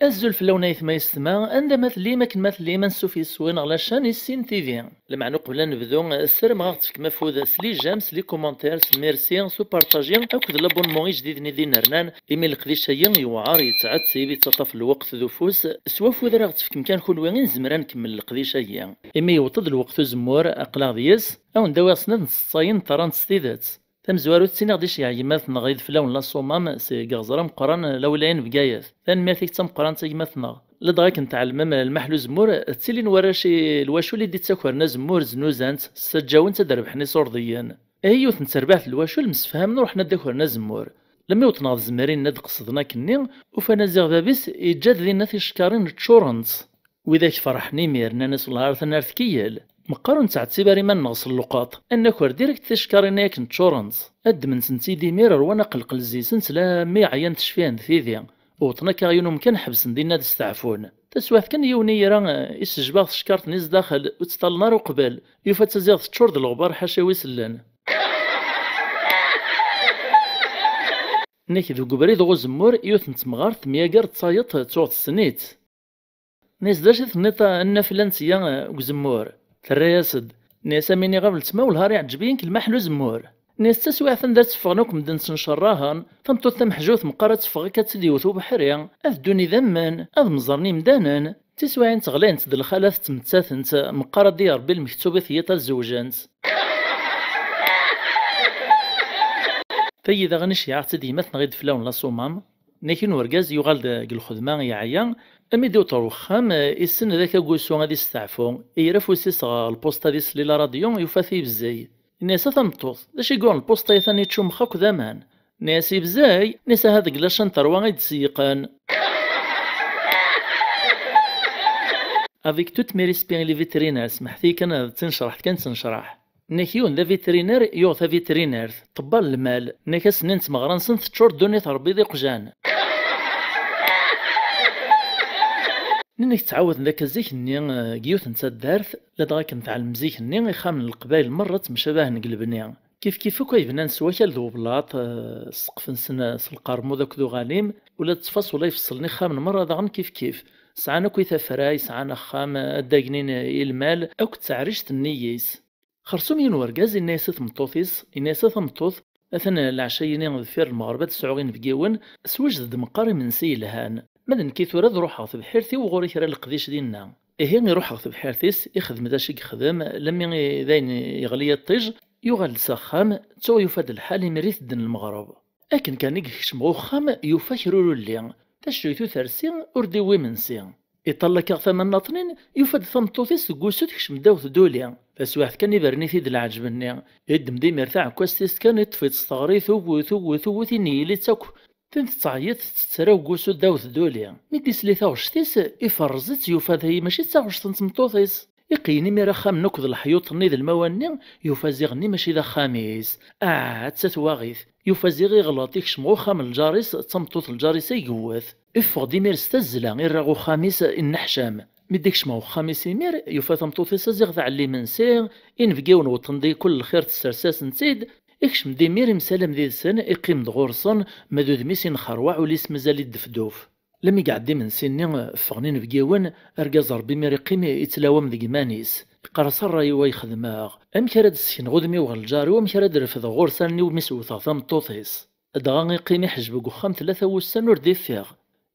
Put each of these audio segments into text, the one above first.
الزول في اللونيث ما يستمع عندما تلي ما كما تلي ما نسوف يسوين على شان السين تيفي لمعنى قبل نبدو السر غاغتك مفوذ سلي جامس لي كومونتير ميرسي سو بارطاجي اكد لابونمون جديد ندي نرنان ايمي القديشايا يوعر يتعد سيبي تطف الوقت ذو فوس سوا فوذ راغتك كمكان كل وين زمران نكمل القديشايا ايمي يوطد الوقت زمور اقلا دياس او نداوي سند نصاين تران ستيدات تمزوارو تسيني غديش يعيمات نغيض فلاون لا صومام سي غازرا مقران لولاين بقايات ثان ميرتيك تمقران تيماتنا لدغاك نتعلم المحلو زمور تسيلي نوراشي الواشو اللي ديت تاكورنا زمور زنوزانت سجاون تدربحني صورديا ايوث نتربعت الواشو المسفهم نروح نداكورنا زمور لما يوطنا الزمارين ند قصدنا كني وفانا زيغ بابيس يجاد لينا تيشكارين تشورنت وذاك فرحني ميرنا ناس الهار ثنارث كيال مقارن تاع تسيباري من نغص اللقاط انك ديريكت تشكارين ياك نتشورنز اد من سنتي ديمير وانا قلق الزيسنت لا مي عيان تشفيان ثيذيا وطنا كاينو مكان حبس ندينا دستعفون تسواث كان يوني راه يسجباغ تشكارت نيز داخل وتطال نار وقبل يوفا تزيغ تشورد الغبار حاشا ويسلان نيك ذو قبري ذو زمور يوث نتمغار ثمياقر تصايط توغ السنيت نيس داش ثنيطا ان فلانسيا وزمور ثرياسد ناس ميني غابل تما والهار يعجبين كل محلو زمور ناس تسوى ثندر تفغنوك مدن سنشراهن ثمتو ثم حجوث مقارة تفغ كتسديوثو بحريا اذ ذمان اذ مزرني مدانن تسوى انت غلين تدل خلاث تمتاثنت مقارة ديار بالمكتوبة ثيتا الزوجانت فإذا غنشي عاقتدي مثل غيد فلاون لا صومام ناكين ورقاز يغال داك الخدمة يعيا أمي ديو طروخام السن ذاك قوسو غادي يستعفو يعرفو سيس البوسطا ديال سليلا راديو يوفاثي بزاي الناس ثمطوط داش يقول البوسطا ثاني تشوم خاك ذامان ناسي بزاي ناسا هذاك لاشان تروى غيد سيقان افيك توت مي ريسبيان لي فيترينار سمحتي كان تنشرح ناكيون ذا فيترينار يوثا فيترينار طبال المال ناكا سنين تمغران سنت تشور دوني تربي ذي قجان نيك تعاود ذاك الزيك ني كيوث نتا دارت لدغاك نتعلم زيك ني يخامن القبايل مرة مشابه نقلبني كيف كو يبنان سواكال ذو بلاط سقف نسنا القرمو ذاك ذو غاليم ولا تفاص ولا يفصلني خامن مرة داغن كيف سعانا كويثا فراي سعانا خام داقنين المال او كتعريشت النييس خرسوم ينورقاز الناس ثمطوثيس الناس ثمطوث اثنا العشايين ظفير المغربة تسعوغين بقيون سوجد مقاري من سيلهان مادن كيثورا روح غاث بحيرتي وغوري كرا القديش ديالنا يروح غاث بحيرتيس يخدم داشي يخدم لما داين يغلي الطيج يغال سخام تو يفاد الحال مريث دن المغرب لكن كان يكشمغو خام يفكروا اللي تشريتو ثرسي اردي ويمنسي يطلق ثمن ناطنين يفاد ثمطوثيس قوسو تكشم داوث دوليا فسواحد كان يبرني ثيد العجبني يدم دي مرتاع كواستيس كان يطفي تصغري ثو ثيني اللي تاكو تعيط تتراو قوسو داوث دوليا ميدي سليثا وشتيس يفرزت يوفاد هي ماشي تاغوش تنتمطوثيس يقيني ميرا خام نكض الحيوط نيد المواني يوفازيغني ماشي ذا خاميس تتواغيث يوفازيغ يغلط يكشمغو خام الجاريس تمطوط الجاريس يقوث افغ ديمير ستزلا غير راغو خاميس النحشام ميديكش ماهو خاميس يمير يوفا تمطوطيس زيغ ذا علي منسي ينفقيون وطندي كل الخير تسرساس نسيد يكشم ديمير مسالم ذي السن يقيم دغورصن مذوذ ميسين خروع وليس مازال الدفدوف لم يقعد دي من سنين فغنين بقيون ارقاز ربي مير يقيم يتلاوم ذي مانيس قرص الراي ويخدماغ ام كراد السكين غودمي وغالجاري وام كراد رفض غورصان ومسوثا ثمطوطيس دغا يقيم يحجب قخام 3 وسن وردي فيغ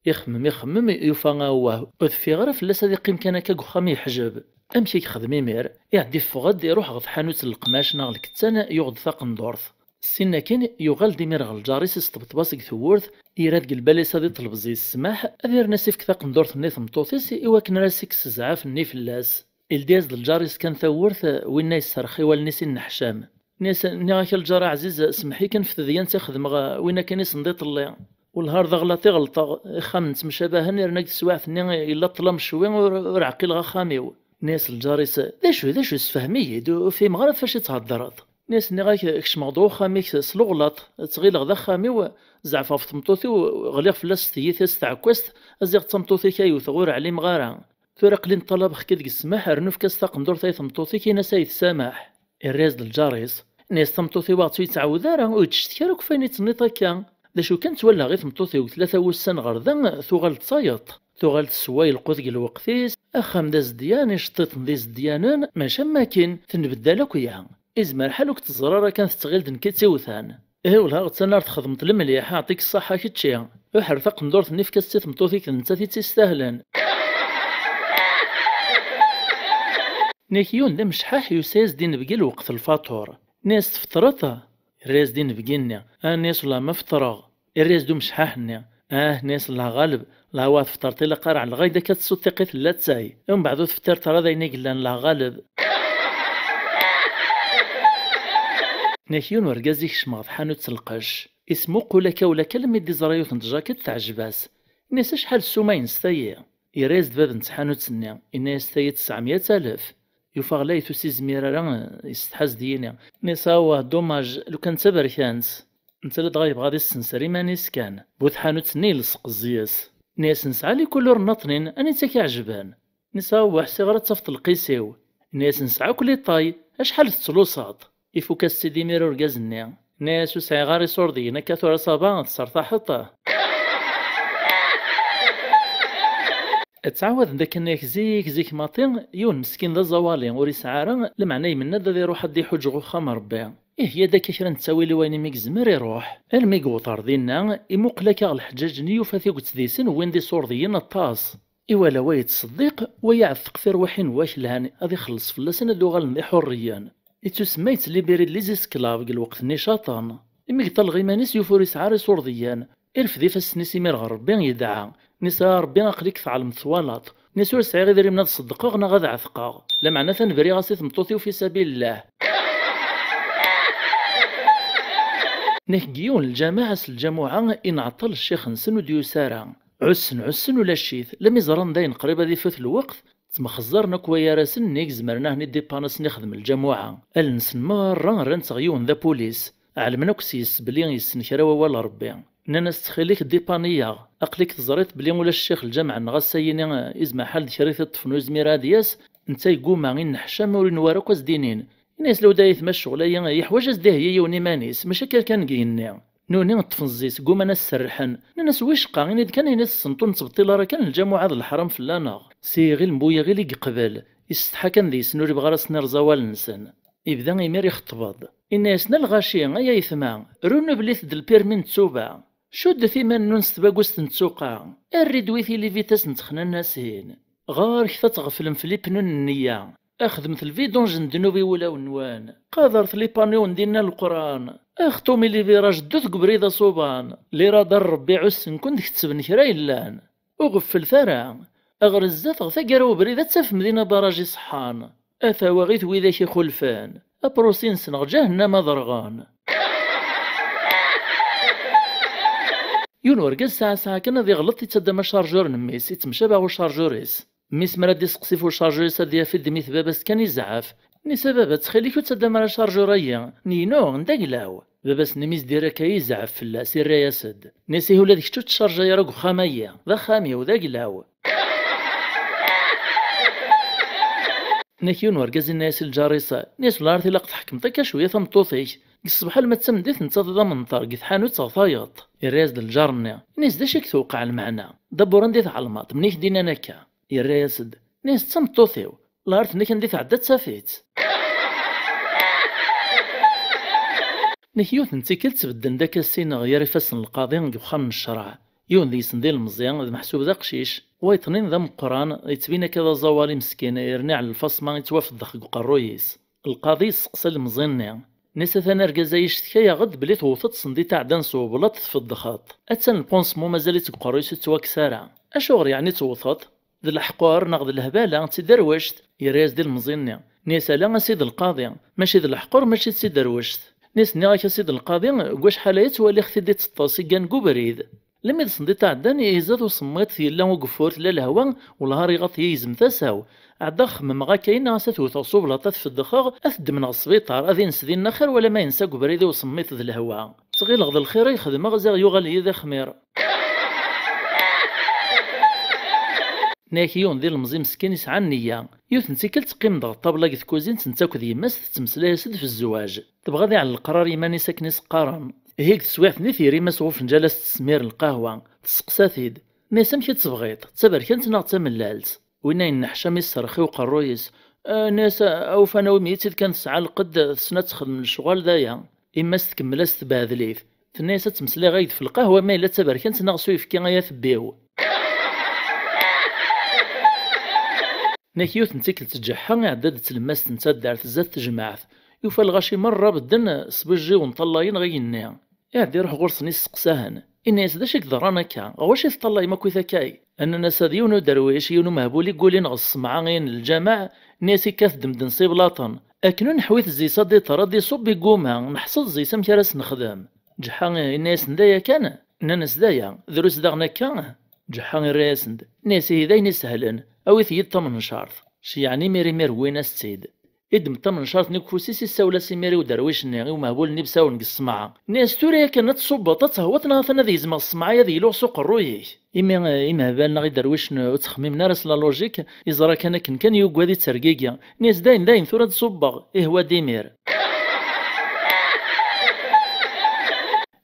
يخمم يوفا واه في غير فلاس هذا يقيم كان هكا قخام يحجب امشي يخدم يمير يعدي فغد يروح غد حانوت القماش ناغ الكتان يغد ثاق ندورث السنة كان يغال ديمير غالجاريس يستبطباسك ثورث يراد قلباليس هذي طلب زي السماح أذير ناسيف كثاق ندورث نيث مطوطيس إواكن راسك سزعاف النيف اللاس الدياز الجاريس كان ثورث وين يسرخي والنيس النحشام ناس نيغاك الجار عزيز سمحي كان في ذيان تخدم وين كان يسنديط اللي والهار ذا غلطي غلطة خامنت مشابهة نيرناك سواعث ني إلا طلم شوي ورعقيل غا خاميو ناس الجاريس ذا شو سفهمي دو في مغرب فاش يتهضرات ناس نغاك كش موضوع خاميك سلوغلاط تغيل غدا خامي زعفا في تمطوثي وغليغ فلاس ثيث تعكوست ازيغ تمطوثي كايو ثغور علي مغارا ثورا قلين طلب خكيد السماح رنوف كاس تاقندور ثاي تمطوثي كينا سايث سامح الريز الجاريس ناس تمطوثي واعطو يتعاودارا ويتشتكارا كفاين يتنيطا كان ذا شو كانت ولا غير تمطوثي وثلاثة وسن غردا ثغال تصايط تغال تسواي القوت الوقتيس أخام داز ديان يشطيط ديز ديانان ماشا ماكين تنبدل أكويا إزمر حالوك تزرارا كانت تغيل دنكيتي وثان ولا غتسنار تخدمت المليح يعطيك الصحة كتشي وحرفق ندورت نيف كاستي مطوثيك نتا تيستاهلن نيكيون دا مشحاح يساز دين بقي الوقت الفاطور ناس تفطرتها الريز دين بقينا ناس ولا ما فطرغ الريز دو مشحاحنا ناس لا غالب لا واد فطرتي لا قارع الغايده كتصوت ثقيت لا تساي من بعد تفطر ترى ذاينيك لا غالب ناكيون ورقازيك شماض حانوت تلقاش اسمو قولك ولا كلمة دي زرايوت نتجاكت تعجباس الناس شحال السوماين ستايا يريز باب نتحانوت سنيا الناس ستايا 900,000 يفاغ لا يتوسي زميرا يستحاز دينا ناس هو دوماج لو كان تبركانس انت لا تغايب غادي السنسري مانيس كان بوث حانوت سني لصق الزياس ناس نسعى لي كل رنطنين اني تاكيعجبان ناس هو حسي غير تصفط القيسيو ناس نسعى كل طاي اشحال التلوصات يفوك السيدي ميرو رقازني ناس وسعي غاري صوردينا كثورة صابان تصرطا حطه تعاود ذاك الناك زيك ماطين يون مسكين ذا زوالين وري سعارا لمعنى يمنا ذا يروح حد يحوج غوخا ربي هي داك كرا نتساوي لوين ميك زمر يروح الميكوطار دينا يموقلك الحجاج نيو فاثي قلت ديسن وين دي صورديين الطاس ولا وايد تصديق ويعثق في روحين واش لهاني غادي يخلص فلاسنا دوغال ندي حريا سميت ليبيري لي زيسكلاف الوقت نشاطان إمي طلغي مانيس يفوري سعاري صورديان الفدي فاسنيسي مير غربي يدعى نسا ربي اقليك في عالم ثوالط نسور سعي غير من الصدقه غنا غدا عثقا لا معنى ثنبري غاسي ثمطوطي في سبيل الله نهجيون الجماعة الجماعة إن عطل الشيخ نسن وديو سارا عسن ولا الشيث لم يزران داين قريبة ذي فوت الوقت تمخزرنا كويا راسن نيك زمرناه ندي بانس نخدم الجماعة النسن مرة رنت غيون ذا بوليس علمنا كسيس بلي يسنكرا ولا ربي ناس تخليك ديبانية أقليك تزريت بلي ولا الشيخ الجامع نغسيني إزما حال شريط الطفنو زميرا دياس نتا يقوم غين نحشام ولي نوارك دينين الناس لو دايت ما الشغلية يحواج ازداه هي يوني مانيس ماشا كان قيني نوني نطفنزيس قوم انا السرحن ناس ويشقا غير كان يناس السنطون تبطيل راه كان الجماعة الحرام في اللانغ سي غير المبويا غير يقبل يستحا كان ذي سنوري بغا راسنا رزوال نسن يبدا يمير يخطبض الناسنا الغاشية ايا يثما رون بليث د البيرمي نتسوبا شد ثيمان نونس تباقوس نتسوقا الريدويثي لي فيتاس نتخنا الناسين غار كثا تغفلم في ليبنون النية اخذ مثل فيدونج ندنوبي ولا ونوان قادرت لي بانيون دينا القران اختومي لي فيراج دوث قبريضة صوبان لي راه ربي عسن كنت كتسب نكرا يلان وغفل ثرى اغرزات غثا قراو بريدة تاف مدينة براجي صحان اثا وغيث ويذاك خلفان ابروسين سنغ جهنم ضرغان يون ورقا ساعة كان ذي غلط يتسدى شارجور نميس يتمشى باغو شارجوريس ميس مراد يسقسي فو شارجوريس هادي في دميث باباس كان يزعف ني سبابا تخليك تسدى مرا شارجوريا نينو نداقلاو باباس نميس ديرا كيزعف فلا سير ياسد نسيه ولا ديك توت شارجا يا راكو خامية ذا خامية وذاقلاو نكيون ورقاز الناس الجاريسة ناس الارثي لاق تحكمتك شوية ثمطوطيك الصباح لما تسمديت نتظى من طرق حانوت صفايط الراس د الجارنا ناس داشك توقع المعنى دبور نديت على الماط منيك دينا نكا الراسد ناس تسمطوطيو الارث نك نديت عدات سافيت نكيوث نتيكل تبدل داك السين غير يفسن القاضي نقبخا من الشرع يون ذي سنديل المزيان ذا محسوب ذا قشيش ويطنين ذا مقران يتبين كذا زوالي مسكين يرني على الفصمة يتوافد دخل قرويس القاضي سقسى المزيان نسا ثانا رقازا يشتكايا غد بلي توفت صندي تاع دانسو بلا تطفي الضخاط اتسان البونسمو مازال يتقرويس تواكسارا اشوغر يعني توفت ذا الحقور ناخذ الهبالة تدروشت يراز ديال المزيان نسا لا سيد القاضي ماشي ذا الحقور ماشي تدروشت ناس نيغاك سيد القاضي واش حالايت ولي اختي ديت الطاسي كان بريد لما تصندي تاع دان يزاد وصميت في لا وقفورت لا الهوا والهار يغطي يزم تساو عدا خمم غا كاين غاساتو توصوب لاطات في الدخاغ اثد من السبيطار اذي نسدي النخر ولا ما ينسى بريد وصميت ذا الهوا صغير غد الخير يخدم غزا يغال يذا خمير ناكيون ذي المزي مسكين يسعى النية يوث نتيكل تقيم ضغط طابلا كيف كوزين تنتاكو ذي ماس تتمسلا سد في الزواج تبغى ذي على القرار يماني ساكني سقارن هيك تسويح نثيري مسغو فنجالة تسمير القهوة تسقسا ثيد ناس امشي تبغيط تبركنت ناغ تملالت وين ينحشم يسرخي وقرويس. ناس اوفانا وميتي كانت تسعى القد سنة تخدم الشغل دايا اما ستكمل استباذليف الناس تمسلي غايد في القهوة ما الا تبركنت ناغ سويف كي غايا ثبيو. ناكيوت نتيكل تجحا عدد تلماس نتا دارت زاد تجمعت يوفا الغاشي مرة بدن سبجي ونطلاين غينيا يعدي روح غرسني سقساهن الناس داش يقدرانا كا واش يطلعي ما كويثا كاي ان الناس ديونو درويش يونو مهبولي قولي نغص مع غين الجماع ناسي كاثدم دنسي بلاطن اكنو نحويت زي صدي تردي صبي قومها نحصل زي سم كراس نخدم جحا الناس ندايا كان ناس دايا دروس داغنا كان جحا الراسند ناسي هذاين سهلن او ثيد 8 شهر شي يعني ميري وين السيد ادم 8 شهر نكفوسيسي الساوله سيميري ودرويش ناغي ومهبول نبساو نقسمعا ناس توريا كانت تصبط تهوتنا ثنا ذي زما الصمعه يدي لو سوق الرويش اما بالنا غير درويش وتخميمنا راس لا لوجيك يزرا كان يوغ هذه ترقيقيا ناس داين ثورة تصبغ هو ديمير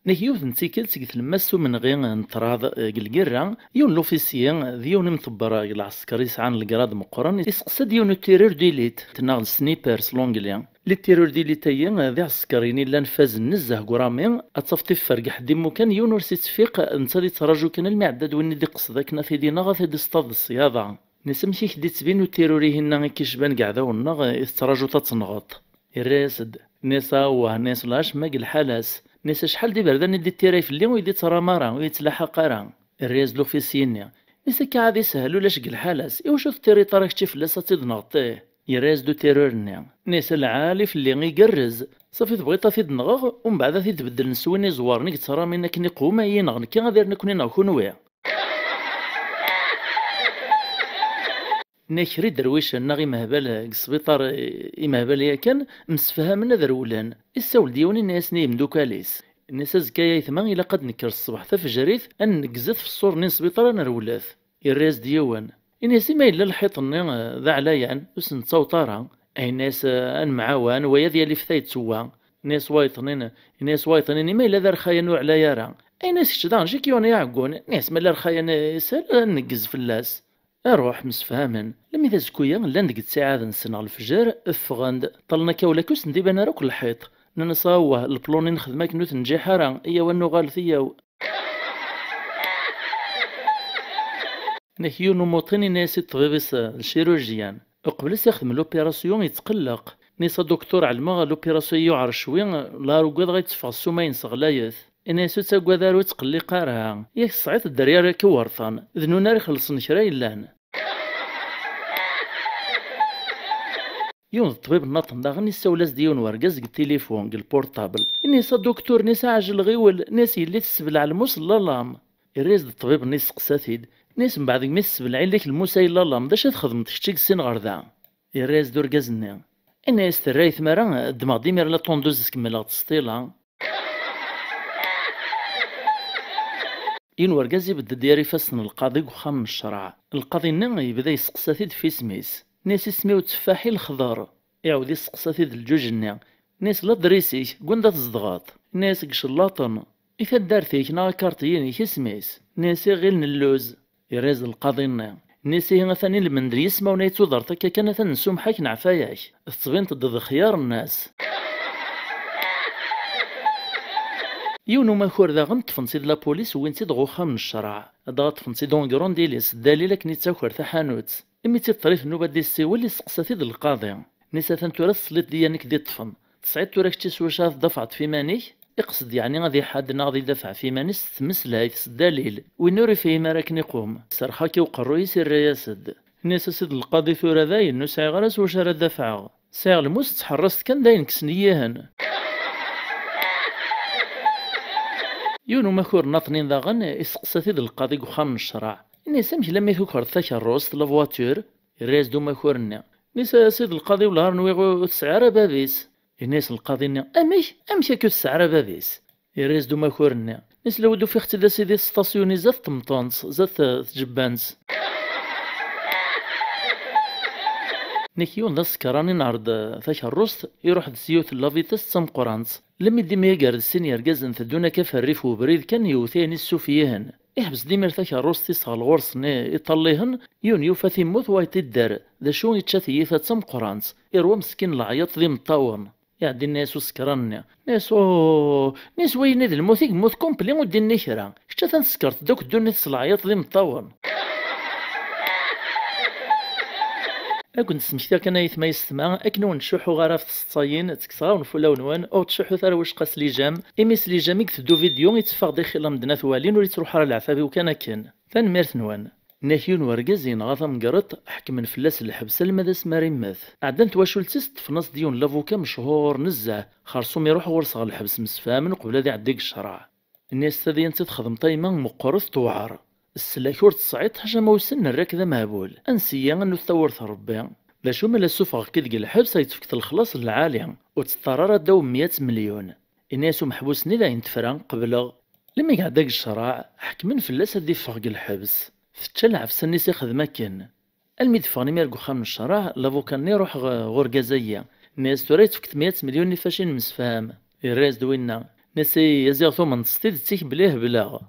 نهيوث نتيكل تيكت المسو من غير نطراض قلقرة يون لوفيسيان ديون مطبرة العسكري سعان القراد مقرن يسقسى ديون التيرور ديليت تناغ السنيبرز لونجليان لي تيرور ديليتايا ذي عسكريين اللي نفاز النزه قرامي اتصفتي فرق حدي مكان يون ورسي تفيق انت دي تراجو كان المعدد وين دي قصدك نافي دي نغا في دي صطاد الصياده نسمشي كدي تبين تيروري هنا كيشبان قاعده والنغ يتراجو تتنغط الراسد نسا وناس لاش ماق الحالاس ناس شحال دي بردان يدي تيراي في اللي ويدي ترى مرا ويتلاحى قرا الرياز لوفيسينيا ناس كعادي سهلو لاش قل حالاس ايوا شوف تيري طارك تشي فلاسا تيدنغطيه يراز دو تيرورني ناس العالي في اللي يقرز صافي تبغيطا تيدنغغ ومن بعد تيتبدل نسويني زوارني ترى منا كني قوما ينغن كي غادي نكوني ناكون ويا ناكري درويش ناغي مهبال السبيطار مهبال يا كان مسفهمنا ذرولان السول ديوني الناس نيم دوكاليس الناس زكايا ثمان الى قد نكر الصباح تفجريت ان نقزت في الصور نين سبيطار نرولاث الراس ديوان الناس ما الا الحيط ذا علايان وسن تصوطارا اي ناس ان معاوان ويا ديالي في ثايت سوا ناس وايطنين ما الا ذا رخايا نوع لا يرى اي ناس شدان جيكيون يعقون ناس ما الا رخايا سال نقز في اللاس اروح مسفهمن لم اذا زكويا لا ندقت ساعه نسنغ الفجر افغند طلنا كولا كوس نديب انا راك الحيط ننصاوه البلوني نخدمك كنو تنجي حرا ايا ونو غالثيا نحيو نموطيني ناس الطبيبس الشيروجيان قبل يخدم لوبيراسيون يتقلق نيسا دكتور علما لوبيراسيون يعر شوي لا رقاد غيتفغ السومين صغلايث الناس تاكوادارو تقلي قارها ياك صعيت الدريار كورثان ذنو نار يخلصن كرا يلان يون الطبيب ناطن داغن يساولاس ديون ورقاز التليفون البورطابل نيسا دكتور نيسا عاجل غيول ناس يلي تسبلع الموس لالام الريز الطبيب نيس قساتيد ناس من بعد ما تسبلع لك الموسى لالام داش تخدم تشتيك سين غردا الريز دور كازني الناس ترايث مرا دماغ ديمير لا طوندوز كمل تسطيلا ين ورقاز يبدا دياري فاسن القاضي وخام من الشرع القاضي نغ يبدا يسقساتيد في سميس ناس يسميو تفاحي الخضار يعاود يسقساتيد الجوج ناس لا دريسيك كوندا تزدغاط ناس قشلاطن إذا دارتيك نا كارتيين سميس ناسي غير اللوز يريز القاضي ناسي هنا ثاني المندري يسماو نايتو دارتك كان ثنسوم حاك نعفاياك تبين تضد خيار الناس يونو ما خور ذا غن تفنسيد لا بوليس وين تيد غوخا من الشرع هذا تفنسيد دون كرون ديليس الدليل كني تاكور تحانوت امي تطريف النوبه ديال السيول اللي سقساتيد القاضي نسا ثنتورا السليط ديالك دي طفن تصعيد توراك تسوشات دفعت في مانيك يقصد يعني غادي حد غادي يدفع في مانيس تمسلايت الدليل وين نوري فيه ما راكن يقوم سرخاكي وقرو يسير ياسد نسا سيد القاضي ثورا ذاين نو سايغ راس واش راه دافع سايغ الموس تحرست كان داين كسنياهن يونو ماكور ناطنين ذاغن يسقساتيد القاضي وخام من الشرع نيسا مش لما يفكر ثاك الروس لا فواتور الريز دو ماكورنا نيسا سيد القاضي ولا نويغو تسعر بابيس الناس القاضي امشي كو تسعر بابيس الريز دو ماكورنا نيس لو دو في اختي دا سيدي ستاسيوني زات طمطونس زات تجبانس نيكيون دا سكراني نعرض ثاك الروس يروح دسيوت لافيتاس تسمقرانس لما يدي ما يقرد السين يرقازن ثدونا كاف الريف وبريد كان يوثيني السوفيهن يحبس ديما ثاك الروس تيصغى الغرس يطليهن يوفا تيموت وايت الدار ذا شو يتشاثي تم قرانس يروى مسكين العياط ذي مطاون يعدي الناس وسكران ناس وين هذا الموت يموت كومبلي ودين نكرا شتا تنسكرت دوك الدنيا العياط ذي مطاون. أكون سمكتا كان يثما يستمع أكنو نشوحو غارا في السطاين تكسغا ونفولا ونوان أو تشوحو ثرا واش قاس لي جام إميس لي جام يكتدو فيديو يتفاق داخل مدنا ثوالين ولي تروح على العفابي وكان كان تنميرت نوان ناكيون ورقازين غاثا مقرط حكمن فلاس الحبس المدى سماري ماث عدن تواشولتيس في نص ديون لافوكا مشهور نزه خرصوم يروح ورصغ الحبس مسفامن قبل هذا عديك الشرع الناس تذي انت تخدم طايما مقرث توعر السلاك ور تصعيد حاجه موسن الراكده مهبول انسيا انو تثورث ربي باش هما لا سوفغ كيدق الحبس يتفكت الخلاص العالي وتسترار داو 100 مليون الناس محبوسني ذا ينتفران قبل لما يقعد داك الشرع حكمن فلاس هادي فوق الحبس فتشلع في سنيس يخدم كان الميدفاني ميرقو خام الشرع لافوكان يروح غوركازية ناس توريت فكت 100 مليون نفاشين مسفهم الراس دوينا ناسي يزيغ من تصطيد تيك بليه بلاغ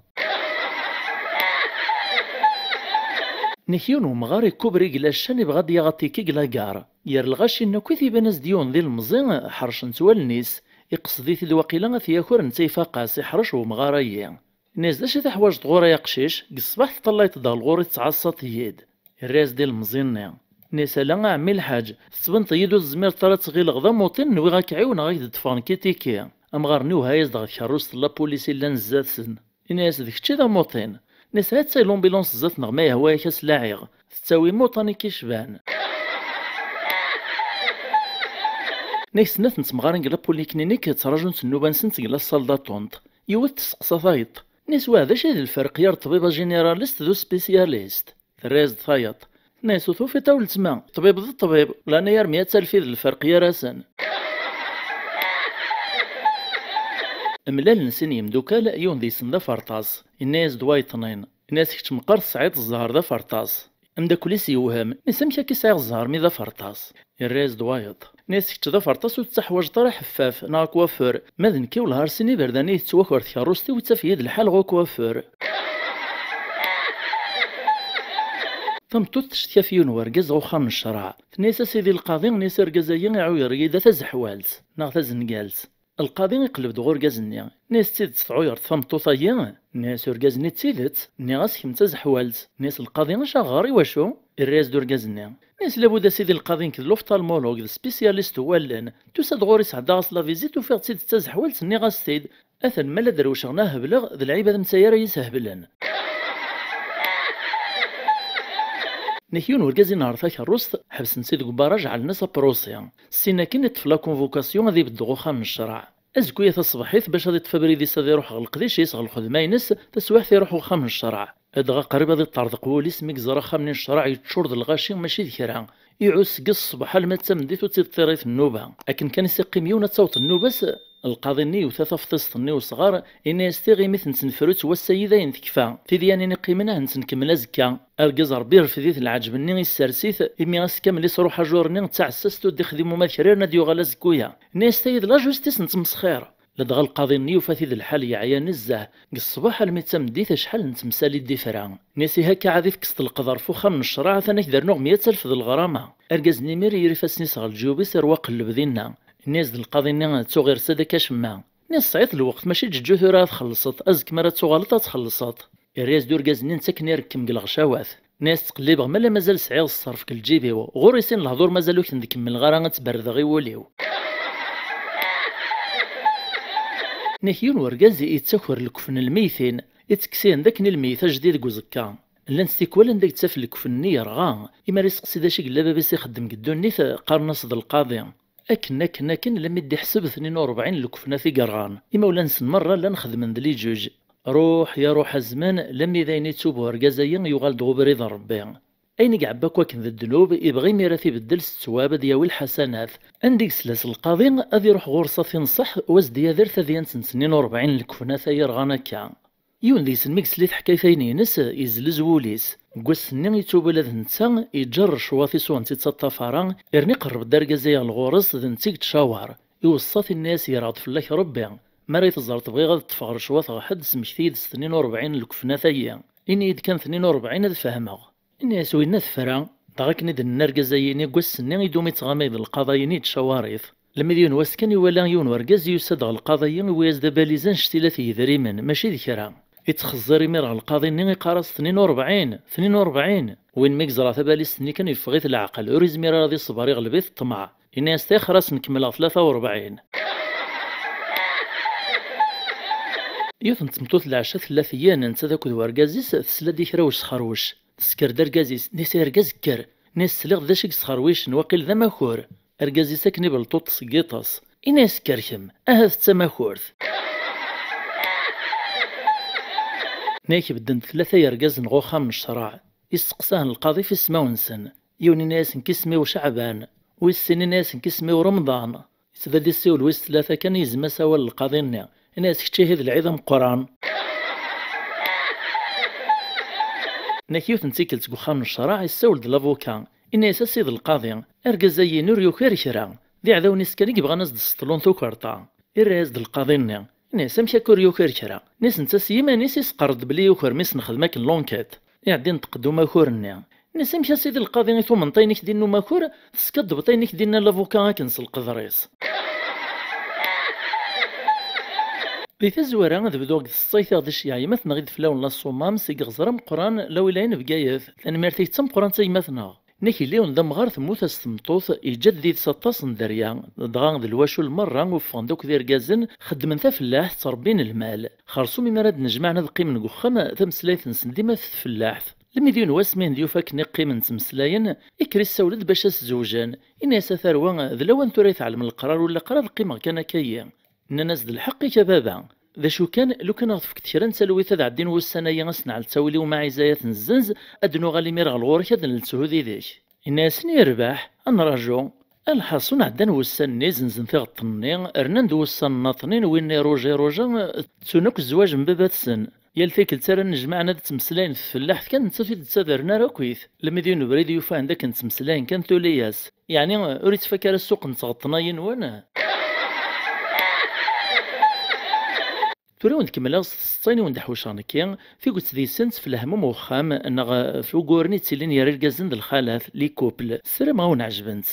نكيون ومغاري كوبري قلاشان بغاد يغطي كي قلاقار يار الغاشي انو كيثي بناس ديون ذي المزين حرشن توالنيس يقصدي ثي الواقيلا ثياكور نتيفا قاسي حرش ومغارية الناس داش تحواج تغورا يقشيش الصباح تطلعت دا الغوري تعصات يد الراس ديال المزيني ناس لا عمي الحاج تصبن طيدو الزمير ترى تغيل غدا موطن نوي غاك عيون غاك دفان كيتيكي امغارني وهايز دا كاروس لا بوليسي لا نزات سن الناس ديك تشي دا موطن ناس هاد ساي لومبيلونس زات نغمايه هوايا كاس لاعيغ تساوي موطني كيشبان نيكس ناس نتمغارن قلا بوليكلينيك تراجون سنوبان سنت قلا الصالدا طونط يوت تسقسا ثايط ناس وادا شي الفرق يا طبيبه جينيراليست ذو سبيسياليست الراز ثايط ناس وثوفي تاول تسمع طبيب ضد طبيب لان يا 100 الف الفرق يا راسن ملال نسين يمدوكال يون ذي سن ذا فرطاس الناس دوايطنين الناس كتش مقر صعيد الزهر ذا فرطاس امدا كوليس يوهم نسمك كي سايغ الزهر مي ذا فرطاس الراز دوايط ناس كتش ذا فرطاس وتحواج طرا حفاف نا كوافور ماذن كي والهار سني برداني يتوكر ثياروستي وتفي يد الحال غو كوافور تمتوت تشتيا فيون ورقز غو خام الشرع ناس سيدي القاضي ناس رقزايا يعوي رقيدة تزحوالت نا تزنقالت القاضي يقلب دغور كازني ناس تيدت تعوير ثمطوطايا ناس وركازني تيدت ني غاس كيم تزحوالت ناس القاضي شاغاري واشو الراس دور كازني ناس لابد سيدي القاضي كلوفتالمولوج سبيسياليست ولن توسا دغور يسعدا غاس لا فيزيت وفيغ تيد تزحوالت ني غاس تيد اثن مالا دروش غناه بلغ ذا العيبه متسايره يسهبلن نحيون وركازي نهار ثاك الروس حبس نسيد قباراج على الناس بروسيا سينا كي نتفلا كونفوكاسيون غادي يبدغو خام الشرع ازكوية الصباحيت باش غادي تفبري دي سادي يروح غلقديش يسغ الخدمه ينس تسواح يروحو خام الشرع ادغا قريب غادي طردق ولي سميك زرا خامن الشرع يتشورد الغاشي ماشي ذكرها يعوس قص الصباح لما تمديت وتيطيريت النوبه لكن كان يسقي ميونه تصوت النوبه القاضي ني وثلاثة فطست ني وصغار إن يستغي مثل نسنفروت والسيدين تكفى في دياني نقيمنا نسنكمل زكا أرجز ربي رفديت العجب ني السرسيث إمي أسكمل يصرو حجور ني تاع السستو دي خدمو ماذكرير ناديو غالا زكويا ناس تايد لا جوستيس نتمسخير لدغا القاضي ني وفاتي ذا الحال يعيا نزه الصباح الميتام ديت شحال نتمسالي الدفران ناسي هكا عادي فكست القدر فوخا من الشراع ثانك درنو 100 ألف ذا الغرامة أرجز نيمير يريفاسني صغال الجوبي سير قلب ذينا الناس د القاضي ني تو غير سادا كاشما ناس صعيط الوقت ماشي تجو ثورا تخلصت ازك مرا تغلط تخلصت الرياس دور كازنين ساكن يركم الغشاوات ناس تقلب مالا مازال سعيد الصرف كالجيبي غور يسين الهضور مازالو كنكمل غير تبرد غي وليو نحيون وركازي يتسكر الكفن الميثين يتكسين ذاك الميث جديد كوزكا لان ستيكوالن داك تسافل الكفن يرغا اما ريسقسي داشي قلا بابيس يخدم قدو نيث قارنص د القاضي أكن لم يدي حسب 42 لكفنا في قرغان إما ولا نسن مرة لا نخدم ذلي جوج روح يا روح الزمان لم يذيني تسوب ورقازيا يغال دغوبري ذا ربي أين قعباك واكن ذا الذنوب يبغي ميراثي بدل السواب دياوي الحسنات عندك سلاس القاضي غادي يروح غورصة في نصح وزديا ذر ثديان سن 42 لكفنا ثاير غانكا يون ديس الميكس اللي تحكي فينينس يزلز وليس قوسني يتوب لذ نتا يجر شواثي سوان تتصطفارا يرني قرب درقة زي الغورس ذن تيك تشاور يوصف الناس يراد فلاك ربي مري تزار تبغي غاد تفغر شواط واحد سمكتي 42 الكفنا ثيا إني إذ كان 42 هاد فهمها إني سوينا ثفرا داك ند النرجزيني قوسني يدوم يتغامض القضايني تشواريث لما ديون واسكن يولا يون ورقاز يسد على القضايا ويزد باليزان شتيلاتي ذريما ماشي ذكرا يتخزر يمير على القاضي ني يقارص 42 وين ميكزرا ثبالي سني كان يفغيت العقل وريز ميرا راضي الصبر يغلبيت الطمع إني استخرس نكمل 43 يوثن تمطوط العشاء ثلاثيا نتا ذاك ورقازيس تسلا دي كراوش سخروش تسكر درقازيس نيس رقاز كر نيس سليغ داشيك سخرويش نواقيل ذا ماخور رقازي ساكني بلطوط سقيطاس إناس كركم أهذ تماخورث ناكي بدن ثلاثة يرقاز نغوخا من الشرع يستقساهن القاضي في السماونسن يوني ناس نكسميو شعبان ويسيني ناس نكسميو رمضان يتبدي السيول ويس ثلاثة كان يزما سوا القاضي النيا ناس كتشاهد العظام قران ناكيوث نتيكل تقوخا من الشرع يساول د لافوكا إناس السيد القاضي أرقازي نوريو كير كرا ذي عذاو ناس كان يبغى ناس دستلون ثوكرتا إراز د القاضي النيا ناس مشا كوريو كير كرا ناس نتا سيما ناس يسقرد بلي يوكر ميس نخدمك اللونكات يعدي نتقدو ماكور النيا ناس مشا سيد القاضي ثم نطينيك دينو ماكور تسكد بطينيك دينا لافوكا كنس القضريس في تزويرة ذبدو قد الصيث غد الشيعي مثنا غيد فلاون لا الصمام سيق غزرم قران لو إلاين بقايث لأن مارتي تم قران سي مثنا ناكي ليون دم غار ثموث السمطوث يجدد 16 دريا دغان ذي الواشو المرة وفاندوك ذي رقازن خدمن ذا فلاح تربين المال خرصو مما راد نجمعنا ذي قيمن قخام ثمسلايث نسنديمة فلاح لم يديون واسمين ديو فاك نقي من تمسلاين يكري السولد باش الزوجان إناس ثروة ذي لو انتو ريث علم القرار ولا قرار القيمة كان كيا ناس ذي الحق كبابا ذا شو كان لو كان غطف كثيرا نسالوي تاع عدين والسنايا غسنع التساولي ومع عزايات نزنز ادنو غالي مير غالغور كذا نلتسهودي ذيك الناس يربح نراجو الحصون عدن والسن زنزن في غطنين رنند والسن ناطنين وين روجا تسونك الزواج من بابات السن يالفيك الترى نجمعنا تمسلاين في الفلاح كان نتسافي تسافرنا راكويث لما دينو بريد يوفا عندك نتمسلاين كان تولياس يعني اريد فكر السوق نتغطناين وانا توري ونكمل الصيني وندحوش كيان في قلت ذي سنت في الهموم وخام أن في وقورني تسلين يري القازن الخالات لي كوبل سلام غون عجبنت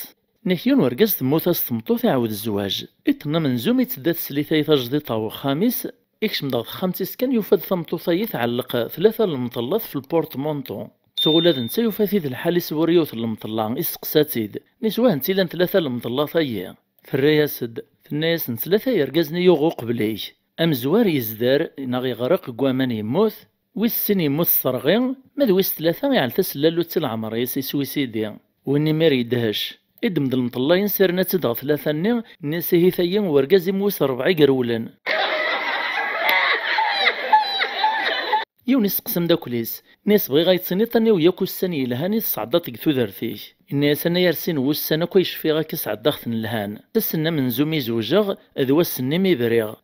نحيون ورقاز تموت استمطوث يعاود الزواج اتنا منزوم يتسدات سليثاي تجدي طاو خامس إكش مضغط خامسيس كان يفاد ثمطوثاي يتعلق ثلاثة المطلات في البورتمونتو تغولاد نتا يفاثيد الحال سوريوث المطلع إسقساتيد نسواه نتيلان ثلاثة المطلاتايا في الرياسد في الناس نتلاثة يرقازني يوغو قبليش أمزوار يزدار ناغي غرق قوامان يموت ويسن يموت الصرغين ماذ ويس ثلاثة يعل تسلالو تلعمر يسي سويسيديا واني ماري يدهش إدمد المطلين سيرنا تدغ ثلاثة ني ناسي هيثايا ورقازي موس 4 قرولن يونس قسم داكوليس ناس بغي غايتصيني طني وياكو السني لهاني تصعدا تقتو ذرثيش الناس انا يرسين والسنة كويش في غاكي صعدا خثن الهان تسنى من زومي زوجغ اذوا السني ميبريغ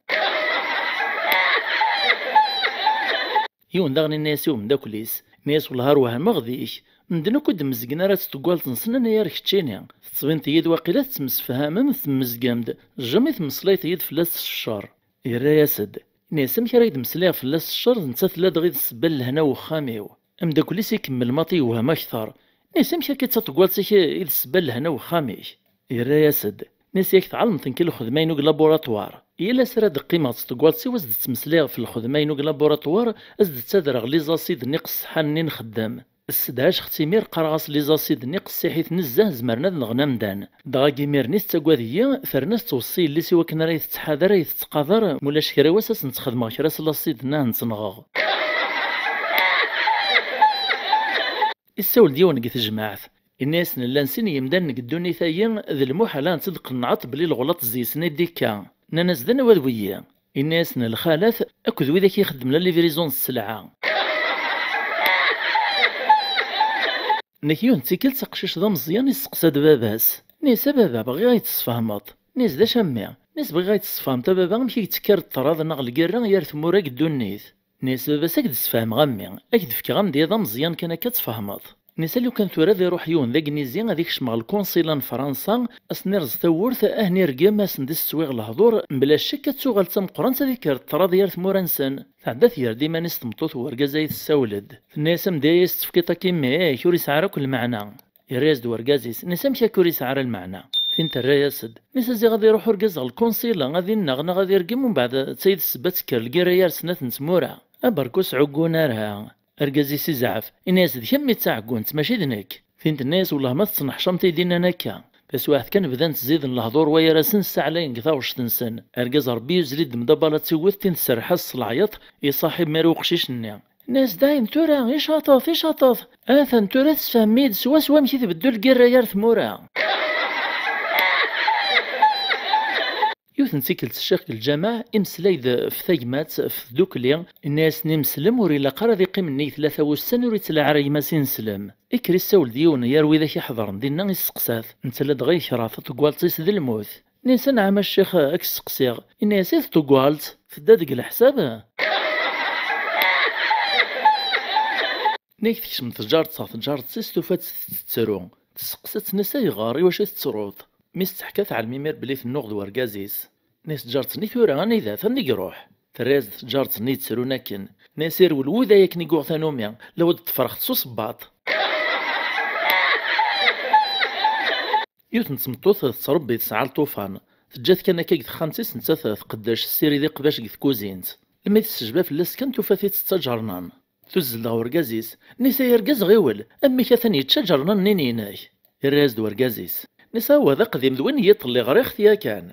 يون داغني الناس يوم داكوليس ناس والهار وها مغذيش ندنا كود مزقنا راه تقول تنصنا يا ركتشينيا تصبنت يد واقيلا تمسفهام تمزقامد جامي تمسليت يد فلاس الشر يرا ياسد ناس مكي رايد مسليغ فلاس الشر نتا ثلاث غيد السبال لهنا وخاميو ام داكوليس يكمل ماطي وهم اكثر ناس مكي كتقول تيك يد السبال لهنا وخاميش يرا ياسد ناس ياك تعلمت نكل الخدمين لابوراتوار إلا سراد قيمة تقول سي وزد تمسليغ في الخدمين لابوراتوار ازد تدرغ لي زاسيد نقص حني نخدم السداش ختيمير قرغاس لي زاسيد نقص حيث نزه زمرنا نغنا مدان دغاكي ميرنيس تاكواديا فرناس توصي اللي سوا كنا راهي تتحاذر راهي تتقاذر مولاش كرا واساس نتخدم كراس لاصيد نتنغغ السول ديون قيت جماعه الناس نلانسين يمدان قدوني ثايا ذي المحالة نصدق النعط بلي الغلط زيسنا ديكا ناس ذا نوادويا الناس الخالات اكد وذاك يخدم لي فيريزون السلعة نكيون تيكل تقشيش ذا مزيان يسقساد باباس ناس بابا بغي غيتصفهمط ناس ذا شمع ناس بغي غيتصفهم تا بابا مشي يتكر الطراض ناغ الكرا يارث مورا قدو النيث ناس بابا ساك تسفهم غامي اكد فكي غامدي ذا مزيان كان كتفهمط نسال لو كان ثورة يروح يون ذاك نيزي غادي شمال الكونسيلان فرنسا اسنيرز ثورت اهني رقام اسند السويغ الهضور بلا شك تسوغل تمقران هذيك الطراد ديال ثمورانسن تعدا ثير ديما نستمطوط ورقازاي تساولد الناس مدايس تفكيطا كيما كوري سعرا كل معنى يريز دورقازيس نسام كوري سعرا المعنى فين تراياسد ناس زي غادي يروحوا رقاز الكونسيلا غادي نغنا غادي يرقم ومن بعد تسيد السبات كر الكرايار سنات نتمورا ابركوس عقونا راه ارقازي سي زعف الناس كمي تعقونت ماشي دنك فين الناس والله ما تصنح شمتي دينا نكا بس واحد كان بدا تزيد الهضور ويا راسن الساعلين كذا واش تنسن ارقاز ربي يزلد مدبله تسوت تين تسرح الصلاعيط يصاحب مارو قشيشني الناس دايم تورا ايش عطاف ايش عطاف اثن تورا تفهميد سوا مشي تبدل الكرايار ثمورا يوث نسيكلت الشيخ الجماع امسلايد في ثيمات في دوكلي الناس نمسلم وري لا ذي قيم ني 3 وسن وري تلعري ما سينسلم اكري السول ديون يروي ذاك يحضر دينا يسقسات انت لا دغي شراط تقوالتيس ذي الموت نيسان نعم الشيخ اكس قصيغ الناس تقوالت في دادك الحساب نيك تكشم تجارة سيستوفات تتسرو تسقسات نسا يغاري واش تتسرود ميس تحكات على الميمير بلي في النغد ورقازيس ناس تجارتني ثورة غاني ذا ثاني يروح تراز تجارتني تسرو ناكن ناسير والوذا ياكني قوغ ثانوميا لو تفرخ تصوص باط يوث نتسمطوث تصربي تسعى الطوفان تجات كان كيك خمسيس نتاث تقداش السيري ذي قباش كيف كوزينت لما تسجبا في اللاس كان توفاثي تستجرنان تزل دا ورقازيس نسا يرقاز غيول امي كاثاني تشجرنان نينيناي الراز دو ورقازيس نسا هو ذا قديم ذوين يطلي غريخ يا كان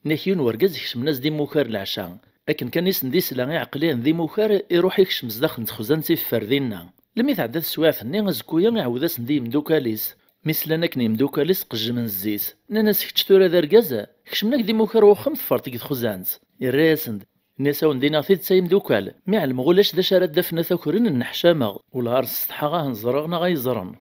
ناكيون ورقاز يكشم ناس دي موكار العشاء لكن كان يسندي سلاغي عقليا ذي موكار يروح يكشم زداخل نتخزان في فردينا لما يتعدى السواع ثني غزكويا يعاود سندي مدوكاليس مثلنا كني مدوكاليس قج من الزيس ناس كتشتورا ذا رقازا كشمناك دي موكار وخم فرتي تخزانت الراسند الناس وندينا في تسايم دوكال مع المغولاش ذا شارد دفنا ثاكرين النحشامة ولا أرس استحاغا نزرغنا غيزرن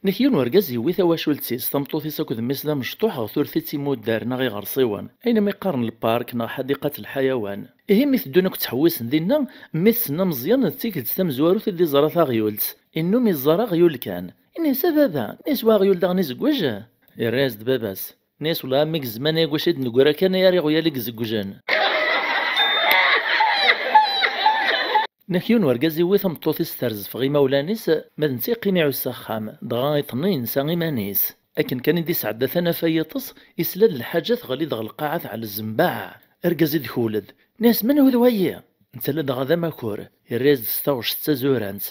نكيون ورقاز يويثا واشولتسيس تمطوثي ساكو ذميس ذا مشطوح غثور ثيتي مود دارنا غي غرصيوان أينما يقارن البارك نا حديقة الحيوان إيه مثل دونك تحويس ندينا مثلنا مزيان تيكل تستمزوارو في دي زراثا غيولت إنو ميزارا غيول كان إني سبابا نسوا غيول داغني زكواجا الراز دباباس ناس ولا ميك زمان يقوشيد نقورا كان ياري غويا ليك زكوجان نكيون ورقازي ويثم طوثي سترز في مولانيس مدنتي قيني عساخام دغا يطنين ساغي مانيس لكن كان يدي سعدة ثنا فيطس يسلد الحاجات غالي دغ القاعات على الزنباع ارقازي دخولد ناس من هو ذويا انت لا دغا ذا ماكور الريز ستاوش تزورانت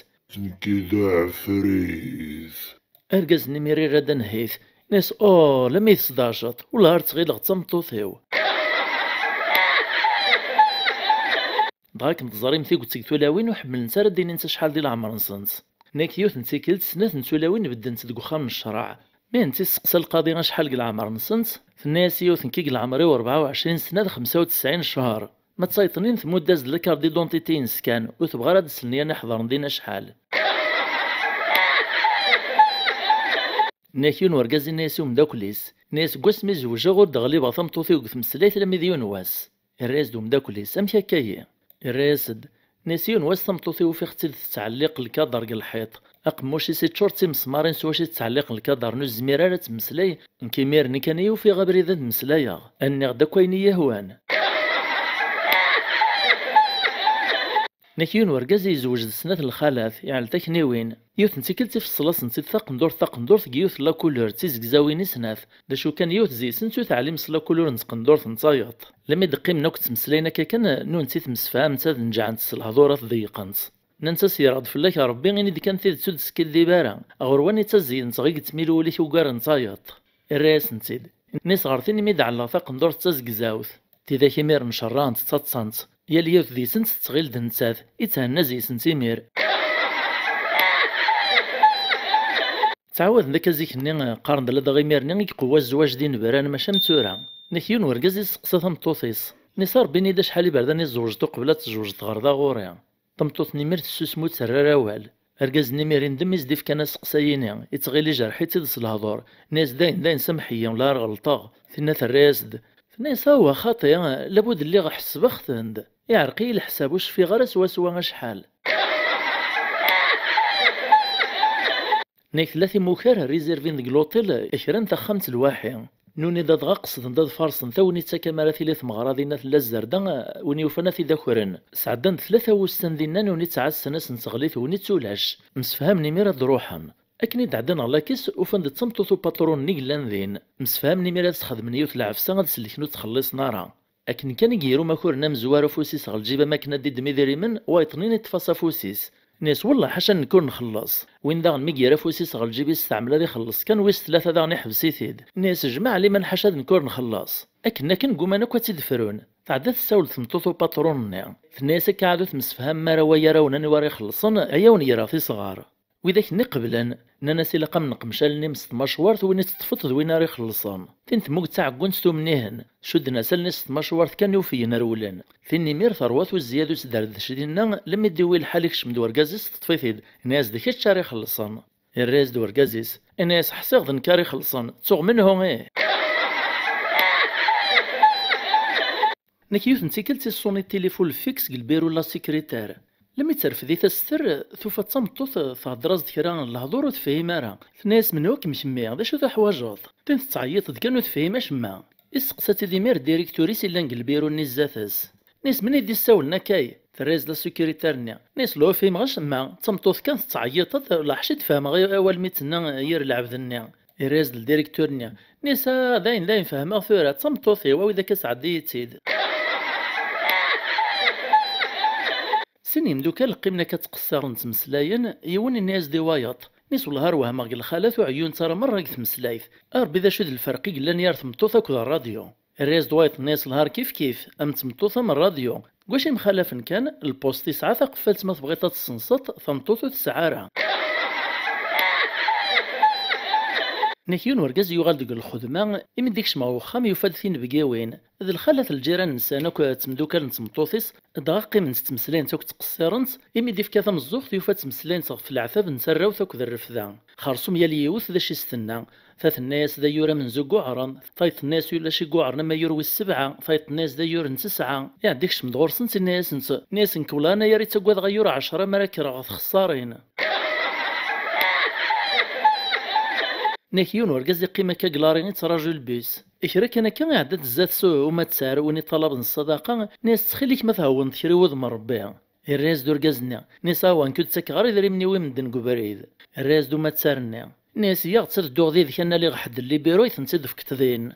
كدا عفريت ارقاز نميري غدا نهيث ناس لما يتصداشط ولا هارت غير غتمطوثيو ضاك نتزاريم ثيق وتسكتولاوين وحمل نسار ديني نتا شحال ديال العمر نصنت ناك يوث نتيكلت سنات نتولاوين بدنت ديك وخا من الشرع مي نتي سقسا القاضي شحال ديال العمر نصنت في الناس يوث نكيك العمري 24 سنه 95 شهر ما تصايطنين ثمود داز لكار دي دونتيتي نسكان وتبغى راه دسلني نحضر ندينا شحال ناكيون ورقازي ناس ومداكليس ناس قوس مزوجة غور دغلي باثم طوثي وقف مسلايت لمذيون واس الراس دو مداكليس امشي هكايا الراسد ناسيون واس تمطوثي وفي اختي تتعلق الكادر قال الحيط اقموشي سي تشورتي مسمارين سواشي تتعلق الكادر نو الزميرة تمسلاي نكيميرني كان يوفي غابري ذا مسلايا اني غدا كويني يهوان نكيون ورقازي يزوج سنة الخلاث يعني تكنيوين يوث نتيكلتي في الصلاة نتي ثقندور ثقيوث لا كولور تيزكزاويني سناث داشو كان يوث زي سنتو تعليم صلا كولور نتقندور نصايط لما يدقيم نوك تمسلينا كان نون تي تمسفام تا نجع نتس الهضورة ضيقنت ننسى سيراد فلاك ربي غيني دي كان تيد سود سكيل دي بارا اغرواني تزين تغيق تميلو ولي توقار نصايط الراس نتيد نيس غارثيني ميد على ثقندور تزكزاوث تيدا كيمير نشران تتصنت يا اليوث دي سنت تغيل دنساث يتهنى زي سنتيمير تعاود ذاك زيكني قارن دلا دغي ميرني يقوى الزواج دين بران ماشا متورا نكيون ورقازي سقسا تمطوثيس نصار بيني دا شحال برداني زوجتو قبل تزوجت غردا غوريا تمطوث نمير تسوسمو تسرى راوال ارقاز نمير ندم يزديف كان سقساييني يتغيلي جرحي تيدس الهضور ناس داين سمحيا ولا غلطاغ ثنا الراسد نيس هو خاطي لابد اللي غحس بختند يعرقي الحساب وش في غرس وسوا شحال. نيك ثلاثي موكار ريزيرفين ديك لوطيل اشران تخمت الواحي نوني داد غاقصد داد فارسن ثوني تاكامارا ثلاث مغراضينا ثلا الزردا وني وفنا في داكورن سعدان ثلاثة وستان دينا نوني تعس ناس نتغليث وني تسولعش مسفهمني ميرا دروحا اكني دعدن على كيس وفند تصمتو باترون نيغلان ذين مسفهمني ميرا تخدمني وثلاعف سنة تسلكنو تخلص نارا اكن كان يجيرو ماكورنا مزوار فوسيس غالجيبه ماكنا دي دمي من وايطنين تفاصا فوسيس ناس والله حاشا نكون نخلص وين داغن ميكي رافوسيس غالجيب يستعمل هذا يخلص كان ويس ثلاثة داغن يحبس يثيد ناس جمع لي من حاشا نكون نخلص اكنا كنقوم انا كواتي دفرون تعدات تساول ثمطوطو باتروننا الناس كعادو تمسفهم ما روايا راونا نوار يخلصن عيون يراثي صغار وإذاك نقبلن ناناسي لقم نقمشال نمس مشوارت وين تطفط وين راه يخلصان تنت موك تاع كونستو منهن شد ناسل نس مشوارت كان يوفي رولن ثني مير ثروات والزيادو سدردش دينا لما يدوي الحالك شمد ورقازيس تطفيثيد ناس ديك الشاري خلصان الراس دو ورقازيس الناس حسيغ نكاري خلصان تسوغ منهم نكيوث نتيكلتي صوني التليفون فيكس البيرو لا سيكريتير لما ترفدي تستر ثوفا تصمتوث تهضرز ذكران الهضور وتفهم راه ناس منوك مشمي هذا شو ذا حواجات تنت تعيط كانوا تفهماش ما اسقسات ديمير ديريكتوريس الا البيرو نيزاتاس ناس من يدي ساولنا كاي تريز لا سيكوريتارنيا ناس لو فيم غاش ما تصمتوث كانت تعيط لا حشيت فهم غير اول ميتنا ير العبد النيا يريز الديريكتورنيا ناس داين فهمها ثورة تصمتوثي واذا كسعدي تيد سنين دوكا القيمنا كتقصر نتمسلاين يون الناس دي وايط نيس والهار وهما الخالات وعيون ترى مرة تمسلايث ربي ذا شد الفرق قلا نيار تمطوثا كذا الراديو الريز دوايط الناس الهار كيف ام تمطوثا من الراديو واش مخالف كان البوست يسعى قفلت ما تبغي تصنصت ثمطوثو تسعارها نكيون ورقاز يغال دوك الخدمة إمن ديكش ما وخام يفاد ثين بقاوين ذي الخالة الجيران نسانا كو تمدوكال نتمطوثيس دغاقي من تمسلين توك تقصيرنت إمن ديف كاثا مزوخ يفاد تمسلين في العثاب نسراو توك ذا الرفذا خرصوم يالي يوث ذا شي استنى ثاث الناس ذا يورا من زو قعرا فايت الناس يولا شي قعرنا ما يروي السبعة فايت الناس ذا يور نتسعة يعني ديكش مدغور سنت الناس ناس نكولانا يا ريت تقوى غيور 10 مراكر غاث خسارين ناكيون ورقاز قيمة كاكلاريني تراجل البيس إكراك أنا كان عدد الزات سوء وما تسار وني طلب الصداقة ناس تخليك ما تهون تشري وذ مربيها الراس دو رقازنا ناس هاوان كنت تسكغاري ذري مني ومدن قبريد الراس دو ما تسارنا ناس يغتصر الدوغ ذي ذكنا لي غحد اللي بيروي تنتد في كتذين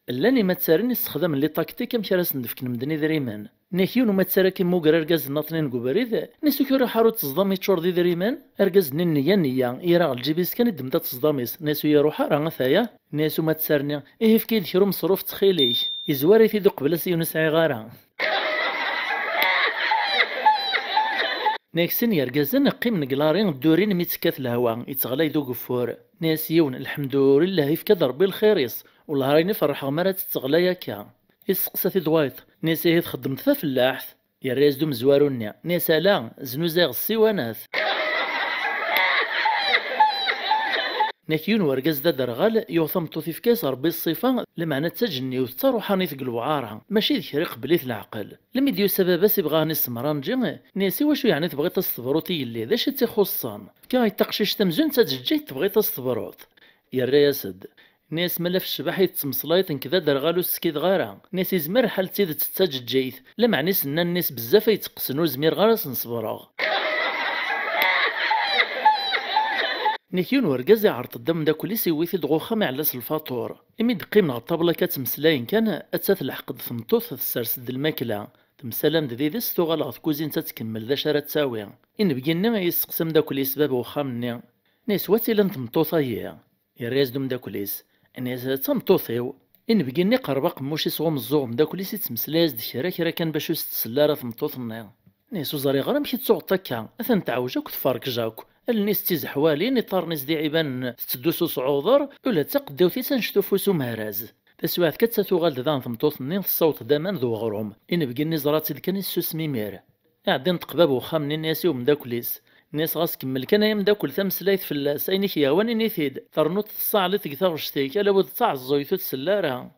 لاني ما تسارني استخدام اللي تاكتيك مشى راس ندفك نمدني ذريمان ناكيون وما تسارا كيما وكر رقاز ناطنين قبريد ناس كيرو حارو تصدامي تشور ذي ذريمان رقاز نيا يرا الجيبيس كان يدمدا تصداميس ناس يروح راه ثايا ناس وما تسارني في كاين ذكرو مصروف تخيليش يزواري في ذو قبل يونس عغارة ناكسن يرقازن قيم نقلارين الدورين ميتسكات الهوا يتغلى يدو قفور ناس يون الحمد لله يفكا ضربي الخيريس والله راني فرحة مرات تتغلى ياكا يسقسا دوايط ناس هي تخدم ثا فلاحث يا الراس دوم زوارونيا ناس لا زنوزاغ السيواناث ناكيون ورقاز دا درغال يوثم توثي في كاس ربي الصفة لمعنى تجني وتروحاني ثقل وعارها ماشي ذكري قبليت العقل لم يديو سبب يبغى نسمران جي ناسي واش يعني تبغي تصبروتي اللي ذا شي تخصان كاي تقشيش تمزون تجي تبغي تصبروت يا الرياسد ناس ملا في الشباح يتمصلايط كذا درغالو سكيد غارة ناس يزمر حال تيد تتاج جيث لا معني سنان الناس بزاف يتقسنو زمير غارس نصبراغ نيكيون ورقاز يعرض الدم دا كل يسوي دغوخا مع لاس الفاطور امي دقي من الطابله كتمسلاين كان اتات الحقد ثمطوث السرسد الماكله تمسلام ديديس توغال غاف كوزين تتكمل ذا شرا تساوي ان بقينا يسقسم دا كل سباب وخامني ناس واتيلا تمطوطا هي يريز دوم دا كليس ناس تمطوثيو ان بقينا قربق موشي صوم الزوم دا كل تمسلاز دشرا كان باش تسلارا تمطوثنا ناس وزاري غير مشي تسوق طكا اثن تعوجاك تفارك جاك الناس تيزحوالين يطار ناس دي عيبان تدوسو صعوضر ولا تقداو تنشتو فوسو مهراز تسواعد كتساتوغال دان ثمطوط نين الصوت دامان ذو غروم ان بقي النزرات كان يسوس ميمير قاعدين تقباب وخام من الناس ومن داكليس ناس غاس كمل كان يمداكل تمسلايت فلاس اينيك ياوان انيثيد ترنوت الصاع اللي تقثر شتيك الا بود تصاع الزويتو تسلارها.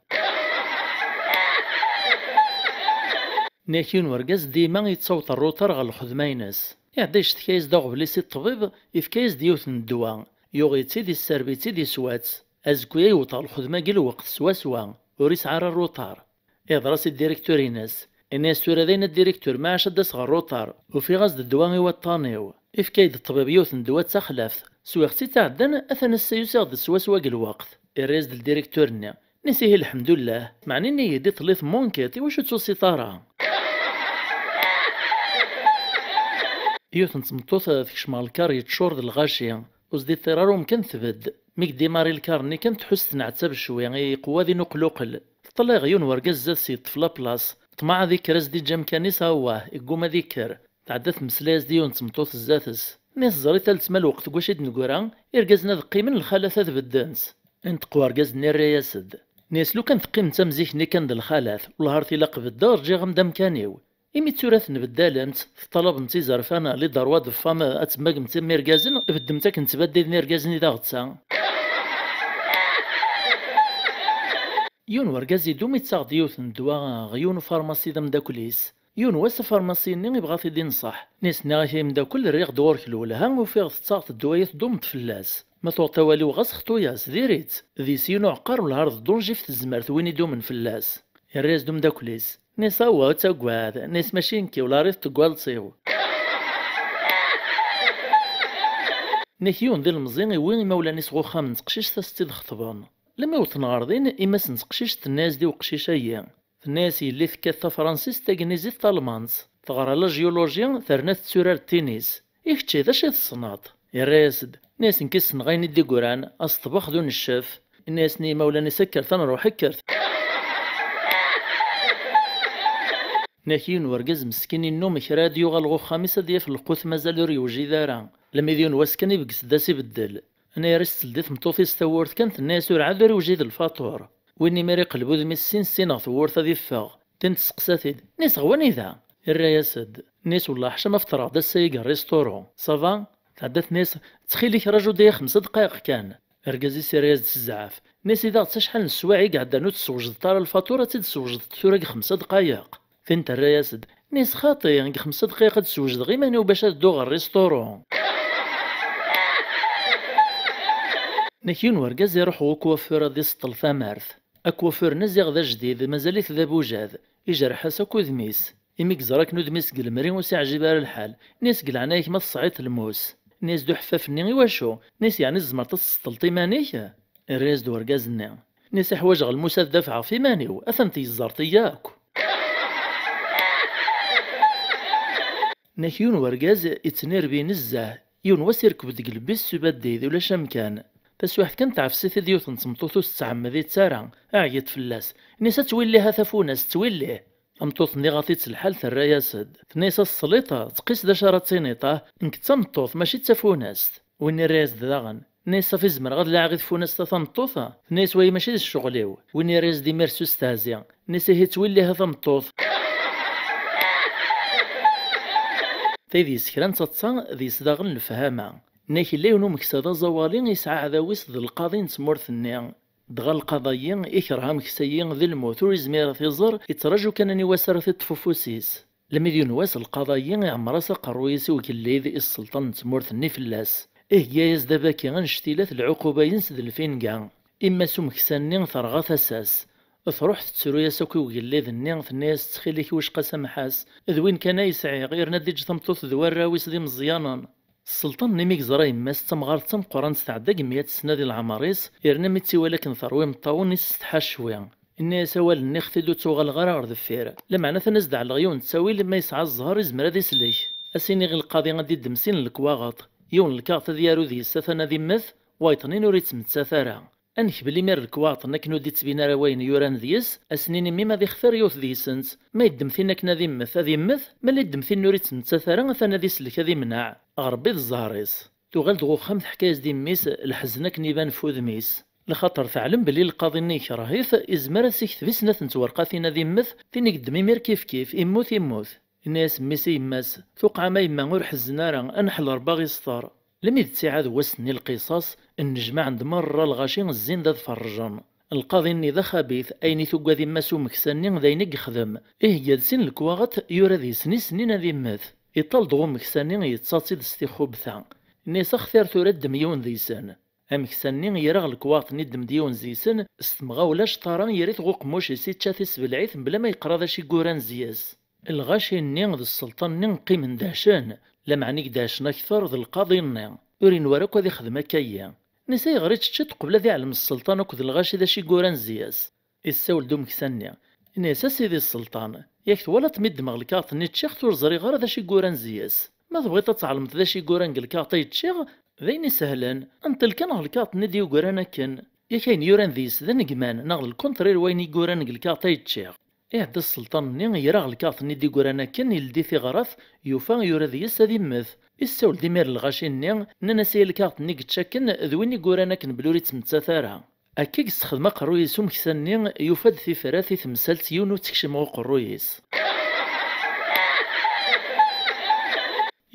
ناكيون ورقاز ديما يتصوت الروتر غا الخدماينس يعديش تكايز داغ بليسي الطبيب يفكايز ديوث من الدواء يوغيتي دي السربيتي دي سوات ازكويا يوطا الخدمة كي الوقت سوا وريس عرى الروتار يضرس الديريكتوريناس الناس تورا داين الديريكتور ما عاش داس غا الروتار وفي غاز الدواء يوطانيو إفكايد الطبيب يوث ندوة تخلافت سويختي تعدن أثنى السيوسيغ د سوا الوقت الرئيس د الديريكتورنا نسيه الحمد لله معني ني يدي طليت مونكيتي واش توصي طارا يوث نتمطوث في شمال الكار يتشور د الغاشية وزدي الطيرارهم كان ثبد ميك ديماري الكارني كانت تحس تنعتب شوية قوة ذي نقلوقل طلع غيون ورقاز زاد سيد في لابلاص طمع ذيك راس دي جام كاني ساواه يقوم ذيكر تعدت مسلاز ديون تمطوث الزاتس ناس زريت تالت الوقت كواشيد نقورا إرقازنا ذقي من الخالثة ذ بالدنس انت قوى رقاز نير ياسد ناس لو كان ثقيم تمزيك ني كان د الخالث والهارتي لاق بالدار جي غمدا مكانيو إمي تورث نبدالنت في طلب نتي زرفانا لي داروا د فاما أتماك نتا ميرقازن بدمتك نتبدل نيرقازني دا غتسا يون ورقاز يدوم يتساغ ديوث ندوا غيون فارماسي دا مداكليس يون واس فارماسي ني يبغى تيدي نصح ناس ناغي مداكل الريق دورك الولها وفيغ تساغ الدوايات دوم تفلاس ما توطا والي وغاس خطوياس ديريت ذي سينو عقار والهارد دونجي في الزمارت وين يدوم من فلاس الريز دوم داكليس ناس هوا تاكواد ناس ماشينكي ولا ريت تقوال تصيو نيكيون ديال المزيان وين مولاني صغو خامن تقشيش تستيد خطبان لما يوطن غارضين إما سنتقشيش الناس دي وقشيش أيام الناس اللي ثكاثة فرنسيس تاكنيزي طالمانس تغرى لا جيولوجيا ثرنات تسورار التنس إكتشي ذا شي الصناط يا راسد ناس نكسن غايني دي قران أصطبخ دون الشاف الناس ني مولاني سكر ثنروح هكرت ناكيون ورقز مسكين النوم راديو غالغو خامسة ديال في القوث مازال ريوجي دارا لما يديون واسكن يبقس داسي بدل انا رست لديت مطوفي ستورت كانت الناس ورعاد ريوجي الفاتور ويني ماري قلبو ذمي السين ثورت ذي فاغ تنتسقساتيد ناس غواني ذا الرياسد ناس والله حشا افطر دا السايق الريستورون صافا تعدات ناس تخيلك راجو دايا 5 دقائق كان ركازي سيرياز الزعاف ناس اذا شحال السواعي قاعده نوت تسوجد طار الفاتوره تسوجد ثورك 5 دقائق فين الرياسد ناس خاطي 5 دقائق تسوجد غير ماني باش دوغ الريستورون نكيون ورقاز يروح وكوافير دي سطل ثمارث اكوافير نزيغ ذا جديد مازاليت ذا بوجاد يجرح ساكو ذميس إميك زراك نودميس قلمري وسيعجب الحال ناس قلعنايك ما تصعيط الموس ناس دو حفافني واشو ناس يعني الزمرت السطلطي مانيك الريز دو ورقازنا ناس حواج غالموسى دافعة في مانيو أثنتي الزرطي ياكو نكيون ورقاز يتنير بين الزاه يون وسيركب دقلبيس سبادي ولا شمكان بس واحد كان تعفسيت ديوث نتمطوثو ستعمى ذي تسارع أعيت فلاس نيسا توليها ثفوناس توليه أمطوث ني غاطيت الحال الرياسد نيسا السليطة تقيس دا شارة سينيطة انك تمطوث ماشي تفوناس وين الرياس داغن نيسا في زمر غاد لاعغي تفوناس تمطوثة نيس وي ماشي الشغليو وين الرياس دي ميرسو ستازيا نيسا هي توليها تمطوث تايدي سكران تتصا ذي صداغن الفهامة ناكي ليونو مكسادا زوالين يسعى عذاويس ذي القاضي نتمورث النيا دغا القضايا إكرها مكسيين ذي الموت وريزمير ثيزر يتراجو كانني واسر في التفوفوسيس لما ديون واس القضايا يعمر ساق الرويسي وكلي ذي السلطان نتمورث الني فلاس جايز دابا كي غنشتيلات العقوبة ينسد الفينكا إما سو مكساني ثرغا ثساس تروح تسرو يا ساكي وكلي ذي النيا في الناس تخيلك واش قسم حاس ذوين كان يسعي غير نادي تمطوث ذوار راويس ذي مزيانا السلطان نيميك زرا يماس تمغار قران ستعدى كميات السنة ديال العماريس يرنا ميتسي ولكن ثروي مطاون يستحى شوية الناس هو اللي خديدو توغال غير غير دفير لا معنى تنزدع الغيون تساوي لما يسعى الزهر يزمر هذا يسليك اسيني غير القاضي غادي دمسين الكواغط يون الكارت ديالو ذي الساثنا ذي مث وايطنين وريت متساثرا انك بلي مير الكواط نكنو دي تبينا رواين يوران ذيس اسنيني ميما ذي خثر يوث ذيسنت ما يدمثين كنا ذي مث ذي مث ما اللي يدمثين نوريت متساثرا ثنا ذي سلك ذي منع غربي الزهريس تغال دغو خمس حكايز دي ميس الحزنك نيبان فوذ ميس لخاطر تعلم بلي القاضي ني كراهيث ازمر سيكت في سنة نتورقاثين ذي مث تيني قدمي مير كيف يموت الناس ميسي يماس توقع ما يما ور حزنا راه انحل رباغي سطار لمي تساعد وسني القصاص النجمة عند مرة الغاشي الزين دا فرجان القاضي ني ذا خبيث ايني توقع ذي ماسو مكساني ذاين يخدم هي سين الكواغت يورا ذي سنين ذي ماث يطال دغو مكساني يتصاصي دستي خوبثا الناس اختار تورد مليون ذي سن امكساني يرغ الكواغت ندم ديون زيسن استمغا ولاش طاران يريت غوق موش يسيت شاثي سبلعيث بلا ما يقرا ذا شي قوران زياس الغاشي ني ذا السلطان ني قيم دهشان لا معنيك داشنا أكثر ذا القاضي النيا يورين وراك وذي خدمة كيا نساي غريت تشت قبل ذي علم السلطان وكذ الغاشي ذا شي قوران زياس الساول دوم كسانيا نسا سيدي السلطان ياك ولا تمد دماغ الكارت ني تشيخ زري غير ذا شي قوران زياس ما بغيت تعلمت ذا شي قوران الكارت يتشيغ ذيني سهلا انت الكان الكارت ندي قورانا كان يا كاين يوران ذيس ذا نقمان ناغ الكونترير وين قوران الكارت يتشيغ إعد السلطان ني يراغ الكارت ندي قورانا كان يلدي في غرف يوفا يورا ذيس هذي مث يساول ديمير الغاشي ني ننسي الكارت ني تشاكن ذويني قورانا كن بلوري تمتثارها أكيك استخدم قرويس ومكساني يفاد في فراثي تمثالت يونو تكشم قرويس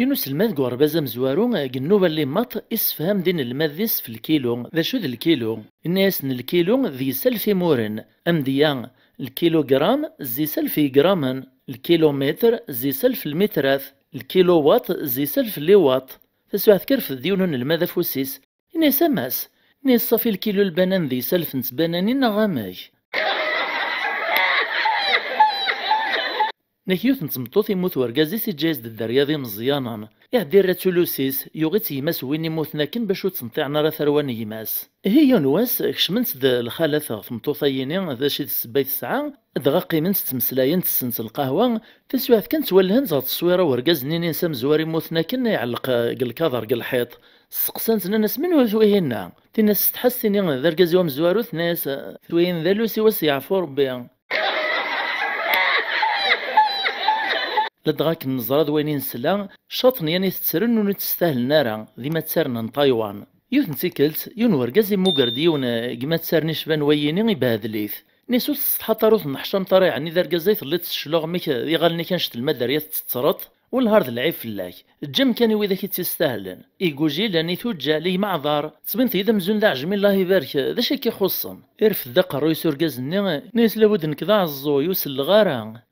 يونس الماذ قربازا مزوارو قنوبا اللي ماط اسفهام دين الماذيس في الكيلو ذا شو ذا الكيلو الناس الكيلو ذي سلفي مورن أمديان الكيلو جرام زي سلف جراما الكيلومتر زي سلف المترات الكيلو وات زي سلف اللي وات تسوى كرف ديون الماذا فوسيس إني سماس إني صافي الكيلو البنان ذي سلف نتبانانين غاماي نكيوت نتمطوط يموت ورقازي سجايز الدرياضي مزيانا يعدي راتولوسيس يوغيت يماس وين يموت ناكن باش تنطيعنا راه ثروان يماس هي نواس كشمنت الخالثة في مطوطييني ذا شي السبايت الساعة دغا قيمنت تمسلاين تسنت القهوة تسوات كانت ولهن زاد التصويرة ورقاز نيني نسام زواري موت ناكن يعلق الكاظر الحيط سقسانت ناس من وثويهنا تناس تحسيني ذا رقاز يوم زواروث ناس ثوين ذا لوسي وسيعفو ربي لدغاك النزرة وين نسلا شاطن يعني تسرن ونتستاهل نارا ديما تسرن طايوان يوث نتيكلت يون ورقازي موقرد يون كما تسرني شبان ويني يبهدليث نيسو تسطحا طاروث نحشام طاري يعني ذا رقازي اللي تشلوغ ميك يغالني كانشت المداريات تتسرط والهارد العيب فلاك الجم كان وذا كي تستاهلن إيكوجي لاني توجع لي معذار تصبنت إذا مزون ذا عجمي الله يبارك ذا شي كيخصن إرف ذا قرويس ورقازني نيس لابد نكذا عزو يوسل الغارة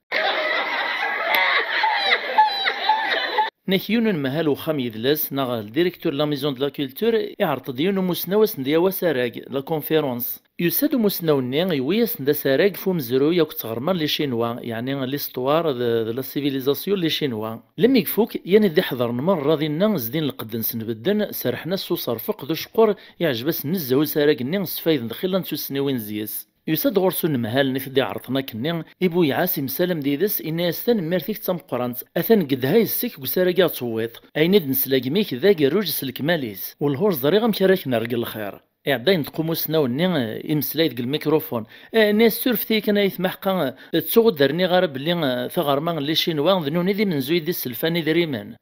نكيون مهال وخام يدلس نغال ديريكتور لا ميزون دو لا كولتور يعرض ديونو مسناوس نديا ساراق لا كونفيرونس يساد مسناوني يويس ندا ساراق فوم زرو ياك تغرمان لي شينوا يعني ليستوار دو لا سيفيليزاسيون لي شينوا لم يكفوك يعني دي حضر نمر راضي زدين القدن سنبدن سرحنا سو صرفق دو شقور يعجبس نزهو ساراق ني سفايد دخيلا نتو سنوين زيس يساد غرسون مهال نفدي عرضنا كني إبو يعاسي مسالم ديدس إنا يستان ميرتيك تمقرانت أثان قد هاي السيك وسارقا تصويت أيند نسلاق ميك ذاك الروج سلك ماليس والهور زريغا مكراك نرقل الخير إعداين تقومو سناو ني إمسلايد الميكروفون ناس سورفتي كان يثمحقا تسوغ درني غارب اللي ثغرمان اللي شينوا ذنوني ذي من زويد السلفاني دريمان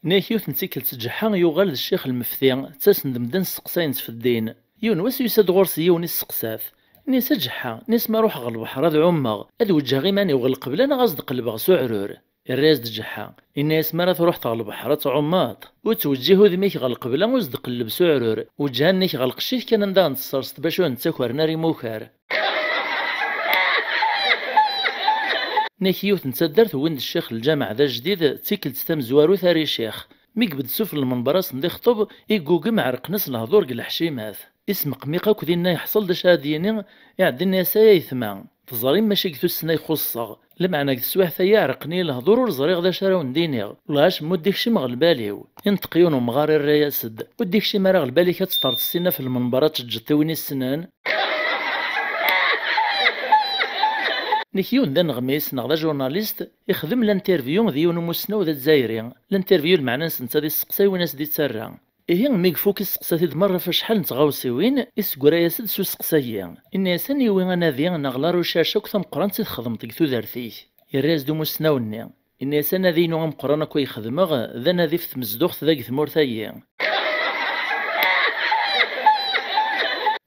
ناكيوث نتيكل تجحا يوغال الشيخ المفتي تاسن دمدن سقساين في الدين يون واس يساد غورس يوني السقساف نيس جحا نيس ما روح غل البحر هذا عمغ هذا وجه غي ماني وغلق بلا انا غاصد قلبغ سعرور الراس دجحا الناس ما تروح تغل البحر تعماط وتوجهو ذميك غلق بلا وزد قلب سعرور وجهنيك غلق الشيخ كان ندان تصرست باش نتسكر ناري موكار ناكيوث نتدرت وين الشيخ الجامع ذا جديد تيكلت تام زوارو ثاري شيخ ميك بد سفل المنبراس ندي خطب يقوق معرق نس الهضور الحشيمات اسم قميقا كذينا يحصل داش هاديني يعدي الناس يثمع تزارين ماشي كثو السنة يخصغ لمعنى كسواح ثيا عرقني الهضور ورزريغ ذا شراو نديني ولاش موديك شي مغلباليو ينتقيون ومغاري الرياسد وديك شي مرا غلبالي كتطرد السنة في المنبرات تجتويني السنان نكيون ذا نغميس نغدا جورناليست يخدم الانترفيو ديون مسنو ذا الجزائري الانترفيو المعنى نسنتا دي السقساي وناس دي تسرع إيه ميكفوك السقساتي مرة فشحال نتغاوسيوين إسكورا ياسد سو سقسايا إن ساني وين أنا ذي نغلا روشاشة كثم قران تخدم تكثو ذارثيه يراز دو مسناوني إن سانا ذي نوع مقرانا كوي خدمغ ذا نذيف تمزدوخ ذاك ثمورثايا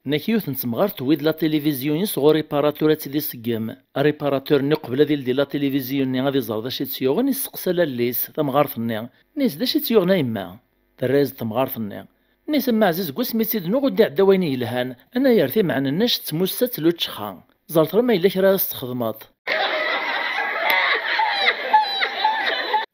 ناكيوث نتمغار تويد لا تيليفزيون صغور ريباراتور تيدي سقام ريباراتور ني قبل ديال لا تيليفزيون ني غادي زار داشي تسيوغ ني سقسا لاليس تمغارث ني نيس داشي تسيوغ نايما الراز تمغارث ني نيس ما عزيز كوا سميتي دنو غدي عدا وين يلهان انا يرثي معنا الناس تموسات لو تشخان زرت ما الا كرا تخدمات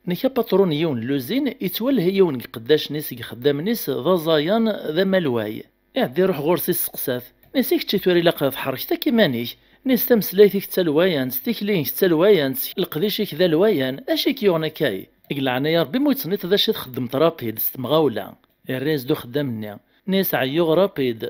نيكا باترون يون لوزين يتوالها يون قداش نيس خدام نيس ذا زايان ذا مالواي يعدي روح غورسي السقساف نيسيك تشيتوري لاقا في حركتك كيمانيش نيس تمسلايتك تا الوايان ستيكلينك تا الوايان القديشيك ذا الوايان اشي كيونا كاي قلعنا يا ربي مويتسنيت ذا شي تخدم رابيد ستمغاولا الريز دو خدامني نيس عيوغ رابيد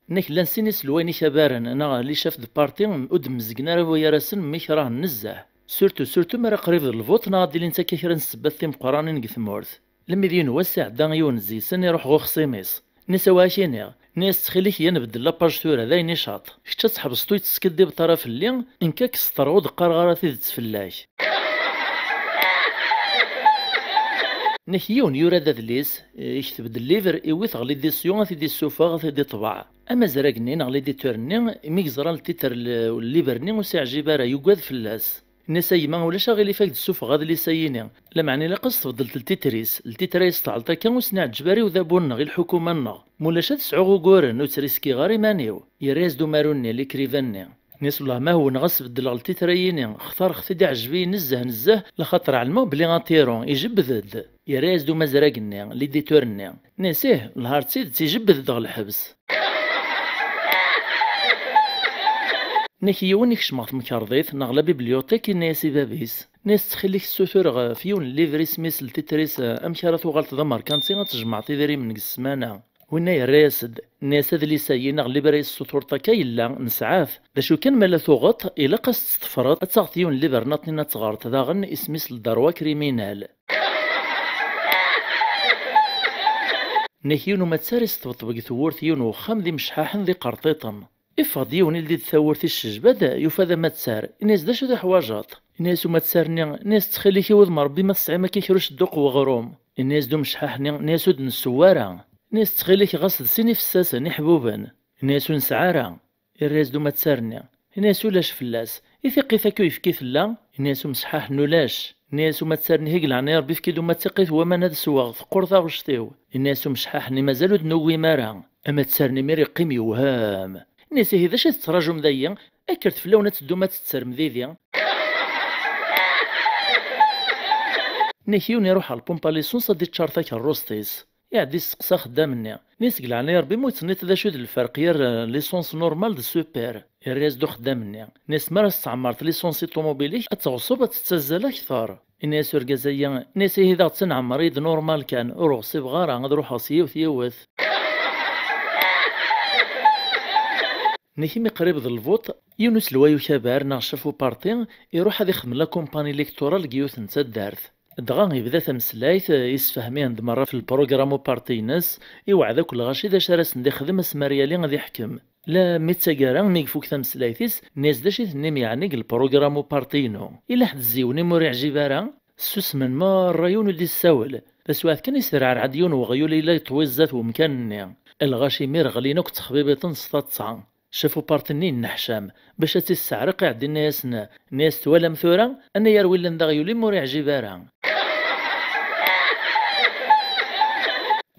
نيك لانسينيس لويني كبارن انا اللي شاف دو بارتي ودم مزقنا راه ويا راسن ميك راه نزه سورتو مرا قريب الفوت ناضي لي نتا كيكرا نسبات مقرانين كثمورث لما دين وسع دا يونزي سن يروح غو خصيميس نيس واشيني نيس تخليك ينبدل لاباج تورا ذاي نشاط كتا تحبسطو يتسكدي بطرف اللي انكاك سطرود قرغرة تفلاش نحيون يورا دادليس يكتب الليفر يوث غلي دي سيون في دي السوفا في دي طباع اما زراقني غلي دي تورني ميكزرا التيتر الليفرني وسيعجب راه يقاد فلاس الناس يما ولاش غير فاك السوفا غادي لي سايني لا معني لا قص فضلت التيتريس تعلطا كان وسنع جباري وذابون غير الحكومه نا مولاش تسعو غورن وتريسكي غاري مانيو يريز دو ماروني لي كريفاني ناس والله ما هو نغص بدل التيتريين اختار اختي عجبي نزه لخاطر علمو بلي غاتيرون يجبد يريز دو مزراقني لي ديتورني ناسيه نهار تسيد تيجبد دغ الحبس نكيون يكشمغ مكارضيت نغلا بيبليوتيك ناسي بابيس ناس تخليك السوثور فيون ليفري سميس التيتريس امكارات وغالت ضمر كان تيغا تجمع تيدري من السمانه ونا يراسد الناس هذا اللي سايين غلي برا السطور تاكا الا نسعاف باشو كان مالا ثوغط الا قاس تفرط تاغتيون اللي برناطنا تغارت داغن اسميس الدروا كريمينال نكيون ما تسارس تطبق ثورثيون وخام ذي مشحاحن ذي قرطيطن افاضيون اللي ثورثي الشجباد يفاذا ما تسار الناس داشو ذا حواجات الناس وما تسارني ناس تخلي كيوض مربي ما تسعي ما كيكروش الدوق وغروم الناس دو مشحاحني ناس ود السواره ناس تخليك غصد سيني فساسا نحبوبا ناس نسعارا الراس دو ما تسارني ناس ولاش فلاس يثقي ثاكو يفكي فلا ناس مسحاح نولاش ناس وما تسارني هيك العنير بيفكي دو ما تسقيت هو ما ناد سواغ ثقور ثا غشتيو الناس مشحاحني مازالو دنوي مارا اما تسارني ميري قيمي وهام الناس هذا شي تراجو مذيا اكرت فلاونة تدو ما تتسر مذيذيا نيكيون يروح على البومبا ليسونس دي تشارتاك الروستيس يعدي السقسا خدامني نيس قلعنا ربي مويتسنيت ذا شو د الفرق ير ليسونس نورمال د سوبر الرياز دو خدامني نيس مرا استعمرت ليسونسي طوموبيليك اتغصب تتسزل اكثر الناس ورقازيا ناس هذا تنعمر يد نورمال كان روغسي بغارا نروح اسيوث يوث نيكيمي قريب ذا الفوت يونس الوايو كبار نغشفو بارتي يروح هذا يخدم لا كومباني الكتورال كيوث نتا دارث دغا يبدا تمسلايت يسفهمي عند مرة في البروغرامو بارتينس يوعد كل غاشي ذا شراس ندي خدم اسماريالي غادي يحكم لا ميتساكارا ميكفوك تمسلايتيس ناس داشي تنيم يعني البروغرامو بارتينو الا حد زيوني مور يعجبارا سوس من ما الرايون دي الساول بس واحد كان يسرع عديون وغيولي لا يطويزات ومكان الغاشي مير غلينا كتخبيبي تنسطا شافوا بارتنين نحشام باش تستعرق يعدي الناس ناس تولا مثورا انا يروي لنا غيولي مور يعجبارا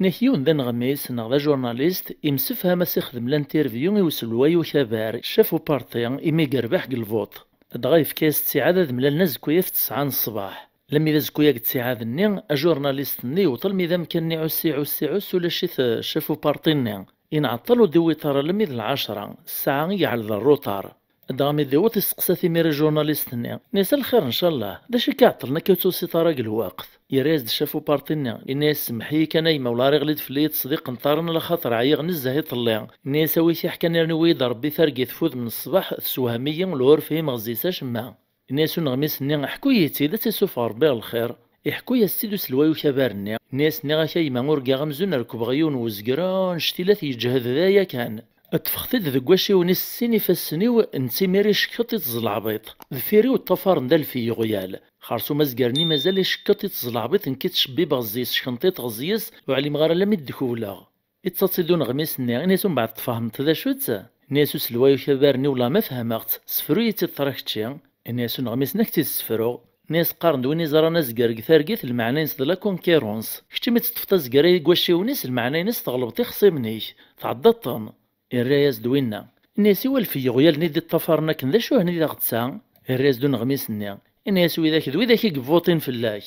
نحيون ذا نغميس نغدا جورناليست يمسفها ما سيخدم لانترفيو يوصل وايو كبار شافو بارتيان يمي قربح الفوت دغا يفكاس تسعادة ملا الناس كويا في 9 الصباح لما إذا زكويا تسعادة ني جورناليست ني وطل ميدا مكان عسي ولا شي شافو بارتيني ينعطلو دوي ترى لمي 10 الساعة يعلى الروتار دغامي ديوت يسقسا ثمير جورناليست ناس الخير ان شاء الله داش كيعطلنا كيوتوسي طراق الوقت يريز شافو بارتينا الناس سمحي كان يما ولا رغليت فليت صديق نطارنا لخاطر عيغ نزه يطلع الناس ويشي حكى نرنوي ضربي ثرقي تفوت من الصباح تسوهميا والور فيه مغزيساش ما الناس نغميس ني حكويتي دا تيسوف ربي الخير يحكوا يا سيدو سلوايو كبارني الناس ني غاشي ما موركا غمزون ركب غيون وزقران شتيلات يجهد ذايا كان اتفختد ذك واشي ونس سيني فالسنيو نتي ميري شكط يتزل عبيط ذفيري والطفار ندال في غيال خارسو مزقرني مازال يشكط يتزلع بيت نكيت شبيب غزيس شكنطيط غزيس وعلي مغارة لم يدكولا يتصاصيدون غميس نيغ نيسو بعد تفهمت ذا شوت نيسو سلوايو كبارني ولا ما فهمت سفرو يتطرقتشي نيسو نغميس نكتي سفرو ناس قارن دويني زرا ناس قرق ثارقيت المعنى نس دلا كونكيرونس كشتي ما تتفتز قري قواشيونيس المعنى نس تغلبطي خصيمنيش تعضطن الرايز دوينا ناسي والفي غيال ندي الطفرنا كن ذا شو هني ذا غتسا الرايز دون غميس نيا الناس وذاك ذوي ذاك يقفوطين في الله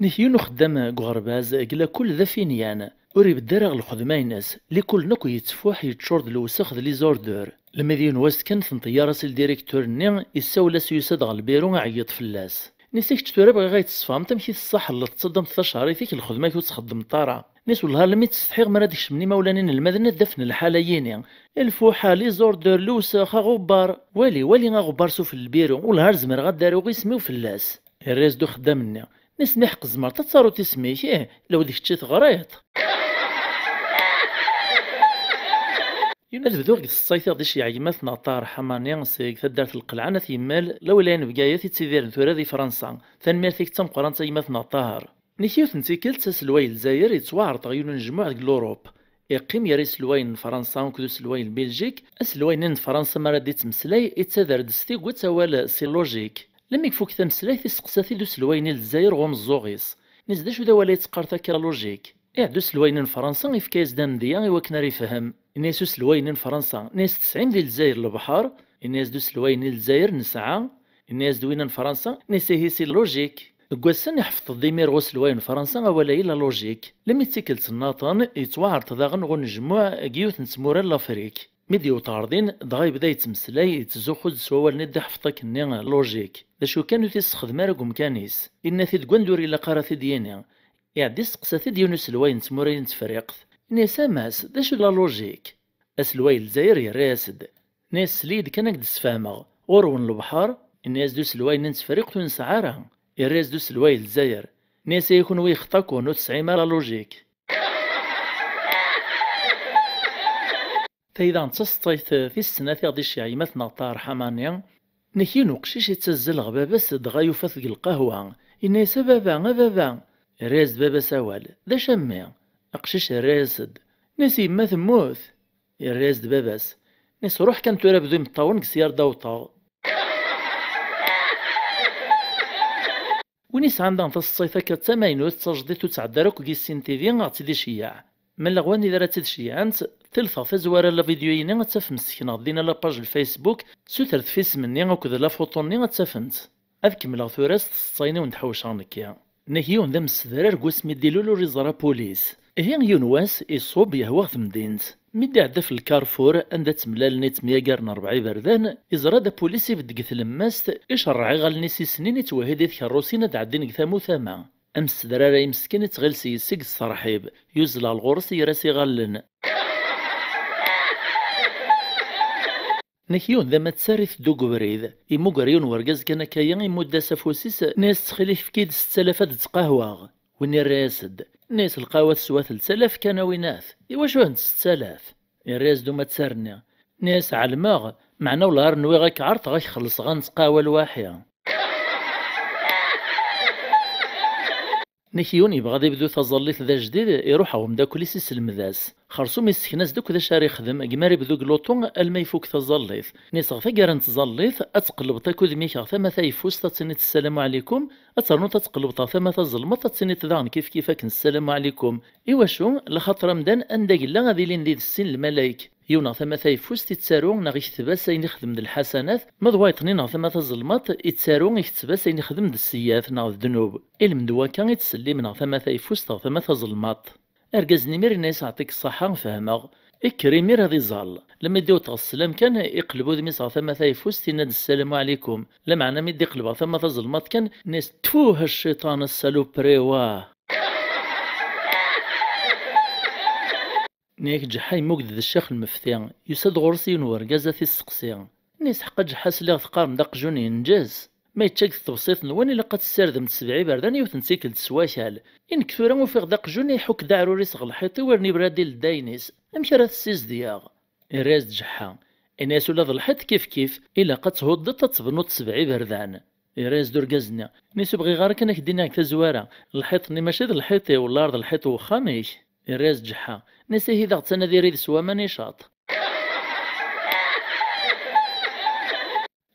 نحيو نخدم قغرباز قلا كل ذا فينيان وري بالدرغ الخدماينس لكل نكو يتفوح يتشورد الوسخ لي زوردور لما ديون واست كان ثنطيارة سيل ديريكتور ني يساولا سيوساد غا البيرو عيط فلاس نسيك تتورا بغي غايتصفام تمشي الصح اللي تصدم ثشهر فيك الخدمة كي تخدم طارا ناس والله لمي تستحيغ مرا ديك شمني مولانين المدنة دفن الحاليين الفوحة لي زوردور لوسخ غبار والي غبار سو في البيرو والهار زمر غدارو غي سميو فلاس الريز دو خدامنا ناس نحق زمر تتصارو تسميش لو ديك تشي تغريط يونس بدوغ الصيث غديش يعيمات نعطار حمانيا سيك ثدارت القلعة ثيمال لو لين بقايا تيتسيدير ثورا دي فرنسا ثانمير ثيك تم قرانتا يمات نعطار نيكيو ثنتيكل تسلواي الجزائر يتواعرط غيون نجموع ديك لوروب يقيم يري سلواين فرنسا وكدو سلواين بلجيك اسلواين فرنسا مرا دي تمسلاي يتسادر دستي وتوال سي لوجيك لما يكفوك تمسلاي تيسقساثي دو سلواين الجزائر غوم الزوغيس نزدا شو دا ولا يتقارتا كا لوجيك دو سلواين فرنسا يفكايز دام ديا يوكنا ريفهم الناس سلواين فرنسا ناس 90 ديال الجزائر البحر الناس دو سلواين الجزائر نسعة الناس دوينا فرنسا ناس هيسي لوجيك قوسن يحفظ ديمير غو سلواين فرنسا ولا إلا لوجيك لما يتسكل تناطن يتوعر تضاغن غو نجموع كيوت نسمورا لافريك ميديو طاردين دغا يبدا يتمسلاي يتزوخد سوال ندي حفظك ني لوجيك دا شو كانو تيستخدم راكم كانيس إن ثيد كواندوري لقارة ديانا يعدي سقسا ديونو سلواين تسمورين تفريقت ناس ماس دا شو لا لوجيك اسلواي الجزائر يراسد ناس سليد كان قد سفامغ غورون البحر الناس دو سلواي نتفريق ونسعارها الراس دو سلواي الجزائر ناس يكون ويخطاكو نو 90 لا لوجيك تايدا نتصطيث في السنة في غدي شعيمات نعطار حمانيا نكينو قشيش يتسزل غبابس دغا يفثق القهوة الناس بابا راس بابا سوال دا شمي أقشيش راسد ناس يما ثموث الراس دباباس ناس روح كان تورا بدو مطاون كسيار داوطا ونيس عندها تصيفة كتماينو تسجديتو تعدارك وكيسين تيفي غاتيدي شياع من لغوان إذا راه تدشيعانت تلفا فزوارا لا فيديويني غتاف مسكنا دينا لاباج الفيسبوك سوترت فيس مني غاكد لا فوطوني غتافنت أذكمل ثوراس تصايني ونتحوش غنكيا نهيون ذا مسدرار قوس ميديلولو ريزارا بوليس هي يونواس يصوب يهوى ثمدينت ميدي عدا في الكارفور عندها تملال نيت مياقارن 4 بردان إزرا دا بوليسي بدقت لماست إشرعي غالنيسي سنين يتوهدي ثكروسين دعدين ثامو ثاما أمس درارا يمسكين يتغلسي يسيق الصرحيب يوزل الغورس يراسي غالن نكيون ذا ما تساريث دو قبريد إمو قريون ورقاز كان كايا يمودا سافوسيس ناس تخلي في كيد 6000 تقهوى وني الراسد ناس القهوة تسوى 3000 كانوينات إواش هند 6000 الراس دو ما تسارني ناس علماغ معنا والهار نوي غاك عرط غاك خلص غنتقاوى الواحية نكيون يبغى يبدو تظليت ذا جديد يروح عوم دا كليس يسلم ذاس خرصو ميسكناس دوك ذا شاري يخدم كماري بدو كلوطون الما يفوك تظليت نيس غفا كارن تظليت اتقلب تاكو دميك غفا ما يفوس تتسنيت السلام عليكم اترنو تتقلب طافا ما تظلمت تتسنيت ذان كيفاك السلام عليكم ايواشو لخاطر مدان انداك لا غادي لين ديد السن الملايك يونا ثما يفوس تتسارو ناغي يكتباس اين يخدم د الحسنات مضوايطني نا ثما تظلمات يتسارو يكتباس اين يخدم د السيئات نا الذنوب المدوا كان يتسلم نا ثما يفوس ثما تظلمات ارجاز نمير ناس يعطيك الصحة فهمغ اكريمير هذي زال لما يديو السلام كان يقلبوا ذمي ثما يفوس تناد السلام عليكم لا معنى ميدي يقلبوا ثما تظلمات كان ناس توه الشيطان السالو بريواه نيك جحاي موجد ذا الشيخ المفتيان يساد غرسي ورقازة في السقسيان نيس حقا جحاس لي غتقارن داق جوني انجاز ما يتشاك التبسيط نواني لقات السردم تسبعي بردان يوثنسيكل تسواشال إن كثورا وفيق داق جوني يحك داعرو ريس غلحيطي ورني برادي للداينيس أمشي راه تسيز دياغ الراس جحا الناس ولا الحيط كيف إلا قد تهض تتبنوط سبعي بردان. يراز دور كازنا نيسو بغي غير كان كدينا تزوارا الحيط ني ماشي د الحيط ولا الارض الحيط وخاميش. يراز جحا نسي هيدا غتسنا ديري سوا ما نشاط.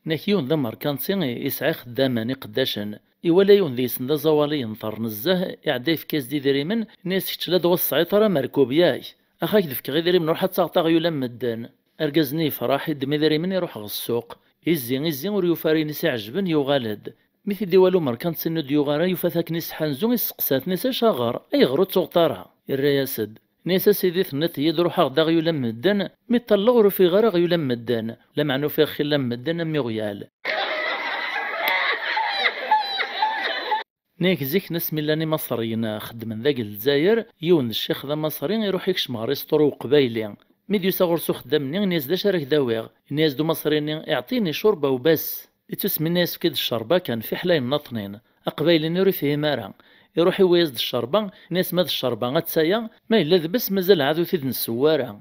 نكيون ذا ماركانسي يسعى خدامان قداشن إولا يون ذي سندا زوالي ينطر نزاه يعدي في كاس دي دريمن ناس كتلا دوا السعيطرة مركوب ياي أخاك دفك غي دريمن روح تساقطا غيولا مدان أرقزني فرحي دمي دريمن يروح غالسوق يزي وريو فاري نسي عجبن يوغالد مثل ديوالو ماركانسي نود يوغارا يفاثاك نيس حنزو يسقسات نسا شاغر أي غرو تسوقطارها الرياسد نيسا سيدي ثنت يدروح غدا غيولا مدان ميطلغ رفي غارا غيولا مدان لا معنو فيها خلا مدان ميغيال. نيك زيك ناس ملاني مصريين خدمن ذاك الجزائر يون الشيخ ذا مصري يروح يكشم ريستورو قبايلي ميديو صغر خدامني ناس دا شارك داويغ الناس دو مصريين يعطيني شوربه وبس يتسمى الناس كد الشربه كان في حلاين نطنين قبايلي يروح فيه مارا يروح يويزد الشربه ناس ماد الشربه غتسايا ما الا بس مازال عادو تيد السواره.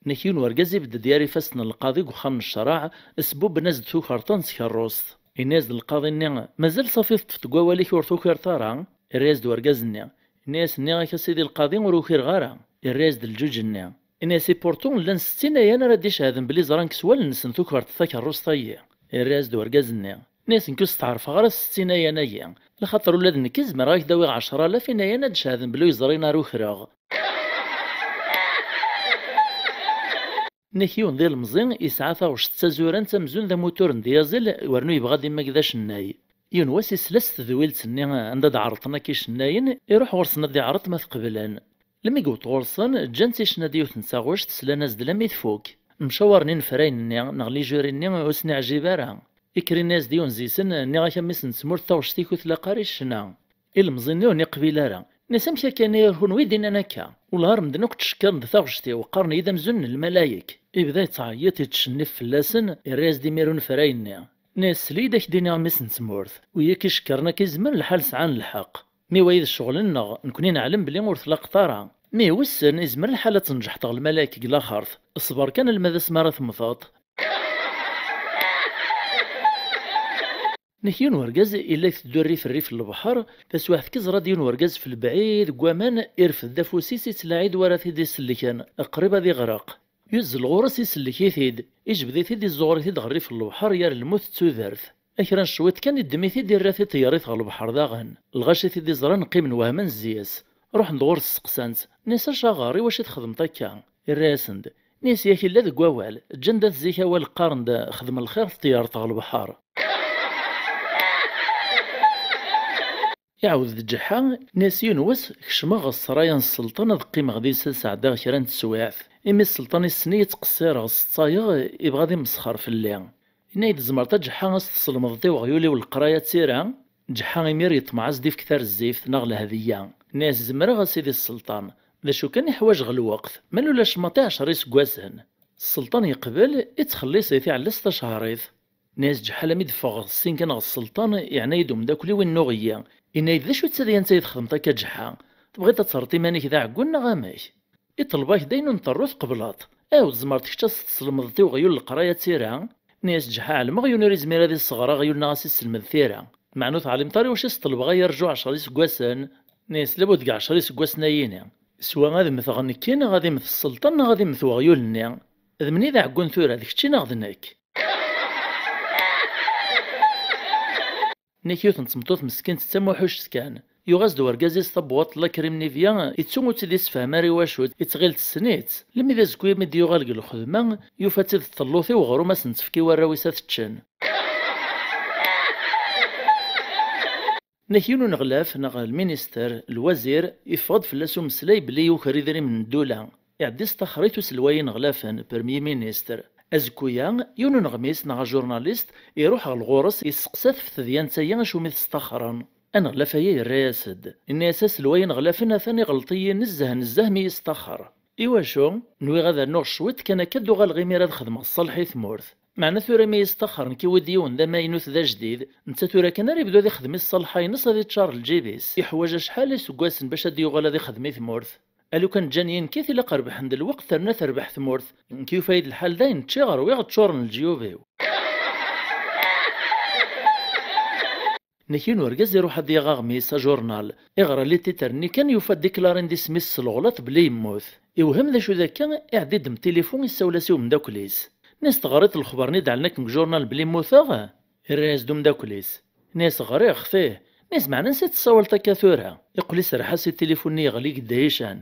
نكيون ورقازي بدا دياري فاسنا القاضي وخام الشراع اسبوب ناس دثو كارطان سكروس الناس القاضي نيا مازال صافي تفتقوا وليك ورثو كارطارا الرياز دورقاز نيا الناس نيا كسيدي القاضي وروكير غارا الرياز الجوج نيا الناس بورتون لان 60 انا رادي شاهدن بلي زران كسوال نسنتو كارط ثاكروس طيا الرياز دورقاز نيا ناس نكوس تعرف غير 60 انا لخاطر ولاد نكز ما راك داوي 10000 انا شاهدن بلي زرينا روخراغ. نكيون ذي المزين يسعى ثاوش تزوران تمزون ذا موتور ديازل ورنو يبغى ديما كذا شناي يون واسي سلست ذويل تسني عند عرضنا كي شناين يروح غرسنا دي عرض ما تقبلان لما يقوت غرسن جانسي شنادي وتنساغوش تسلا ناس دلا ميتفوك مشاورني فرين نغلي جوريني وسني عجيبارا يكري الناس ديون زيسن ني غاكا ميسن سمور ثاوش تيكو ثلاقاري الشنا المزين نوني قبيلارا نسمش كان يرهون ويدين اناكا والهار مدنوك تشكر ثاوشتي وقرني اذا مزن الملايك يبدا يتعيط يتشنف فلاسن الراس دي ميرون فرايني ناس ليداك دينا ميسن سمورث وياك يشكرنا كيزمن الحال سعان الحق مي وايد الشغل نكوني نعلم بلي ورث لاقطارا مي وسن ازمر الحالة تنجح طغ الملايك كلا خارث الصبر كان الماذا سمارة ثمثاط. نكيون ورقاز إلا تدوري في الريف البحر بس واحد كزرا ديون ورقاز في البعيد قوامان يرفد دافوسيس يتلاعيد ورا ثيدي السلكان قريبا ذي غرق يزل غورس يسلكي ثيد يجبد ثيدي الزغر ثيد غري في البحر يار الموت تسوذرث أكران شويت كان يدمي ثيدي الراثي طياريث غال البحر داغن الغاشي ثيدي زرا نقيم من وهمان الزياس روح ندور السقسانت نيسا شاغاري واش تخدم طاكا الراسند نيس ياكي لا ذك ووال جندات زيكا والقارن دا خدم الخير في طيارة غال البحر. يعود الجحا ناس يونوس كشماغ السرايا السلطان ذقيم غادي سعدا كران تسواعث إمي السلطان السنية تقصير غصطايا يبغى ذي مسخر في الليل إنايد زمرتا جحا غستصل مضي وغيولي والقراية تسيرا جحا يمير يطمعز ديف كثار الزيف نغل هذيا ناس زمرا غسيدي السلطان ذا شو كان يحواج غل الوقت مالو لاش مطيع 10 سكواسن السلطان يقبل يتخلي سيفي على 6 شهريث ناس جحا لم يدفع السين كان السلطان يعني يدوم داكلي وين نوغيا إنايد ذا شو تسادي أنت يتخدمتا كجحا تبغي تتصرتي مانيك ذا عقولنا غاماش يطلباك داينو نطروث قبلاط زمرتك تسلمضتي وغيول القراية تيرا ناس جحا على مغيون ريزمير هذه الصغرى غيول ناغاسي السلمذ ثيرا معنوث علم طاري واش يسطلب غا يرجعو 10 سكواسن ناس لابد كاع 10 سكواسنايين سوا غادي مثغ نكين غادي مث السلطان غادي مث وغيولني ذ مني ذا عقون ثورة ذيك تشي ناغدناك نيكيوث نتمطوث مسكين تتموحوش سكان يغاز دو ورقازي صبوات لا كريم نيفيا يتسومو تدي سفهماري واشود يتغيل تسنيت لمي ذا زكوي مدي يغالق الخدمة يوفاتي تطلوثي وغرو ما سنتفكي وراويسات تشن نكيونو نغلاف نغ المينيستر الوزير يفض فلاسو مسلاي بلي يوكري ذري من الدولة يعدي استخريتو سلواين غلافن برمي مينيستر أزكويا يونو نغميس نغا جورناليست يروح الغورس يسقسات في ثديان تايا شو ميث استخرن أنا غلافايا الراسد إني أساس الوين غلافنا ثاني غلطية نزه مي يستخر إيوا شو نوي غادا نوغ شويت كان كدو غالغيمير هاد خدمة الصالحي ثمورث معنى ثورة ما يستخر نكي وديون ذا ما ينوث ذا جديد نتا ثورة كان ريبدو ذي خدمي الصالحي نص هادي تشار الجيبيس يحواج شحال يسقاسن باش هادي يغالا ذي خدمي ثمورث الو كان جاني كيف الا قربح عند الوقت ثرنا تربح ثمورث كيف هيد الحال داين تشيغر ويغ تشورن الجيوبيو. نكين ورقز يروح هاد يغاغميس جورنال يغرى لي تيترني كان يوفى ديكلارين دي سميس الغلط بلي يموت يوهم ذا شو ذا كان اعداد تليفون يسولاسيو من داكوليس ناس تغريت الخبر نيد على جورنال بلي موثاغ الراس دوم داكوليس ناس غري خفيه ناس معنا نسيت تصاول تكاثورها يقول لي سرحا سي تليفوني يغلي قدايشان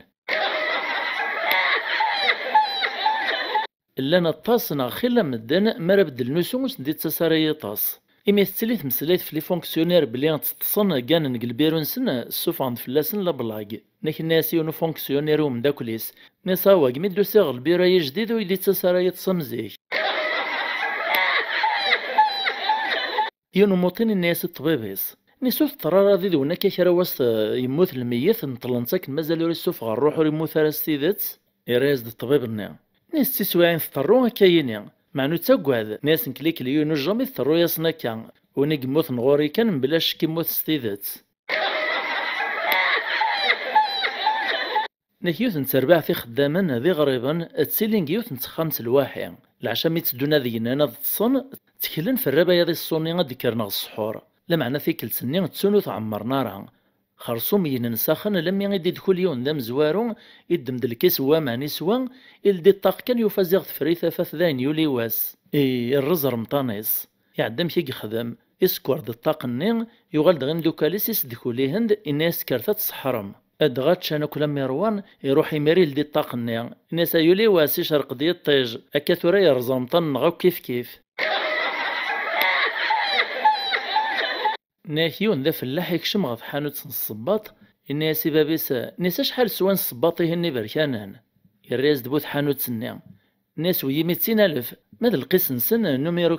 الا نطاسنا خلا مدان ما بدل نسوس ندي تساري طاس إما تسليت مسليت في لي فونكسيونير بلي تصن كان نقلبيرو نسن السوفان فلاسن لا بلاك لكن ناسي ونو فونكسيونير ومن داكوليس ناس هوا كميدو سيغ البيراي جديد ويدي تساري تصمزيك يونو موطين الناس الطبيبيس نسوف ترى ذي دونا كيكرا واس يموت الميت نطلنتك مازال يرسوف غير روحو يموت راستيدات يراز الطبيب النعم ناس تسواعين تطرو كاينين معنو تاقعد ناس نكليك ليو نجم يثرو ياسنا كان ونيق موت نغوري كان بلاش كي موت ستيدات نكيوث نتربع في خداما ذي غريبا تسيلين كيوث نتخامس الواحي العشا ميتسدونا ذينا ناض تصن تكلن في الرباية ذي الصوني غادي كرنا السحور لا معنى في كل سنين تسونو تعمر نارا خرصوم ينساخن لم يغيد يدخل يون دام زوارو يدمد الكيس معني سوا يلدي الطاق كان يفازيغ فريثة فثذين يولي واس الرز رمطانيس يعدم كي يخدم يسكور د الطاق النين يغال دغن دوكاليس يسدكو ليهند الناس كارثات صحرم ادغات شانا كل ميروان يروح يماري لدي الطاق النين الناس يولي واس يشرق دي الطيج اكاثورا يرز رمطان غاو كيف ناكيون ذا فلاح يكشم غف حانوت الصباط الناس بابيس ناس شحال سوان الصباطي هني بركانان الرياز دبوت حانوت سنيا ناس ويا 200,000 ماذا القيس نسن نوميرو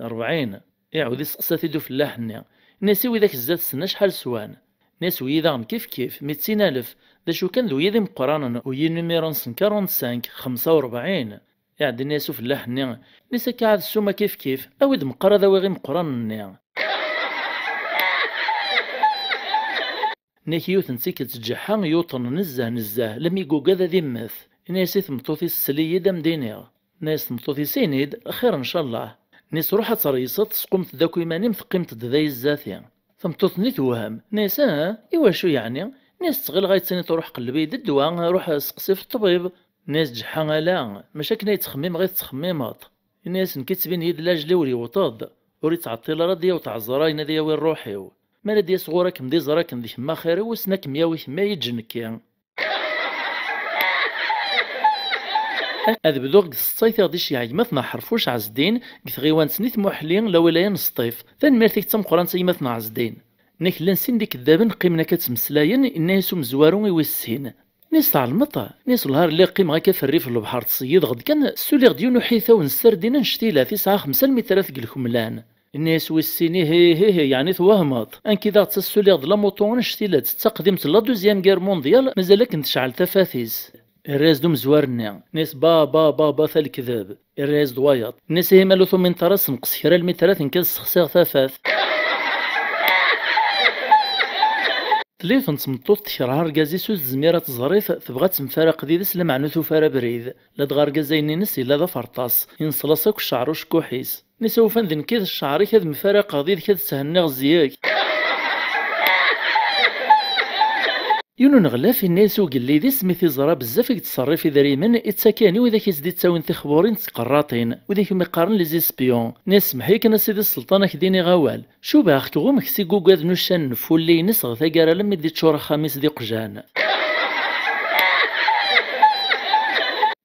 40 يعود يسقساتي دو فلاح نيا ناس وذاك الزاد سنة شحال سوان ناس ويا ذا كيف 200,000 ذا شو كان ذو يدي مقرانا ويا نوميرو 45 يعد الناس فلاح نيا ناس كعاد السوما كيف أود مقرا ذا وغي مقران نيا ناكيوث نسيك تجحا يوطن نزه لم يقو كذا ذي مث ناس ثمطوثي السلية دام دينيغ ناس ثمطوثي سينيد خير ان شاء الله ناس روحة تريصت سقمت ذاكو يماني مثقيمت دذاي الزاثيا ثمطوثني توهم ناس ايوا شو يعني ناس تغل غايتساني تروح قلبي ددوا روح سقسي في الطبيب ناس جحا لا ماشا كنا يتخمم غير تخميمات الناس نكتبين يد لاجلي وري وطاد وري تعطي راضيه وتعزراين ذي وين روحيو ما ندي صغورك مدي زراك مدي ما خير وسناك مياوي ما يجنك هذا بدوغ الصيف غادي شي عيمات ما حرفوش عزدين كثغيوان سنيت محلين لا ولا نصطيف ثان ميرتيك تم قران سيمات عزدين نيك لنسين ديك الدابن قيمنا كتمسلاين الناس مزوارون يوسين ناس تاع المطا ناس الهار اللي قيم غاكا في الريف البحر تصيد غد كان سولي غدي نحيثا ونسردين نشتيلا في ساعه 5 متر ثقل الكملان الناس ويسيني هي يعني توهمط ان كذا تسولي غد لا موطون نشتيلا تقدمت لا دوزيام غير مونديال مازالك نتشعل تفاثيس الراس دوم زوارنا ناس با ثا الكذاب الراس دوايط الناس هي مالو من طراس نقص كرا المترات نكز سخسيغ ثافاث تليف نسمطوط تكرهار ركازي سوز زميرة زريف تبغى تمفارق ذي ذس لمعنو ثوفارا بريد لا تغار ركازيني نس إلا ذا فرطاس ينصلصك الشعر وشكوحيس نسوفن ذن كذا الشعري كذا مفارق غذي كذا سهنغ زياك يونو نغلا في الناس وقال لي ذي سميثي زرا بزاف يتصرف داريما اتساكاني وإذا كيزدي تساوين تخبورين تقراطين وإذا كيما يقارن لي زيسبيون ناس محيك انا سيدي السلطانة كديني غوال شو باخ كغو مكسي كوكاد نوشان نفولي نسغ ثاقارا لما دي تشورا خامس دي قجان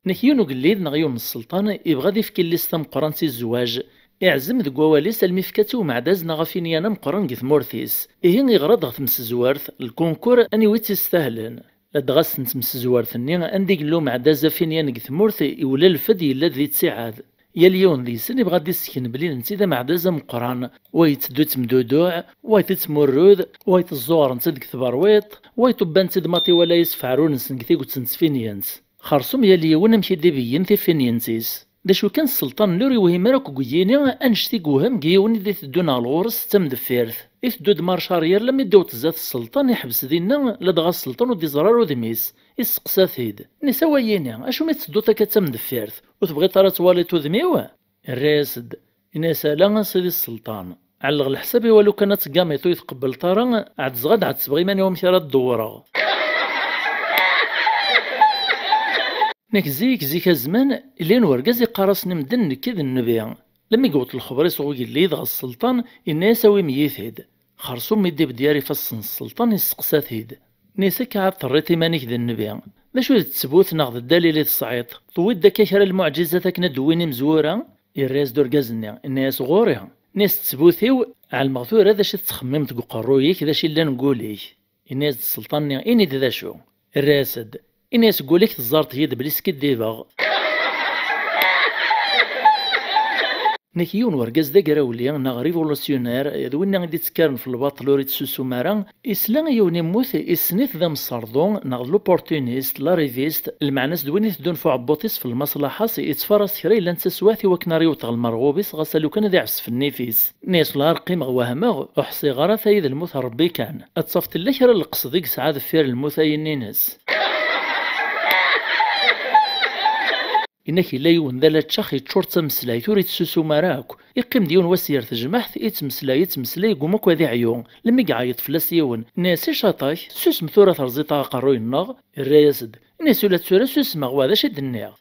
نكيونو قال لي نغيوم السلطان يبغى دي فكي ليستا مقران سي الزواج اعزم ذ كواليس المفكاتو معدازنا غافيني انا مقرن كيف مورثيس إهين يغرض غتمس زوارث الكونكور اني ويت يستاهلن لدغاس نتمس زوارثني انديك لو معدازا فيني انا كيف مورثي ولا الفدي الا ذي تسعاد يا اليون ذي سن يبغى دي سكن بلي نتي ذا معدازا مقران ويتدو تمدودوع ويتتمرود ويتزور نتدك ثبرويط ويتبان تد ماطي ولا يسفعرون نسن كثيك وتنسفينيانس خرصوم يا اليون مشي ديبيين في فينيانسيس دا شو كان السلطان نوري وهم راكو قييني انشتي قوهم قيوني دي تدونا الغورس تم دفيرث يثدود مارشارير لما يدو تزات السلطان يحبس دينا لدغا السلطان ودي زرار ودميس يسقسا ثيد نسوا يينا اشو ما تسدو تاكا تم دفيرث وتبغي ترى تواليت ودميوه الراسد إنا سالا سيدي السلطان علق الحساب ولو كانت قاميتو يتقبل طارا عاد زغاد عاد تبغي ماني يوم ثلاث دورة ناك زيك الزمان اللي نورقاز يقارس نمدن كذا النبي لما يقوت الخبر يسوق اللي يدغى السلطان إنا يساوي ميثيد خرصو ميدي بدياري فصن السلطان يسقسا ثيد نيسك عاد طريتي مانيك ذا النبي باش تثبوت ناخذ الدليل الصعيد طويد داك كثر المعجزات كنا دويني مزوره الراس دوركازني الناس غوريها ناس تثبوتيو على المغفور هذا شي تخمم تقرويك ذا شي اللي نقوليه الناس السلطان اني ذا شو الراسد الناس تقولك تزارت يد بليس كديباغ نكيون ورقاز دا قراولي نا ريفولوسيونير يدوينا غادي تسكارن في الباطل وريت سوسو ماران اسلا يوني موت اسنيت ذا مصردون ناغ لوبورتونيست لا ريفيست المعناس دويني تدون فو عبوطيس في المصلحه يتفرس كرا الا انت سواتي وكناريو تغ المرغوبيس غاسالو كان ذا عفس في النيفيس ناس لا رقيم وهمغ احصي غرا ثايد الموت ربي كان اتصفت لا كرا القصديك سعاد فير الموثاين ناس إنك لا يون ذا لا تشاخي تشورت مسلاي ثوري تسوسو مراك يقيم ديون وسير تجمحت يتمسلاي قومك وذي عيون لما يقعيط فلاس يون ناسي شاطاي سوس مثورة ترزيطا قروي النغ الرايسد ناس ولا تسورة سوس مغواذا شد النيغ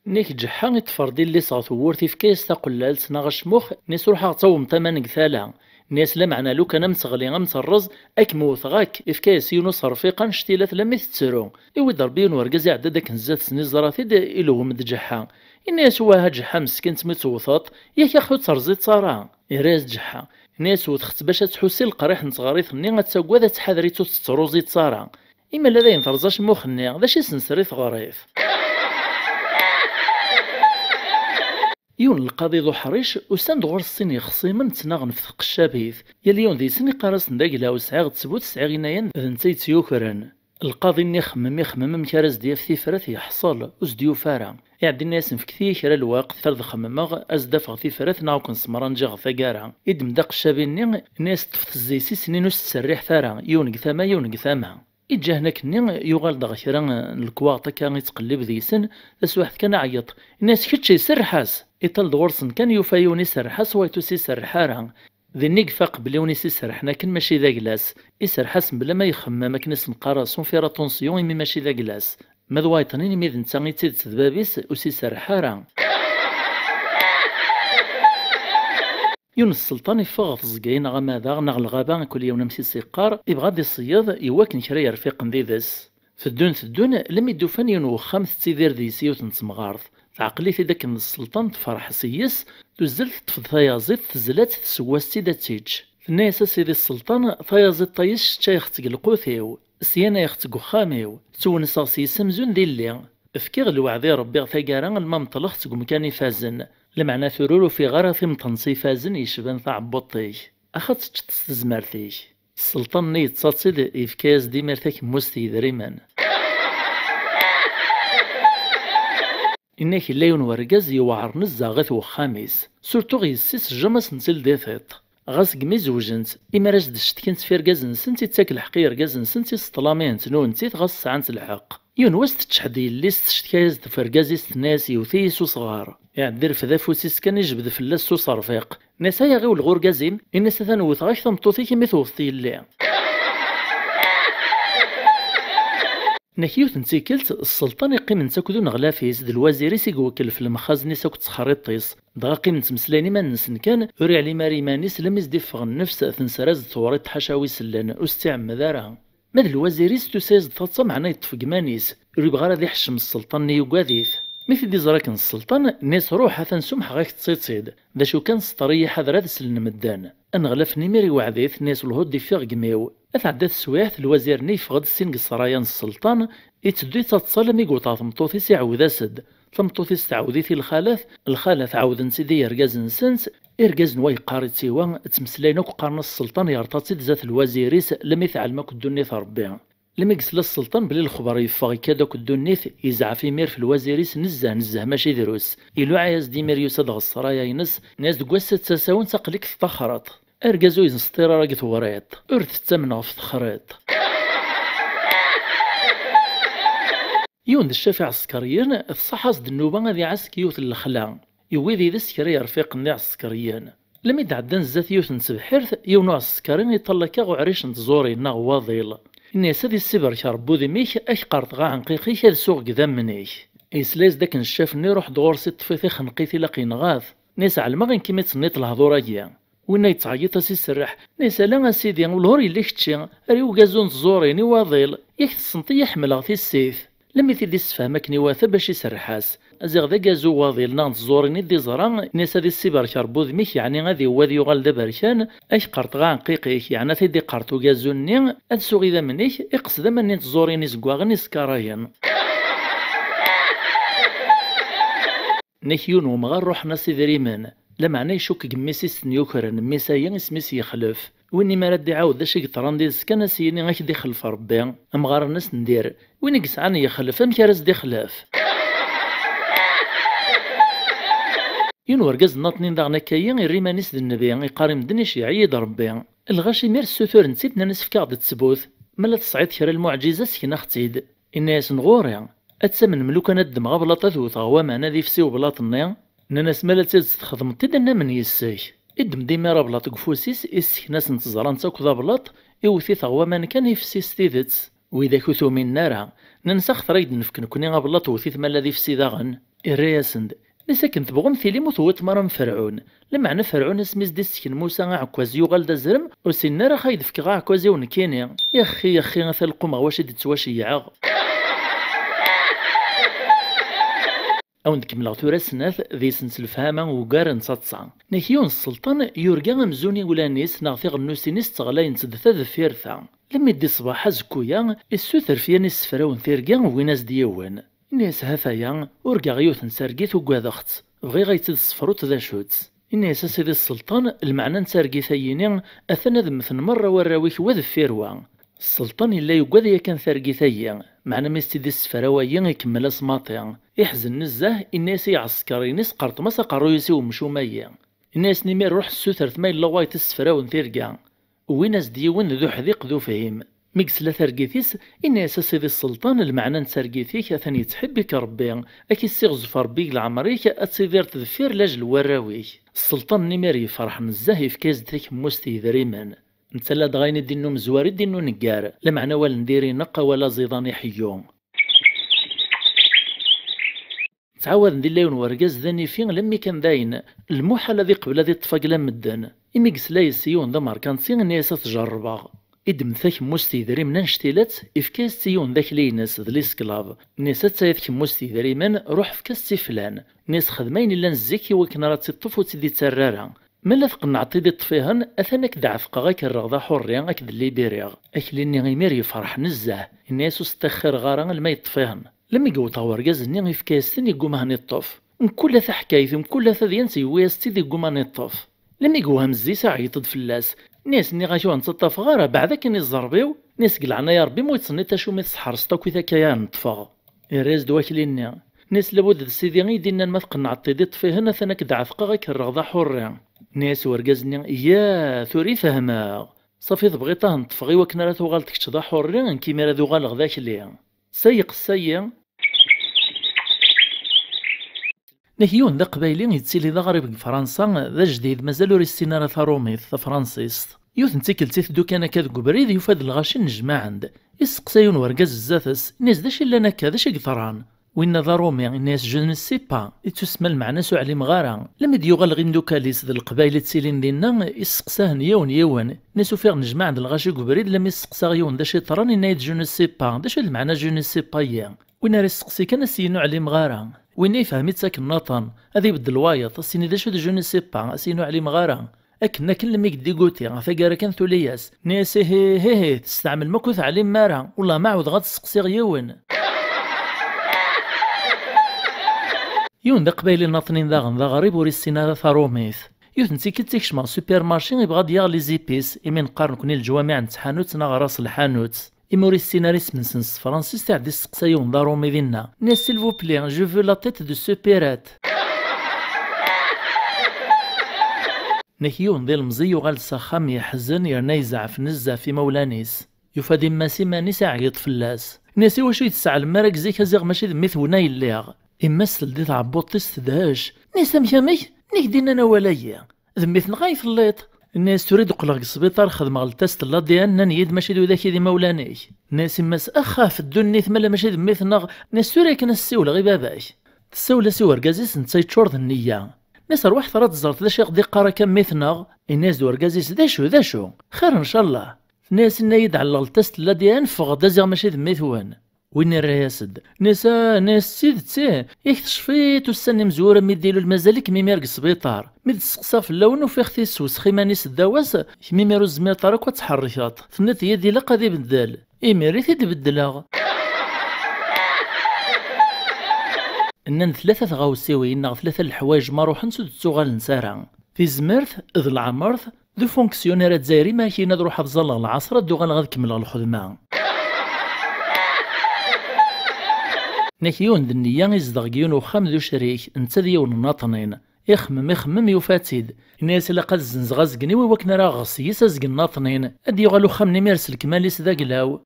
نيك جحا يتفردي اللي صاطو وورثي في كيس تقلال تناغش مخ ناس روحا تصوم تمن قثالا ناس لا معنى لو كان متغلي مترز اكموث غاك افكاس يونس رفيقا شتيلات لما تتسرو ايوا ضربين ورقاز عدا داك نزات سني زراتيد الو مدجحا الناس واها جحا مسكين تمتوثط ياك اخو ترزيت صرا يراز جحا ناس وتخت باش تحوسي القريح نتغاريث ني غتساكوا ذا تحاذري تتروزي تصارا اما لا داين ترزاش مخني ذا شي سنسريث غريف يون القاضي ذو حريش وساند غور الصين خصيما تناغ نفثق الشابيث يلي يون ذي سني قارس نداقلا وسعيغ تسبوت سعيغينايا ذنتي تيوكران القاضي ني خمم مكارز ديال ثيفرات يحصل وزديو فارا يعدي الناس نفكثي كرا الوقت فرد خمماغ ازدافغ ثيفرات ناوكن سمران جاغ ثقارا يدم داق الشابين ناس تفت الزيسي سنين تسريح ثارا يون قثاما إجا هناك ني يغال دغ كرا الكواطا كان يتقلب ذي سن ذاس واحد كان عيط الناس كتشي يسرحاس إطال دغورسن كان يوفايوني سرحاس ويتوسي سرحارا ذي نيقفا قبلوني سرحنا كان ماشي ذا كلاس يسرحاس بلا ما يخمم كنس نقاراسون في راتونسيون يمي ماشي ذا كلاس ماذ وايطنين ميد نتا يتيد تذبابيس وسي سرحارا يونس السلطان يفغ في زقاين غماذا نغ الغابة كل يوم نمشي سيقار يبغى دي الصياد يواكن كرا يرفيق نديدس تدون لم يدوفان يون وخام تسيدير ديسي وتنتمغارض تعقلي في داك السلطان تفرح سيس تزلت تفض ثيازيط تزلات تسواس تيدا تيج الناس سيدي السلطان ثيازيط طيش تا يختق القوثيو سيانا يختق خاميو تونسا سيسمزون دي اللي افكيغ الوعدي ربي ثقارا الممطلخ تقوم كان يفازن لمعنى ثرورو في غارة في مطنسي فازن يشبان ثعبطيش أخذت تستزمرتيش السلطان نيت تصاصيد إفكاز دي مرتاك موستي دريمان إنك الليون ورقاز يوعر نزاغث وخاميس سورتو غيسيس جمس نسل ديثيط غاس قمي زوجنت إما راج دشتكنت في رقاز نسنتي تاكل حقي رقاز نسنتي سطلامين تنو نتيت غاس ساعانت الحق يون واس تشحدي اللي تشتكاز تفرقازيس ناس يوثيس وصغار يعني دير في ذا فوسيس كان يجبد في اللاس وصرفيق ناس هيا غيو الغورقازين الناس ثانوث غاش ثمطوثي كمي توثي اللي نكيوت نتيكلت السلطان يقيم نتاكدو نغلافيس د الوزيري سيقوكل في المخازن ساكو تسخريطيس دغا قيم نتمسلاني ما نسن كان وري علي ماري مانيس لم يزدفغ النفس ثنسراز ثوريط حشاوي سلان واستعم دارها ماذا الوزيري ستوساز تطا معنا يطفق مانيس يري بغا راه يحشم السلطان نيوكاذيث مثل دي زراكن السلطان ناس روحها ثنسمح غاك تصيد ذا شو كان سطريه حضرات سلن مدان انغلف نيميري وعديث ناس الهود يفيغ قميو أثعدات سوايث الوزير نيفغد السين قصرايان السلطان يتدوي تتصال ميقو تمطوثيس يعود سد تمطوثيس تعوديثي الخالث عاود نسيدي يرقاز نسنس إرقاز نواي قاري تيوان تمسلاينوك قارن السلطان يرتطيد ذات الوزيريس لم يثعل ما كدوني ثربيها لما يقسل السلطان بلي الخبر يفاغي كادوك الدنيث يزعى في مير في الوزيريس نزه ماشي دروس إلو عايز ديمير يوسد غصرايا ينس ناس دقواسة تساون تقليك تخرط أرقازو يزنسطيرا راقت وريط أرث تمن غف تخريط يون الشافع عسكريين الصحاص النوبة غادي عسك يوث الخلا يويذي ذا السكري رفيق ناع عسكريين لما يدعدن زات يوث نسبحرث يونو عسكريين يطلقا غعريش نتزوري ناغ واضيل الناس هادي السبر كربو ذميك اش قارت غا عنقيقيك هاد سوق قدام منيك إسلاس داك نشاف نروح دغور سي طفيثي خنقيتي لاقي نغاث ناس علما كيما تسنيت الهضوراكيا وين يتعيط سي السرح ناس لا سيدي والهور يلي كتشي ريو كازون تزوريني واضيل ياك تسنطي يحملها في السيف لما تيدي السفهمك نواثا باش يسرحاس ازيغ ذا كازو واضيل ناض تزوريني دي زران ناس هادي السبر كربو ذميك يعني غادي هو ذي يغال دابا بركان اش قارت غا عنقيقيك يعني تيدي قارتو كازوني هاد سوغي ذا منيك يقصد مني تزوريني زكواغني سكراين نكيون ومغار روحنا سيدي ريمان لا معنى يشوك قميسي سنيوكرن ميسايا اسميس يخلف ويني ما ردي عاود داش يقطران ديال سكان سيني غاك دي خلف ربي امغار الناس ندير وين يقسعني يخلف ام كارز دي خلاف ين ورقاز ناطنين داغنا كاين الريمانيس د النبي يقارم دنيش يعيد ربي الغاشي مير السوثور نسيتنا نسفكاغ د تسبوث ملا تصعيد كرا المعجزه سكنا ختيد الناس نغوري اتسمن ملوك انا الدم غبلاطه ثوث غوا معنا ذي فسي وبلاطني ناس مالا تخدم تدنا من يساك ادم ديما راه بلاط كفوسيس ناس نتزران تاكو بلاط يوثي ثغوا من كان يفسي ستيدت واذا كثو من نارا ننسخ ثريد نفكن كوني غبلاط وثيث مالا ذي فسي داغن الرياسند لساكن تبغم ثيلي مثوت مرم فرعون لمعنى فرعون اسميز دي السكن موسى عكواز يغال دا زرم وسنا راه خايد فك عكواز ونكيني يا اخي غاثا القوم واش تتواشيع أو نكمل ثورة سناث ذي سنس الفهامة وقارن تصاتصا نكيون السلطان يورقا مزوني ولا نيس ناغثيغ النوسينيس تغلا ينتدثا ذفيرثا لما يدي صباحا زكويا السوثر فيا نيس فراون ثيرقا ويناس ديوان الناس هفايا ورقا غيوث نسارقيت وقاذخت بغي غيتد الصفروت ذا شوت الناس سيدي السلطان المعنى نسارقيت ثييني أثنى ذمثن مرة وراويك وذفيروا السلطان إلا يقاذ يا كان ثارقي ثيا معنى ميستيدي السفراويا يكمل اسماطيا يحزن نزاه الناس يعسكري ناس قرط مسا قرويسي ومشوميا الناس نمير روح السوثر ثمايل لوايت السفراون ثيرقا ويناس ديون ذو حذيق ذو فهم ميكسلا ثرقيثيس الناس سيدي السلطان المعنى نسرقيثيك ثاني تحبك ربي اكي السيغزفر بيك العمريك اتسيدير تذفير لاجل وراويك السلطان نمير يفرح نزاه في كاز ذيك موستي ذريمان نتسلا دغايني دينو مزواري دينو نقار لا معنى ولا نديري نقا ولا زيضاني حيوم تعاود ندير ليون ورقاز ذاني فين لمي كان داين الموحل الذي قبل ذي طفق لمدن إمي قسلاي السيون ذا ماركانسين نيسا تجربا إدم ثاك موستي ذري من نشتيلات إفكاس سيون ذاك ليناس ذلي سكلاب نيسا تايثك موستي ذري من روح فكاس فلان نيس خدمين إلا نزيكي وكنا راه تطف وتدي تسرارا ملا ثقنا عطيدي طفيهن أثنك دعفق غاك الرغضة حرية أكد اللي بيريغ أكليني غيمير يفرح نزاه الناس استخر غارا لما يطفيهن لما يقوطا ورقاز ني يفكاستن يقوم هاني الطف كل ثا حكايث كل ثا ديانسي ويستي دي قوم هاني الطف لما يقوها مزيسا عيطد فلاس ناس ني غاشو نتطف غارا بعدا كان يزربيو ناس قلعنا يا ربي مو يتصني تا شو مي تسحر سطاك ويتا كيا نطفغ الراز دواكليني ناس لابد سيدي غيدينا ما ثقنا عطيدي طفيهن ثانك دعفق غاك الرغضة حرية ناس ورقازني يا ثوري فهما صافي بغيتها نطفغي وكنا راه توغالتك تشضا حرية كيما راه ذو غالغ ذاك اللي سيق السيا نهيون ذا قبايلي يتسيلي ذا غريب فرنسا ذا جديد مازالو ريستينا راه ثاروميث ذا فرانسيس يوث نتيكل تيث دوكانا كاذ قبريد يفاد الغاشي نجمع عند يسقسايون ورقاز الزاثس الناس داش الا انا كذا شي قطران وين ذا رومي الناس جو نسي با يتسمى المعنى سو علي مغارا لما ديوغال غين دوكاليس ذا القبايل تسيلين دينا يسقساه يون ناسو فيغ نجمع عند الغاشي قبريد لما يسقسا يون داش يطران النايت جو نسي با داش المعنى جو نسي با يا وين راه يسقسي كان سينو علي مغارا وين يفهم يتساك الناطن هذا يبدل الوايط السيني داش جو نسي با سينو علي مغارا اكنا كل ما يدي قوتي غافا كان ثولياس ناس هي تستعمل مكوث علي مارا والله ما عاود غتسقسي يون يون ذا قبايلي ناطنين ذا غريب وريسينا ذا ثاروميث يوثنتي كتكشما سوبر مارشي يبغى ديال لي زيبيس يمين قارن كوني الجوامع نتحانوت نا راس الحانوت إموري السيناريست من سنس فرانسيس تاع دي السقسايون ضارومي دينا ناس سيلفو بلي جو فو لا تيت دو سو بيرات نكيون ديال المزي وغال ساخام يحزن يرنا يزعف نزع في مولانيس يفادي ماسي مانيس عيط فلاس ناسي واش يتسع المراك زيك زيغ ماشي ذميت ونا يليغ إما سلديت عبوطيس تدهاش ناس ميامي نيك دينا انا ولايا ذميت نغاي في الليط الناس تريد قلق السبيطار خدم غل تست لا ديالنا نيد ماشي دو ذاك دي مولاني ناس ماس اخاف الدنيا ثملا ماشي ذميت نغ ناس توري كان السيول غي باباش تساولا سوار كازيس نتا يتشورد النية ناس روح ثرات زرت ذا شيخ ديقارا كان ميثنغ الناس دور كازيس ذا شو خير ان شاء الله ناس نايد على التست لا ديان فغدا زيغ ماشي ذميت وين وين الرياسد ناس سيد تيه ياك تشفيت وستاني مزوره ميديلو المزالك ميميرك السبيطار ميد تسقسا في اللون وفي اختيس وسخيمانيس الدواس ميميرو الزميطار كوا تحركات فنت يدي لا قادي بدال ميري تبدلها إنن ثلاثة غاوسيوين ثلاثة الحوايج ما روحن سود تسوغال نسارا في زمرث ذ العمرث ذو فونكسيونيرات زايري ما كاينه روح تظل العصر دو غاد كمل الخدمه نكيون النية يزدغ كيون وخام ذو شريك نتا ديون ناطنين يخمم يفاتيد الناس اللي قد زنزغازقني ووكنا راه غصيس ازق ناطنين ادي يغالو خام نميرس الكماليس ذا قلاو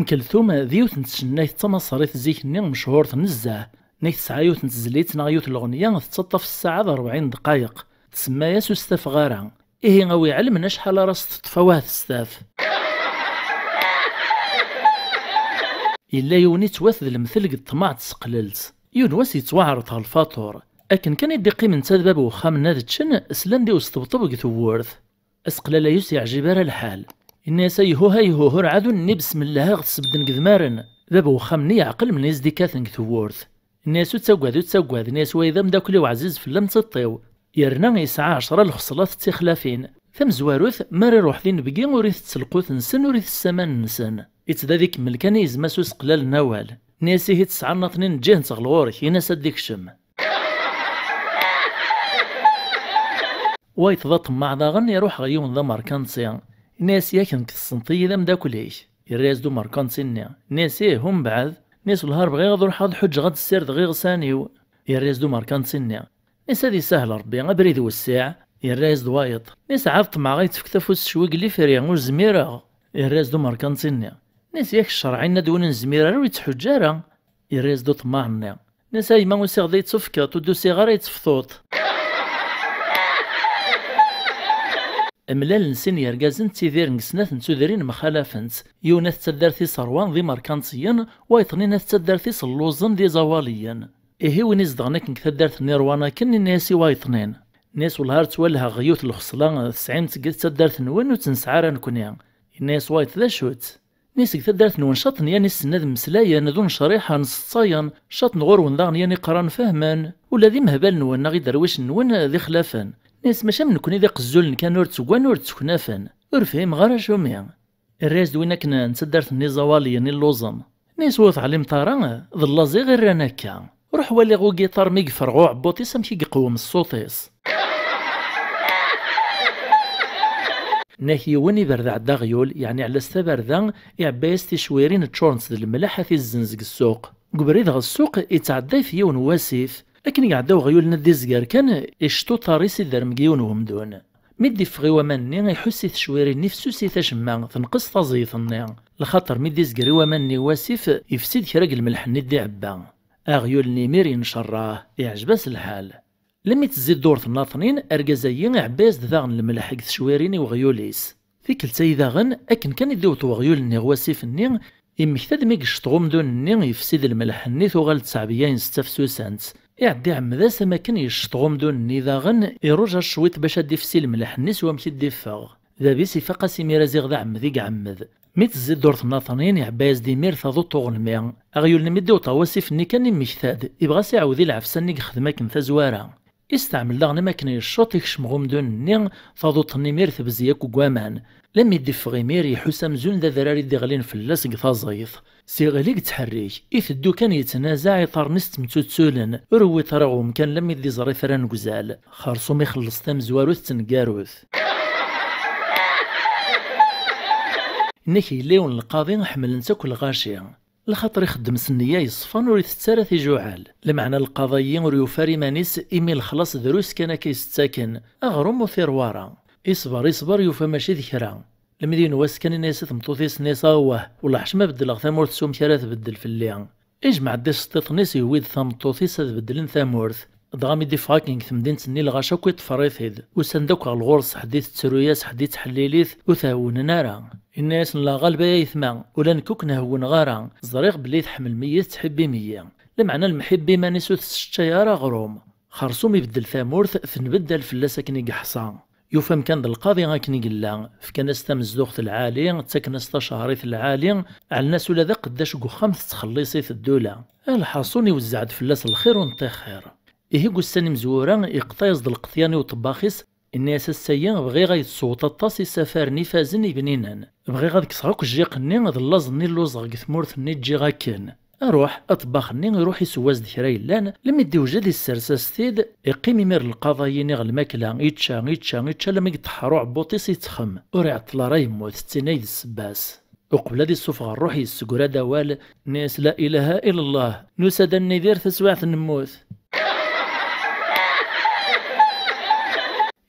كلثوم ذيوت نتسنايت تمصريت زيك ني مشهور تنزاه نيك تسعايوت نتزليت نغيوت الأغنية تتسطى في الساعة 40 دقايق تسمى ياسو ستاف غارة إيه غاوي علمنا شحال راس تطفاوها تستاف إلا يوني توث المثل قد طمع تسقللت يونواس يتوعرط على الفاطور أكن كان يدي قيمة تذباب وخام ناد تشن اسلاندي وستبطب ثورث اسقلال يوس يعجب الحال الناس يهو رعادو ني بسم الله غتسبدن قذمارن ذاب وخامني يعقل من يزدي كاثن ثورث الناس تساقواد الناس وإذا مداكلي وعزيز في اللم تطيو يرنا يسعى 10 الخصلات تخلافين ثم زواروث ماري روح ذين بقي وريث تسلقوث نسن وريث السمان نسن يتذاذيك ملكانيز ماسوس قلال النوال ناسي هي 9 ناطنين جهن تغلغورك يناس ديك الشم وايت ضط مع ضاغن يروح غيون ذا ماركانسيان ناس ياكن كالسنطي ذا مداكليش يريز دو ماركانسينيا ناسي هم بعد ناس الهرب غير غادو حاض حج غاد السير غير ثانيو يريز دو ماركانسينيا ناس هادي سهله ربي غبريد والساع يريز دو وايط ناس عاد طمع غايت في كتافوس الشويق اللي فريا وزميره يريز دو ماركانسينيا ناس ياك الشرعين دون الزميره ويتحجاره يريز دو طماعنا ناس هاي ما وسيغ ذي تفكات ودو سيغار يتفثوط املال نسين يرقازن تيذير نسناث نسودرين مخالفنت يوناث تدارثي صروان ذي ماركانسيا وايطنيناث تدارثي صلوزن ذي زواليا إيه وين يزدغنك نكتدارث نيروانا كن ناسي وايطنين ناس والهار توالها غيوت الخصلان 90 تقد تدارث نوين وتنسعارا نكونيا الناس وايط ذا شوت ناس تدارث نون شاطن ياني السناد مسلايا ندون شريحة نصطايا شاط نغور وندغن ياني قران فهمان ولا ذي مهبال نون غي درويش نون ذي خلافان ناس ماشا من كوني ذي قزول كان ور تسوان ور تسكنافن ور فهم غير شوميا الراس دوينا كنا نتدارث ني زواليا ني اللوزن ناس وث علي مطارا ظلازي غير راناكا روح ولي غو جيتار ميق فرغو عبوطي سامكي يقوم الصوتيس ناهي وني برد عدا غيول يعني على استبردا يعباس تشويرين تشورنس الملاحة في الزنزق السوق قبريد غا السوق يتعدى في يون واسيف لكن يعداو غيول ندي زقار كان يشتو طاريسي درمقيون وهمدون ميدي فغي وماني يحسي تشويرين نفسوسي تشمع تنقص تزيثني لخاطر ميدي زقاري وماني واسيف يفسد كراق الملح ندي عبا اغيول نيمير ينشراه يعجباس الحال لم يتزيد دور الناطنين ارجازيين عباس ذاغن الملح شويريني وغيوليس في كلتا ذاغن اكن كان يدوتو غيول ني واسيف الني يمكتاد ميك شطغوم دون الني يفسد الملح ني ثوغال تسعبيين ستفسوسانت يعدي عمدا سما كان يشطغوم دون الني ذاغن يرجع شويت باش ديفسي الملح ني سوا مكي ديفاغ ذا بيسي فقاسي ميرازيغ ذا عمذي عمذ ميت زيد دور الناطنين يعباس ديمير ثاضو طوغن ميا اغيول نمديو طواسيف ني كان يمكتاد يبغى سيعاودي العفسه ني خدمه ثزواره يستعمل داغنا ماكن يشوط يكشمغوم دون النيغ فاضو طنيمير ثبزياك وكوامان لم يدف غيمير يحسام زون ذا ذراري ديغلين في اللاسق ثازايث سيغليك تحريك يثدو كان يتنازع يطارنست متوتسولن روي تراغوم كان لم يدي زري ثران قزال خارصوم يخلص تام زواروث تنقاروث إنك يليون القاضي حمل نساك الغاشي لخاطر يخدم سنية يصفن ور يتسارى في جوعال لمعنى القضايين ور يفاري مانيس إيمي الخلاص دروس كان كيستاكن أغرم وثروارا يصبر يوفى ماشي ذكرى المدين واس كان الناس تمطوثيس ناس واه ولا حشمه بدل ثامورث سوم كرا تبدل في الليل اجمع ديس تطنيس يويد ثامطوثيس تبدلن ثامورث دغامي دي فاكينغ ثمدين تسني الغاشا كوي تفريثيد وسندوك الغورس حديث تسروياس حديث حليليث وثاون نارا الناس لا غالبا يثما ولا نكوك نهون غارا زريغ بلي تحمل مية تحبي مية لمعنى المحبي ما نسوث الشيارة غروم خرصوم يبدل ثامورث فنبدل في اللاساكن يقحصان يفهم كان القاضي غاكني قلا فكان استمزدوخت العالي تسكن استشاريث العالي على الناس ولا ذا قداش خمس تخليصيث الدولة الحاصوني وزعد فلاس الخير ونطي خير إيه قساني مزورا يقطايز القطياني وطباخيس الناس السيين بغي غيتصوت الطاس يسافرني فازني بنينان بغي غادك صغاك الجيقني غاد اللازني اللوزغ ثمورثني تجي غاكن اروح اطباخني يروح يسواز دكرا لان لما يدي وجد السرساس ثيد يقيم يمير القضايين غ الماكله يتشا لما يتحرو عبوطيس يتخم وري عطلا راه يموت تينايد السباس وقبل هذه الصفغه الروح يسكر دوال ناس لا اله الا الله نسد النذير تسواعث نموت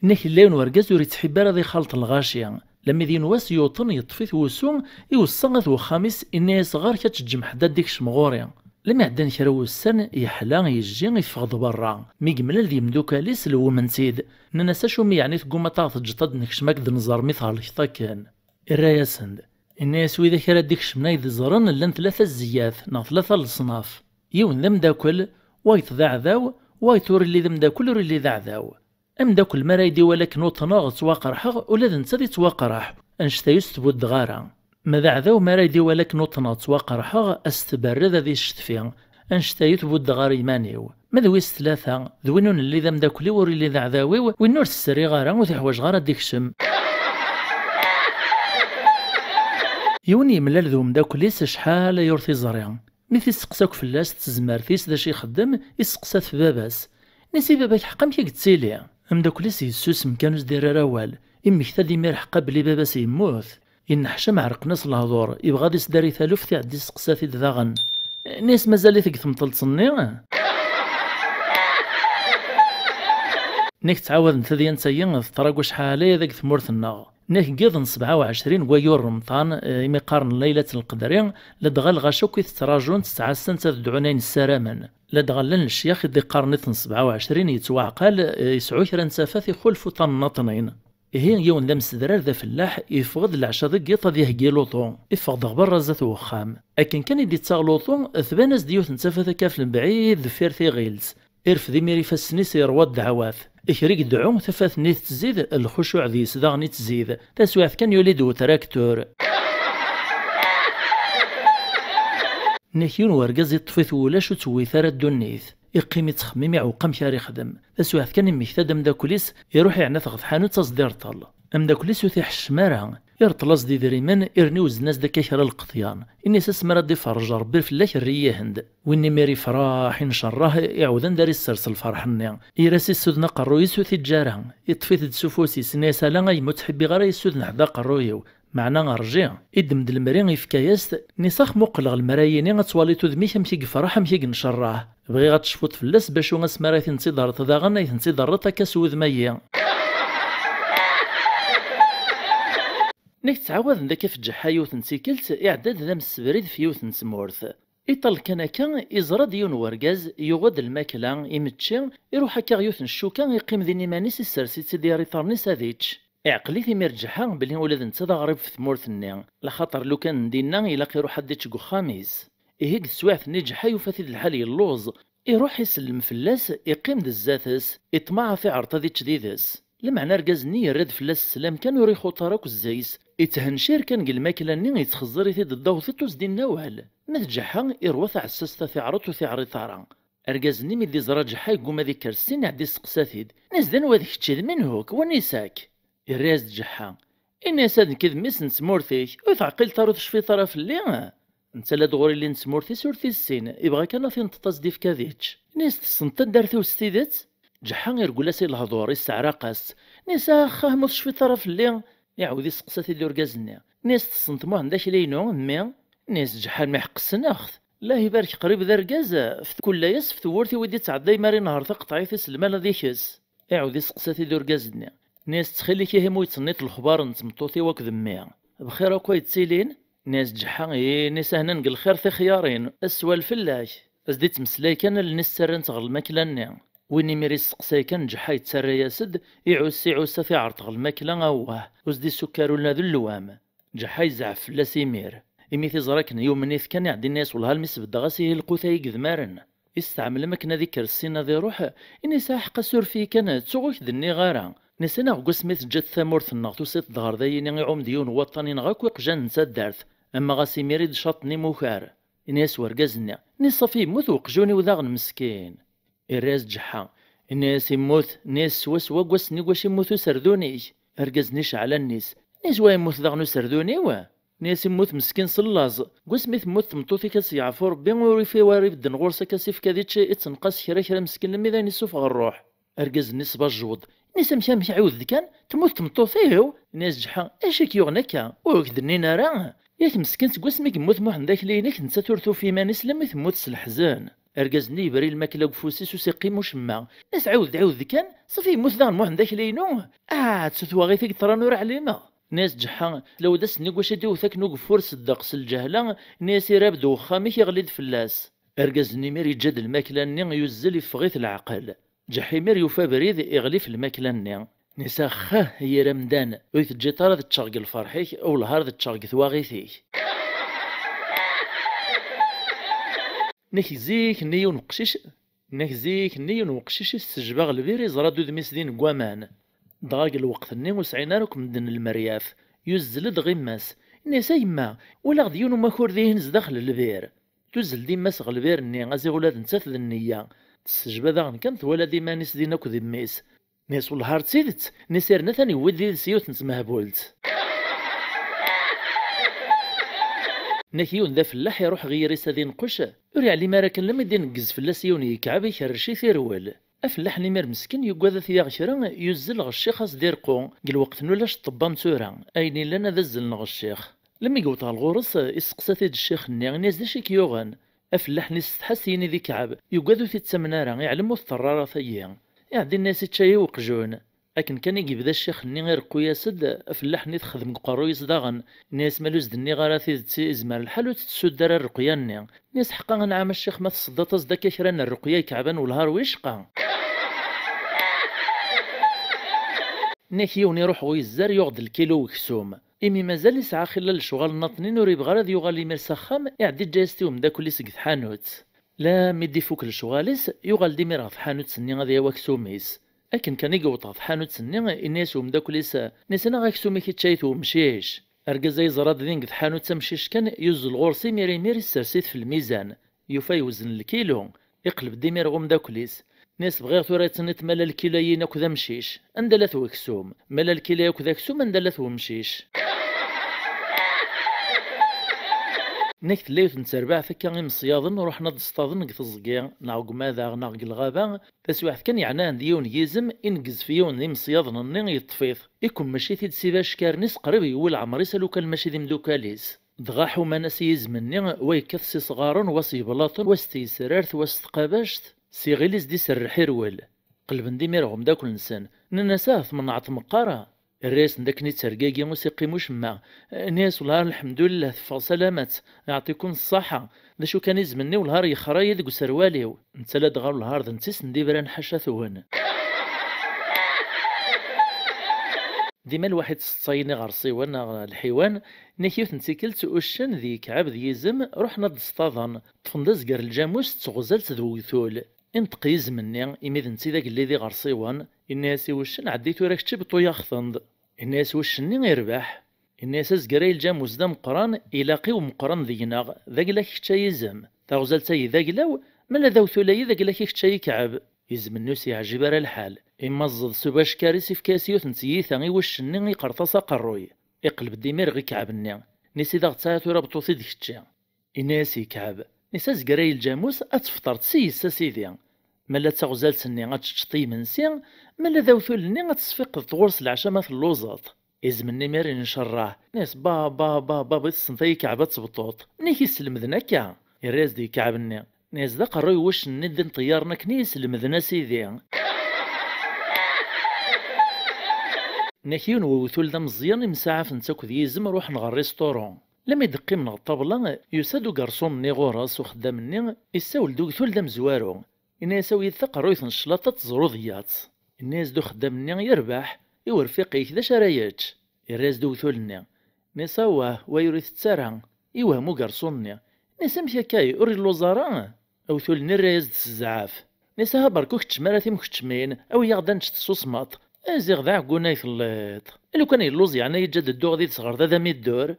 نك اللون ورقاز وريت حبار ذي خالط الغاشيه لما ذي نواس يوطن يطفيث وسوم يوصغث وخامس إني صغار كتجم حدا ديك شمغوري لما عدان كراو السن يحلا يجي يفغض برا ميقمل ذي مدوكاليس الومنسيد ننسى شو مي يعني تقوم طاغت جطد نكشماك ذي نزار مثال الكتا كان الرايا سند الناس وإذا كرا ديك شمنا يذ زرن لان ثلاثة الزياث نا ثلاثة الصناف يون ذم داكل وايت ذا عذاو وايتور اللي ذم داكل ور اللي ذا عذاو أم داكل ما رايدي ولكن وطناغ تواقرح ولا ذا نتا تواقرح أنشتا يستبو الدغارة ماذا عذاو ما رايدي ولكن وطنا تواقرح أستبرد ذي الشتفيا أنشتا يتبو الدغار يمانيو ماذا ويس ثلاثة ذوينون اللي ذا مداكلي ور اللي ذا عذاوي وينور السري غارة وتحواج غارة ديك شم يوني ملال ذو مداكليس شحال يورثي زريان ميث يسقساك فلاس تزمارتيس ذا شي يخدم يسقسات في باباس نسي باباك حقا كي قتسيلي أمداكليس يسوس مكانوس دير راوال إمكتا ديما يلحقا بلي باباس يموت ينحشم عرق ناس الهضور يبغى ديس داري ثالوف تعدي سقساتي داغن ناس مازال ثيك تمطلصني نيك تعاود نتا ديال نتايا تراكو شحال ذاك ثمورثنا نيك قيضن 27 ويور رمضان إمي قارن ليلة القدرين لدغال غاشوكي تراجون 9 سنة تدعونين السرامن لدغال لن الشيخ يدي قارنيثن 27 يتوعقل يسعو كرا نسافات يخلفو طنطنين هي يون ذا مسدرار ذا فلاح يفقد العشا ذا قيطا ذي هكي لوطو يفقد غبر رزات وخام أكن كان يدي تساغ لوطو ثباناس ديوث نسافات كافل بعيد ذفير في غيلز إرف ذي ميري فاسني سيروات دعوات إكريك دعوم ثفاث نيت تزيد الخشوع ذي صداغ نيت تزيد تسواث كان يوليدو تراكتور نيكيون ورقاز يطفيث ولا شو تسوي ثارة دونيث يقيم يتخمم يعوقم كار يخدم تسواث كان يمكتا مداكوليس يروح يعنى ثغط حانوت تصدير طل مداكوليس يثيح الشمارة يرطلز دي دريمان يرني وزناس داك كرا القطيان إني ساسمرا دي فرج ربي فلاك الرية هند وإني ماري فراح نشراه يعودن داري السرس الفرح النيا يراسي السودنا قرو يسوثي الجارة يطفيث دسوفوسي سنيسا لا يموت حبي غير يسودنا حدا قرويو معنا غرجي يدمد المريان يفكاياس نساخ مقلغ المرايين غتواليتو ذميك مكي فرح مكي نشراه بغي غتشفوت فلاس باش غاسمرا تنتظر تداغن تنتظر تكاسود ميا نيك تعاود ذاك في الجحايو تنسيكلت إعداد ذا مسبريد في يوث نسمورث إيطال كان إزرا ديون ورقاز يغد الماكلة يمتشي يروح هكا غيوث الشوكا يقيم ذي نيمانيس السرسيت ديال ريطارنيس هذيتش عقلي في مرجحا بلي ولاد نتا دا غريب في ثمورثني لخاطر لو كان ندينا يلاقي يروح ديتشكو خاميس إهيك سواعث نجحا يوفاتي الحال اللوز يروح يسلم فلاس يقيم دزاتس يطمع في عرطة ذي تشديدس لمعنى رقازني يرد فلاس السلام كان يريخو طاراك الزايس يتهنشير كان قل الماكلة ني يتخزر يثيد الضوء توز دي النوال متجحا يروث عساستا في عرط وفي عريطارا رقازني مدي زرا جحا يقوم ذيك السن عدي سقساتيد نزدان وذيك تشيد منهوك ونيساك الراز جحا الناس هاد نكذ ميس نسمورثيك وثعقل طارو تشفي طرف اللي انت لا دغوري اللي نسمورثي سورثي السين يبغى كان في نطاز ديف كاذيتش ناس تصنت دارثي وستيدات جحا يرقل سي الهضور يسعراقاس ناس خاه تشفي طرف اللي يعاود يسقسا تيدي ركازني. ناس تصنتمو عندك لينو مي ناس جحال ما يحق السناخت. الله يبارك قريب ذا ركاز في كل ياس في ثورتي ودي تعدي ماري نهار تقطعي في سلمان هذي كاس. يعاود يسقسا تيدي ركازني. ناس تخلي كيهمو يتصنيت الخبار نتمطوطي وكذميا بخير اكو يتسيلين. ناس جحا ناس هنا نقل خير في خيارين السوال فلاش ازدي تمسلاي كان الناس سرن تغل الماكله ويني ميري سقساي كان جحا يتسرى ياسد يعوسا في عرض الماكله اواه وزدي السكر ولا ذو اللوام جحا يزعف فلا سيمير إمي تزراكن يوم نيث كان يعدي الناس والها المس بدغاسي القوثاي قذمارن يستعمل مكنا ذيك السنة ذي روح إني ساحق سورفي كان تسوغك ذني غارا نسينا قسميت جات ثمورث النغ توسيت ظهر ذايني يعوم ديون وطني نغاك ويقجان نسا دارث أما غاسي ميريد شاطني موخار إني أسوار قازني ني صافي موت وقجوني وذاغن مسكين الراس جحا الناس يموت ناس سوا قوسني واش يموتو سردوني أرقزني على الناس ناس وا يموت ذاغنو سردوني ناس يموت مسكين صلاز قسمي تموت تمطوطي كاس يعفو ربي وريفي واري بدن غورسا كاسيف كاديتشي اتنقاس كرا مسكين لمي ذا نسوف الروح أرقزني صبا الجود ناس مشى عاود كان تموت تمطوطيو ناس جحا اش كيغنكا وكدنينا راه ياك مسكين تقسمي يموت مو عندك لينك نتا تورثو في مانيس لما تموت سلحزان أرقزني يبري الماكله بفوسيس وسيقي مشمع ناس عاود كان صافي يموت ذا مو عندك لينو تسوتوا غي فيك ترى نور عليما ناس جحا لو دسني واش ديو ثاك نوق فرس الدقس الجهله ناس يرابد وخامي يغليد فلاس أرقزني مير يجد الماكله ني يزل يفغيث العقل جحيمير يوفى بريد يغلي في الماكله ني نسا خاه هي رمدان ويتجي طارد تشرق الفرحيك او الهارد تشرق ثواغيثيك نكزيك نيو نقشيش السجباغ البيري زرادو دميس دين قوامان دغاق الوقت ني وسعينا لكم مدن المرياف يزل دغيماس نسا يما ولا غديون وما كورديهن داخل البير تزل ديماس غالبير ني غازي ولاد نتاث النية تسجبا داغن كانت ولا ديما نيس دينا كو ديميس ناس والهار تسيدت نسيرنا ثاني ودي سيوت نتمهبولت نكيون ذا فلاح يروح غير يسادي نقش يوري علي ماراكن لما يدي نقز فلاس يوني كعب يكرشي ثيرول افلاح نمير مسكين يقواذا ثياغ شرا يزل غشيخ اس ديرقو قل وقت نولاش طبا متورا ايني لنا ذا الزلنا غشيخ لما يقوطها الغورس يسقسا ثيد الشيخ ني ناس ذا شي كيوغن افلاح نستحس يني ذي كعب يقواذو ثيد سمنارا يعلمو الثرارة ثيا يعدي الناس يتشاي وقجون لكن كان يجيب ذا الشيخ ني غير قويا سد افلاح ني تخدم قارو يصداغن ناس مالوز دني غارا ثيد ازمار الحال وتتسود دار الرقيا ني ناس حقا نعم الشيخ ما تصدى تصدى كيشران الرقيا كعبان والهار ويشقا ناكيون يروح ويزار يغض الكيلو وكسوم إمي مازال يسعى خلال الشغل الناطنين وريبغا راه يغالي مير سخام يعدي جاستيوم داك اللي سقت حانوت لا ميدي فوك الشغاليس يغال دي مير حانوت سني غادي يوا كسوميس لكن كان يقوط حانوت سني الناس داك اللي نسنا غا كسومي كيتشايتو مشيش أركزا يزراد ذين قد حانوت تمشيش كان يوز الغورسي مير السرسيت في الميزان يوفا يوزن الكيلو يقلب ديمير غوم داكليس ناس بغير ثورة تنت مالا الكيلايين اكو ذا مشيش اندلث وكسوم مالا الكيلاي اكو ذا كسوم اندلث ومشيش نكت ليوث نتربع ثكا غيم صياضن ورحنا دصطاضن قث الزقيا نعق ماذا نعق الغابة تسواح كان يعناه ديون يزم انقز فيون ذي مصياضن نين يطفيث يكون ماشي ثيد سيبا شكار نس قريب يول عمري سالو كان ماشي ذي مدوكاليس دغاحو ما ناس يزمني ويكث سي صغارن وسي بلاطن وستي سرارث وستقابشت سي غيليز دي سرحير وال قلبن دي ميرغم داكل نسان ننساه من عط مقارا الراس نداك ني ترقاقي موسيقي مشمع ناس والهار الحمد لله تفغ سلامات يعطيكم الصحة ذا شو كان يزمني والهار يخرايا ديك سرواليو نتا لا دغار الهار ذا نتيس ندي بران حاشا ثوان ديما الواحد تصايني غار صيوان الحيوان نكيوت نتيكلت وشن ذي كعب ذي يزم رحنا دصطاضن طفندز قار الجاموس تغزلت ذوثول انت قيز مني إمي ذنتي ذاك اللي ذي غار صيوان الناس وشن عديتو راك تشبطو يخثند الناس وشني يربح الناس زقراي الجاموس دا مقران يلاقيو مقران ذيناغ ذاك لاك كتا يزم تغزلتي ذاك لاو مالا ذوثولاي ذاك لاك كتا يكعب يزم النوس يعجب راه الحال إما الزض سباش كارثي في كاسيوت نتييثا وشني يقرطاس قروي يقلب ديمير غي كعبني نسي ذا غتساعتو رابطو سيدك الشا الناس يكعب نسا زقراي الجاموس اتفطر تسيس سيدي مالا تغزالتني غتشطي منسي مالا ذوثولني غتصفيق تغرس العشاء ما في اللوزاط إزمني ميرين نشراه ناس با با با با بتصنطي كعبة تبطوط نيكي سلمذنا كاع الراس دي كعبني ناس ذا قروي وش ندن طيارنا كنيس المذنا سيدي ناكيون ووثول ذا مزيان مساعف نتاكو ذي يزم روح نغ الريستورون لما يدقي من الطابلة يسادو قرصون ني غوراس وخدام ني يساول دوك ثول ذا مزوارو إنا يساوي يثق رويث نشلاطة زروضيات الناس دو خدام ني يربح يورفيقي كذا شرايات الراس دو ثولني نساواه ويريث تسارع يوهمو قرصوني نسمث كاي أوري اللوزاران أو ثولني الراس تسزعاف نساها بركوك تشماراتي مكتشمين أو يغدانش تصوصماط أزيغ ذا عقونا يثليط لو كان يلوز يعني يجدد الدوغ دي تصغر ذا ميدور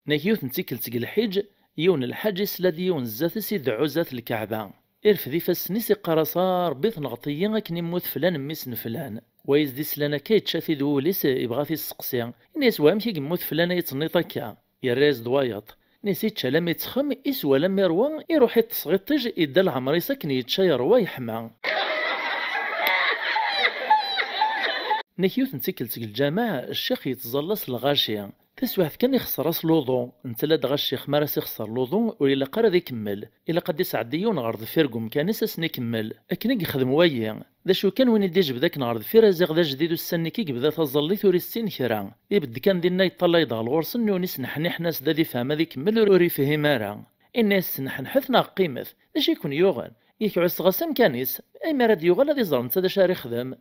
ناكيوث نتيكل تيك الحج يون الحج يسلا يون زات سيدعو زات الكعبة إرفذي فاسنيسي قرصار بيث نغطيين كني موت فلان ميسن فلان ويز دي سلانا كيتشافي دوليس يبغى في السقسيان الناس وامشي يموت فلان يتنيطكا يا راز دوايط نسيت شلام يتخم يسوى لم يروى يروح يتصغطج يدل عمري سكن يتشاي روا يحمى نكيوث نتيكل تيك الجامع الشيخ يتزلص الغاشية تسواح كان يخسر راس لوضو انت لا دغا الشيخ مارس يخسر لوضو ولا قرا يكمل الا قد يسعديون غرض فيرقم كان اساسني يكمل اكن يخدم ويا ذا شو كان وين يدي جبداك نغرض فيرازيغ ذا جديد السن كي بدا تظلي ثوري السن كرا يبد كان دينا يطلع يضال غورس نونس نحنح ناس ذا فهم هذا يكمل وري فيه مارا الناس نحنحثنا قيمه اش يكون يوغن يكعس غسم كانيس اي مراد يوغل هذا زرمت هذا شاري خدم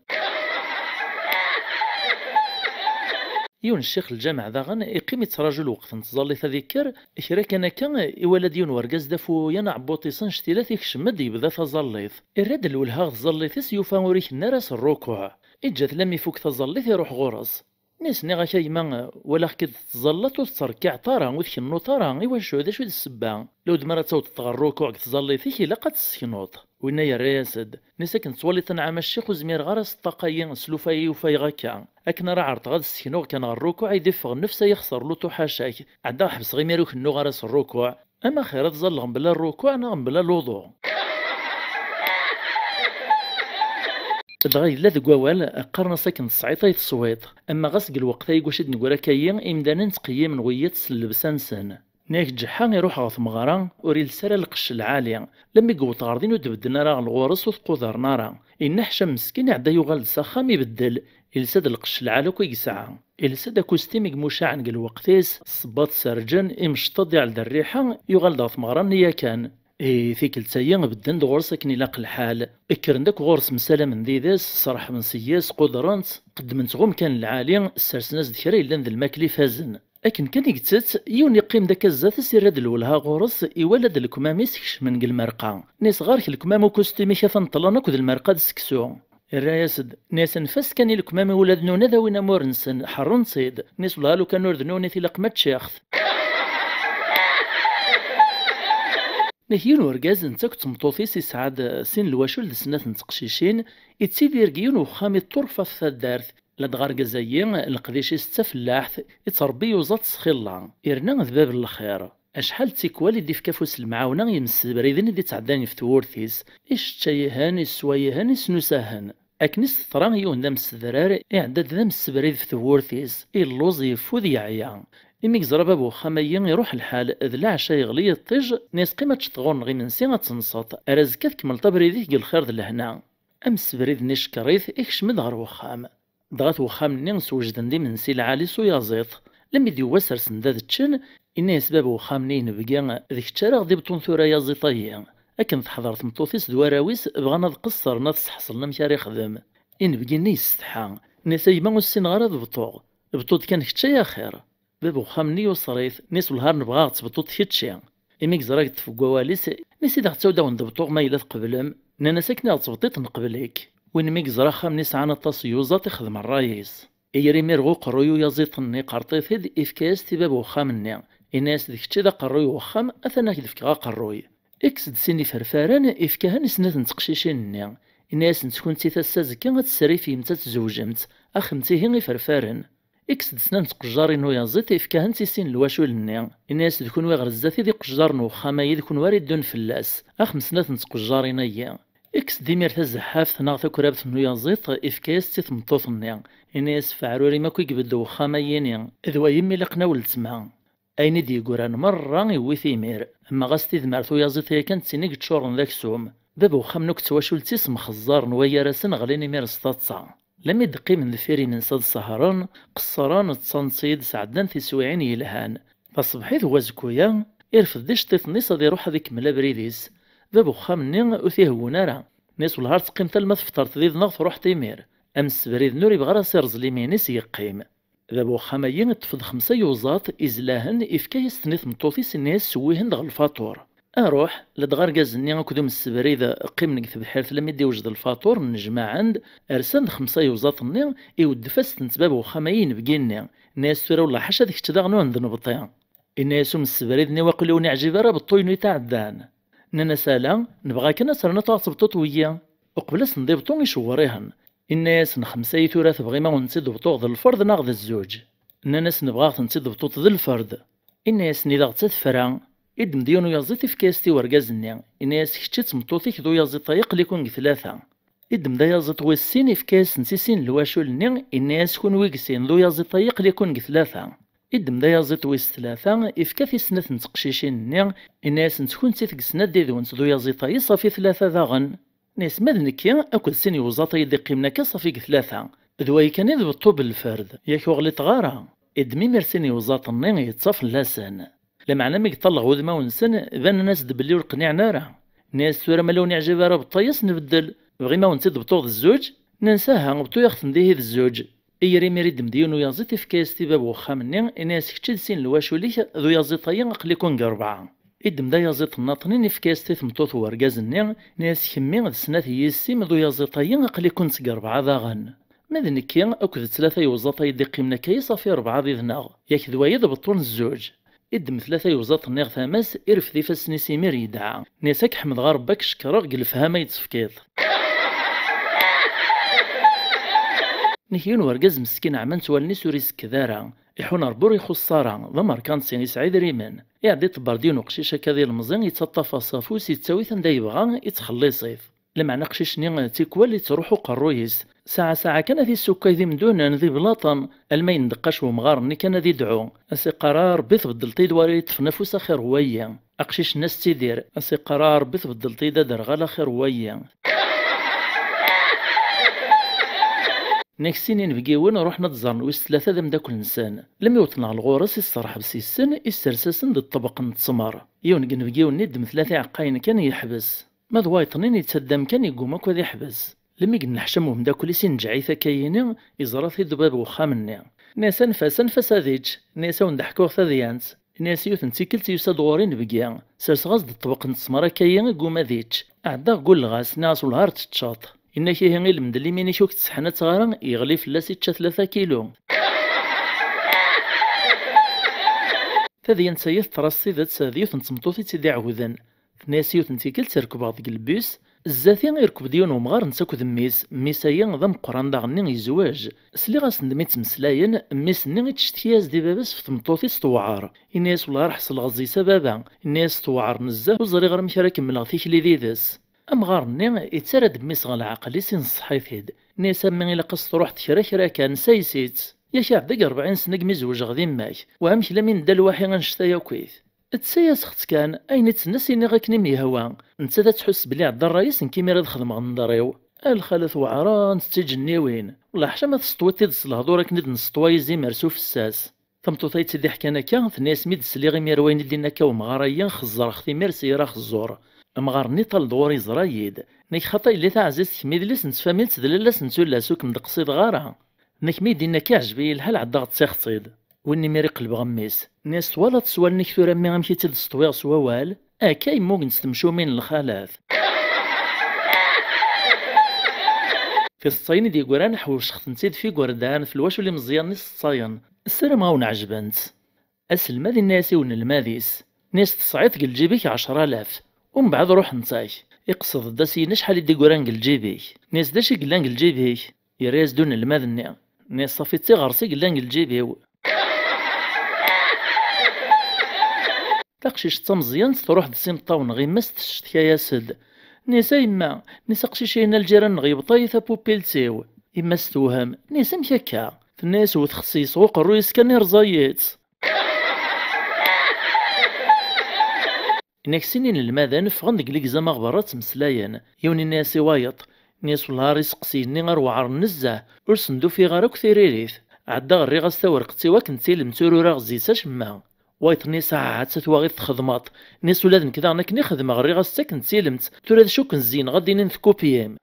يون الشيخ الجامع ذاغن يقيم يتراجل وقت نتظلي تذكر إكرا كان يولد يون ورقاز دافو ينا عبوطي صنش تيلاث يكشمد يبدا تظليث الراد الولهاغ تظليث يوفا وريك الناس الركوع إجات لم يفوك تظليث يروح غرز ناس نيغا كيما ولا كد تظلت وتركع طارا وذيك النوطارا إوا شو هذا شو السبا لو دمرت صوت تغر الركوع تظليث إلا قد تسكنوط وين يا رياسد نساكن تولي تنعم الشيخ وزمير غرس الطاقيين سلوفاي وفاي غاكا اكنا راه عرض غاد السكنو كان الركوع يدفغ نفسه يخسر لو حاشاك عدا حبس غير ميروك النو غرس الركوع اما خير تظلهم بلا الركوع نغم بلا الوضوء دغاي لا ذكوال قرنا ساكن الصعيطه يتصويط اما غسق الوقت يقوش نقول كاين امدانا نتقيم من غيات سلبسان سن ناك جحا يروح غاث مغارا وريل سرا القش العالي لما يقوط غاردين ودبدنا راه الغورس وثقوذر نارا إن حشم مسكين يعدا يغال سخام يبدل إلساد القش العالي ويقسعا إلساد كوستيميك مشاع نقل وقتيس صباط سرجن إمشطد على الريحة يغال غاث مغارا نيا كان فيك التايين بدن دغورس كني لاق الحال اكرن داك غورس مساله من ديداس صراح من سياس قدرانت قدمت غوم كان العالي السرسناس دكري لان ذا الماكلي فازن لكن كان يقتات يون يقيم داك الزات سيراد الولها غورس يولد الكمام يسكش من المرقه ناس غارك الكمام وكوستيمي كافن طلانك ذا المرقه دسكسو الرايسد ناس نفس كان الكمام ولاد نونا ذا وين مورنسن حرون صيد ناس ولا لو كانوا ردنوني في لقمه شيخ نهيون ورقاز نتاك تمطوطيس يسعد سين الواشول لسنات نتقشيشين يتسيدي رقيون وخامي الطرفة في الدارث لدغار قزايين القديش يستفلاحث يتربي وزات سخيلا إرنا ذباب الخير أشحال تيكوال يدي في كافوس المعاونة يمس بريدين يدي تعداني في ثورثيس إيش تشيهان يسويهان يسنوساهن أكنس ثران يون دام السذرار إعداد دام السبريد في ثورثيس اللوز يفوذ يعيا إميك زرابا بو خاميين يروح الحال ذ العشا يغلي الطيج ناس قيمة تشتغون غي من سيغة تنصط أراز كمل طبريديك الخير ذ لهنا أم السبريد نشكريث إكشمد غير وخام ضغط وخام نينس وجدن دي من سيل عالي سويازيط لم يدي وسر سنداد تشن إني أسباب وخام نين بقى ذيك تشارغ دي بطون ثورا يازيطية أكن تحضرت مطوثيس دواراويس بغانا ذقصر ناس حصلنا مشاري خدم إن بقي نيستحا نساي ما السن غرض بطوغ بطوط كان كتشي خير باب وخامني وصريث ناس والهار نبغى تبطوط كتشي إميك زراك تفوق واليس نسي داك تسودا وندبطوغ ما إلا تقبلهم نانا ساكنة تبطيط نقبليك وين ميك زرا خامنيس عنا التصيوزات يخدم الرايس إيري ميرغو قرويو يزيطني قرطيف هذ إفكاس تباب وخامني الناس ديك تشي دا قرويو وخام أثنا كدفك غا قروي إكسد سيني فرفاران إفكاها نسنات نتقشيشيني الناس نتكون تيتا السازكا غتسري في متا تزوجمت أخمتي هي فرفارن إكسد سنان تقجاري نو يزيط إفكاها نتيسين الواشولني الناس دكون ويغرزاتي دي قجار نو خاما يدكون وارد دون فلاس أخم سنات نتقجاري نيا إكس ديمير تزحاف ناغ تكرابت نويازيط إفكاس تثمطوث النيا إنيس فعروري ماكو يقبدو خاما ينيا إذوا يمي لقنا ولتسمع أين دي قران مرة يوثي مير أما غاستي ذمارتو يازيط هي كانت سينيك تشورن ذاك سوم بابو خامنوك تواشولتيس مخزار نويا راسن غليني مير ستاتسا لم يدقي من ذفيري من صاد السهران قصران تصنصيد سعدان تسويعين يلهان فصبحيت وازكويا يرفض ديش تيطني صدي روح هذيك ملا بريديس بابو خامني وثيه ونارا ناس والهار تقيم تلمث فطرت ذي ضنغ روح تيمير أمس بريد نوري بغرا سيرز ليمينيس يقيم بابو خاميين تفض 5 يوزات إزلاهن إفكايس تنيث مطوثيس الناس سويهن دغ الفاتور أروح لدغار غازني غاكودوم السبريد قيم نكتب حيرت لم يدي وجد الفاتور نجمع عند أرسان 5 يوزات النيا إود فاس نتبابو خاميين بقيني ناس ترى ولا حاشا ديك تداغنو عندنا بطيان الناس من السبريد ني واقلوني عجيبة بالطوينو تاعدان نانا سالا نبغى كنا سرنا تعصبطوط ويا وقبلس نضيبطو يشوريهن الناس نخمسة ثورة تبغي ما نسيد بطوط ذا الفرد ناخذ الزوج الناس نبغى نسيد بطوط ذا الفرد الناس نيدا تتفرع إد مديونو يازيتي في كاستي ورقازني الناس كشتت مطوطيك ذو يازيط طريق ليكون 3 إد مدا يازيط ويسين في كاس نسيسين الواشولني الناس كون ويكسين ذو يازيط طريق ليكون 3 إد مدا يازيط ويس 3 إفكافي سنة نتقشيشين الناس نتكون تيثق سنة ديدون ذو يازيط صافي 3 ذاغن ناس ماذنكيا أكل سن يوزاطا يدي قيمنا صافيك 3 ذواي كان يضبطو بالفرد ياك وغلي تغارا إدمي مرسين يوزاطا النين يتصاف لاسان لمعنى ما يطلع وذما ونسن بان الناس دبلي والقنيع نارا ناس تورا مالوني عجيبة راه بالطيس نبدل بغي ما ونسد بطوغ الزوج ننساها بطو يخدم ديه الزوج إيري ميريد مديونو يازيتي في كاستي باب وخامني الناس كتشد سين الواشوليك ذو يازيطايا أقليكون قربعة إدم دا يازيط الناطنين في كاستي ثمطوط ورقازني ناس كمي ذ سنة يسيم ذو يازيطايا أقليكون تقربعة ذاغن ماذا نكيا أكد 3 يوزاطا يدي قيمنا كي صافي 4 ذي ذناغ ياك ذوايا ضبطون الزوج إدم 3 يوزاط النيغ ثاماس إرف ذي فاسني سيمير يدعى ناسك حمد غاربك شكرا قلفها ما يتصفكيض نكيون ورقاز مسكين عمان توالني سوريس كذارا يحون ربور يخصارا ضمر كان سيني سعيد ريمان يعدي طبردين وقشيشة كذي المزين يتطفى صافوس يتساوي ثندا يبغى يتخلي صيف لمعنى قشيشني تيكوالي تروحو قرويس ساعة كان ذي السكاي ذي مدونا ذي بلاطن المين دقاش ومغارني كان ذي دعو أسي قرار بث بدلتي دواري تفنفوس خير هويا أقشيش الناس تيدير أسي قرار بث بدلتي دادر غالا خير هويا نكسينين بقيون روحنا تزارن ويس 3 ذا مداكل نسان لم يوطنا الغورس يصرح بسيسن يسترسسن ذا الطبق نتسمار يونقن بقيون ندم 3 عقاين كان يحبس ماذ وايطنين يتسدم كان يقوم اكو ذي يحبس لم يقن نحشمو مداكل يسين جعيثة كاينين يزرث الدباب وخامني ناس انفاس هذيج ناس وندحكو ثذيانت ناس يوثن تيكلت يساد غورين بقيا سرس غاز الطبق نتسمار كاين قوم هذيج عدا قول غاس ناس والهار تتشاط إنك هي غير المدلي ميني شوك تسحنات صغارا يغلي فلاسي تشا 3 كيلو تذي نسيث ترصي ذات ساذيوث نتمطوثي تيدي عوذن ناسيوث نتيكل تركب عض البيس الزاتي يركب ديون ومغار نساكو ذميس ميسايا ضم قران داغني يزواج سلي غاس ندميت مسلاين ميس ني تشتياز دي بابس في تمطوثي ستوعار الناس ولا راح حصل غزي سبابا الناس توعر نزه وزري غير مشارك من غثيك لي ديدس أمغارني يتسرد بميس غا العقل يسين صحيثيد نيسا من إلا قصت روح كرا كان سايسيت يا شعب دق 40 سنة مزوج غادي ماك وامش لمين دا الواحي غنشتا كويث تسايس خت كان أين تنسيني غاكني ميهوا نتا تحس بلي عبد الرئيس كيما راه خدم غندريو الخلف وعران تجنيوين ولا حشا ما تسطوتي الهضور راك ند نسطواي زي مرسو في الساس ثمطوطاي تدي حكانا كان ثناس ميد سلي غي ميروين دينا كاو مغاريا خزر ختي ميرسي راه خزور أمغارني طال دوري زرايد نيك خطاي اللي تعزز كميدلس نتفاميل تدللاس نتولا سوك مدقصيد غارها نيك ميدينا كيعجبي الحال عدا غتسيخصيد واني ميري قلب غميس ناس ولا تسوال نيك ثورا مي غمشي تلستويغ سوال كاي موغ نستمشو من الخلاث في الصين دي قران حوش ختنسيد في قردان في الواش اللي مزيان نص الصاين السلام غاون عجبانت اسل ماذي الناس ون الماذيس ناس تصعيد قل جيبك 10,000 ومن بعد روح نتاي يقصد داسين شحال يدي قران قل جيبيك ناس داشي قلان قل جيبيك يريز دون الماذني ناس صافيتي غرسي قلان قل جيبيو تاقشيش تمزيان تروح دسيم طاون غي مست تشتكى ياسد نيسا يما نيسا قشيشينا الجيران نغيبطاي بوبيلتيو إما ستوهم نيسا مكاكا الناس وتخصيص وقرو يسكن رزايت. إنك سنين الماذا نفغن ديك ليكزام غبرات مسلايان يوني الناس وايط ناس والهار يسقسيني غير وعر نزه ورسندو في غارك ثيريريث عدا غري غاستورقتي وكنتي المتورورا غزيتا شما وايط نيس عاد تتواغي تخدمات ناس ولاد كذا انا كني خدمه غري غاستا كنتي لمت تورا شو كنزين غادي نثكوبيام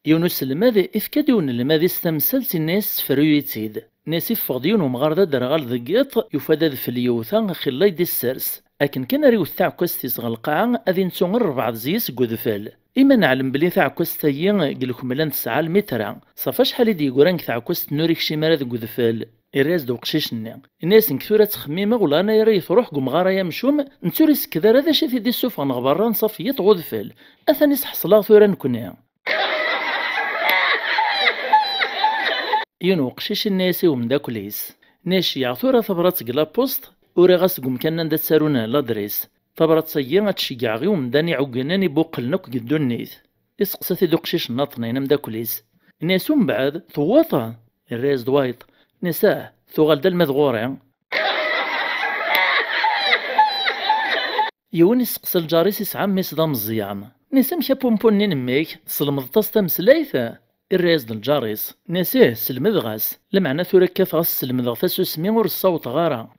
يونس الماذي إفكاديون الماذي استمسلت الناس فريويتيد ناس يفقديون ومغارده درغال ذقيط يفادى في اليوثان خلاي دي السرس لكن كان ريوث تاع كوستيس غلقاع اذي نتونغر 4 زيس قذفال إما نعلم بلي تاع كوستايين قلكم لان 9 المتر صافا شحال يدي يقولان تاع كوست نوريك شي مرض قذفال الراس دو قشيشني الناس نكثورة تخميمه ولا انا يري تروح قمغارا يمشوم نتوريس كذا هذا شي في دي السوف غبران صافية غذفال اثاني حصلا ثورا نكوني ينو قشيش الناسي ومن داكوليس ناشي عثورة ثبرات قلا بوست وري غاسقوم كان ندا تسارونا لادريس ثبرات سيا تشيقع غي ومن داني عوقناني بوقلنوك قدو النيث يسقساتي دو قشيش ناطنين مداكوليس الناس من بعد ثواطا الراس دوايط نساه ثوغال دا المذغوري يوني سقس الجاريس يسعى ميس دا مزيان نسا مشا بومبونين ميك سلمضطاس تمسلايثا الراس د الجاريس ناسيه سلمذ غاس لمعنى ثورا كاف غاس سلمذ غفاسو سمي ور الصوت غارا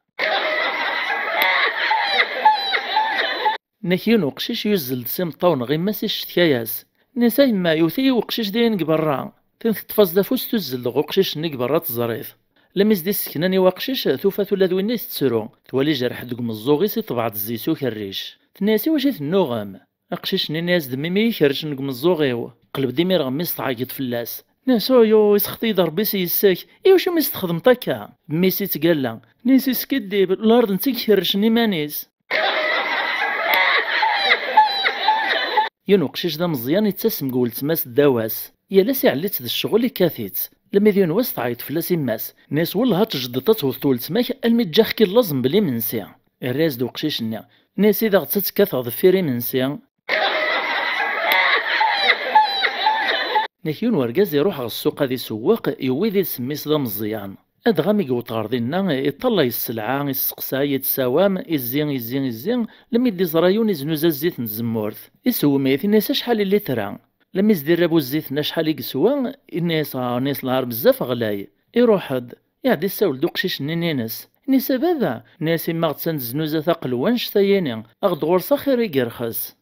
نكينو قشيش يزل سيم طاون غي ماسي شتكاياس ناسا يما يوثي وقشيش داين قبرا تنث تفاز دافوس تزل قشيش نقبرا تزريف لميز دي السكناني وقشيش ثوفا ثولا دوينيس تسرو توالي جرح دقم الزوغيسي طبعت الزيسو كالريش تناسي واش النوغام قشيش ناس دميمي يخرج نقم الزوغيو قلب ديمير غميس تعيط فلاس ناسو يو يسخطي ضربي سيساك ايواش ما يستخدم طاكا ميسي تقالا نيسي سكديب الارض نتي كيرشني مانيس ينو قشيش دا مزيان يتسم قولت ماس داواس يا لاسي عليت ذا الشغل كاثيت لما ديون واس تعيط فلاس ماس ناس والله تجدطات وثولت ماك الميجاخ كي لازم بلي منسي الراس دو قشيشنا ناس اذا غتتكاث ظفيري منسي نكيون ورقاز يروح على السوق هذي سواق يويدي سميس دا مزيان ادغامي قوط غاردينا يطلع السلعة يسقسا يتساوام يزين لما يدي زرايون يزنوزا الزيت نزمورث يسوي ميث الناس شحال اللي ترى لما يزدير رابو الزيت شحال يقسوا الناس نهار بزاف غلاي يروح يعدي الساول دو قشيش نينينس نيسا بابا ناس ما غتسند زنوزا ثقل وانش ثياني اغد غورصا خير يقرخص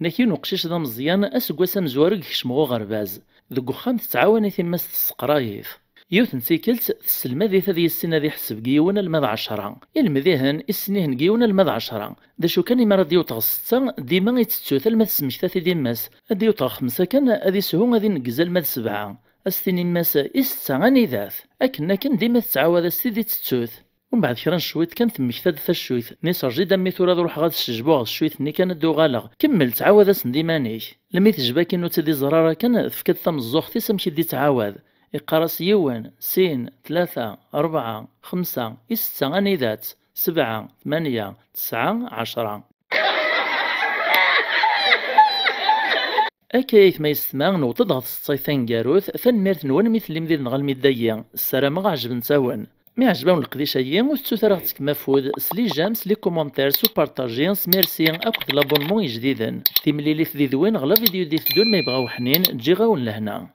نكينو قشيش دا مزيان اسكواسا مزوارق كشمغو غرباز ذوك وخام تتعاوني تيماس السقرايف يوث نسيكلت السلمة ذي ثذي السنة ذي حسب قيونا المذ 10 المذيهن السنين قيونا المذ 10 دا شو كان يمرا ديو تغسطا ديما يتتوث المذ سمشتاثي ديماس ديو تغ 5 كان اذي سهو غادي نقزا المذ 7 استيني ماسا إستا غاني ذاث أكنا كان ديما تتعاود السيدي تتوث ومن بعد كرا شويت كانت مكتاد الشويت نيسر جي دامي ثورا روح غاد الشجبوغ الشويت ني كانت دو غالغ كمل تعاود اسن ديمانيك لما تجباكي نو تدي زرارة كان فكاد ثم الزوخ تيسا مشي دي تعاود يقراس يوان سين 3 4 5 إستا غاني ذات 7 8 9 10 أكايث ما يستمع نوطد غاث الصيفين جاروث فنميرت نوان مثل مدير نغال ميدايا السلام غاجب نتاون مي عجباون القديشايا وتسوثرغتك مفود سلي جامس لي كومونتير سو بارطاجي ميرسي اكود لابونمون جديدا تيمليلي في ذي ذوين غلا فيديو دي تدون ما يبغاو حنين تجي غاون لهنا.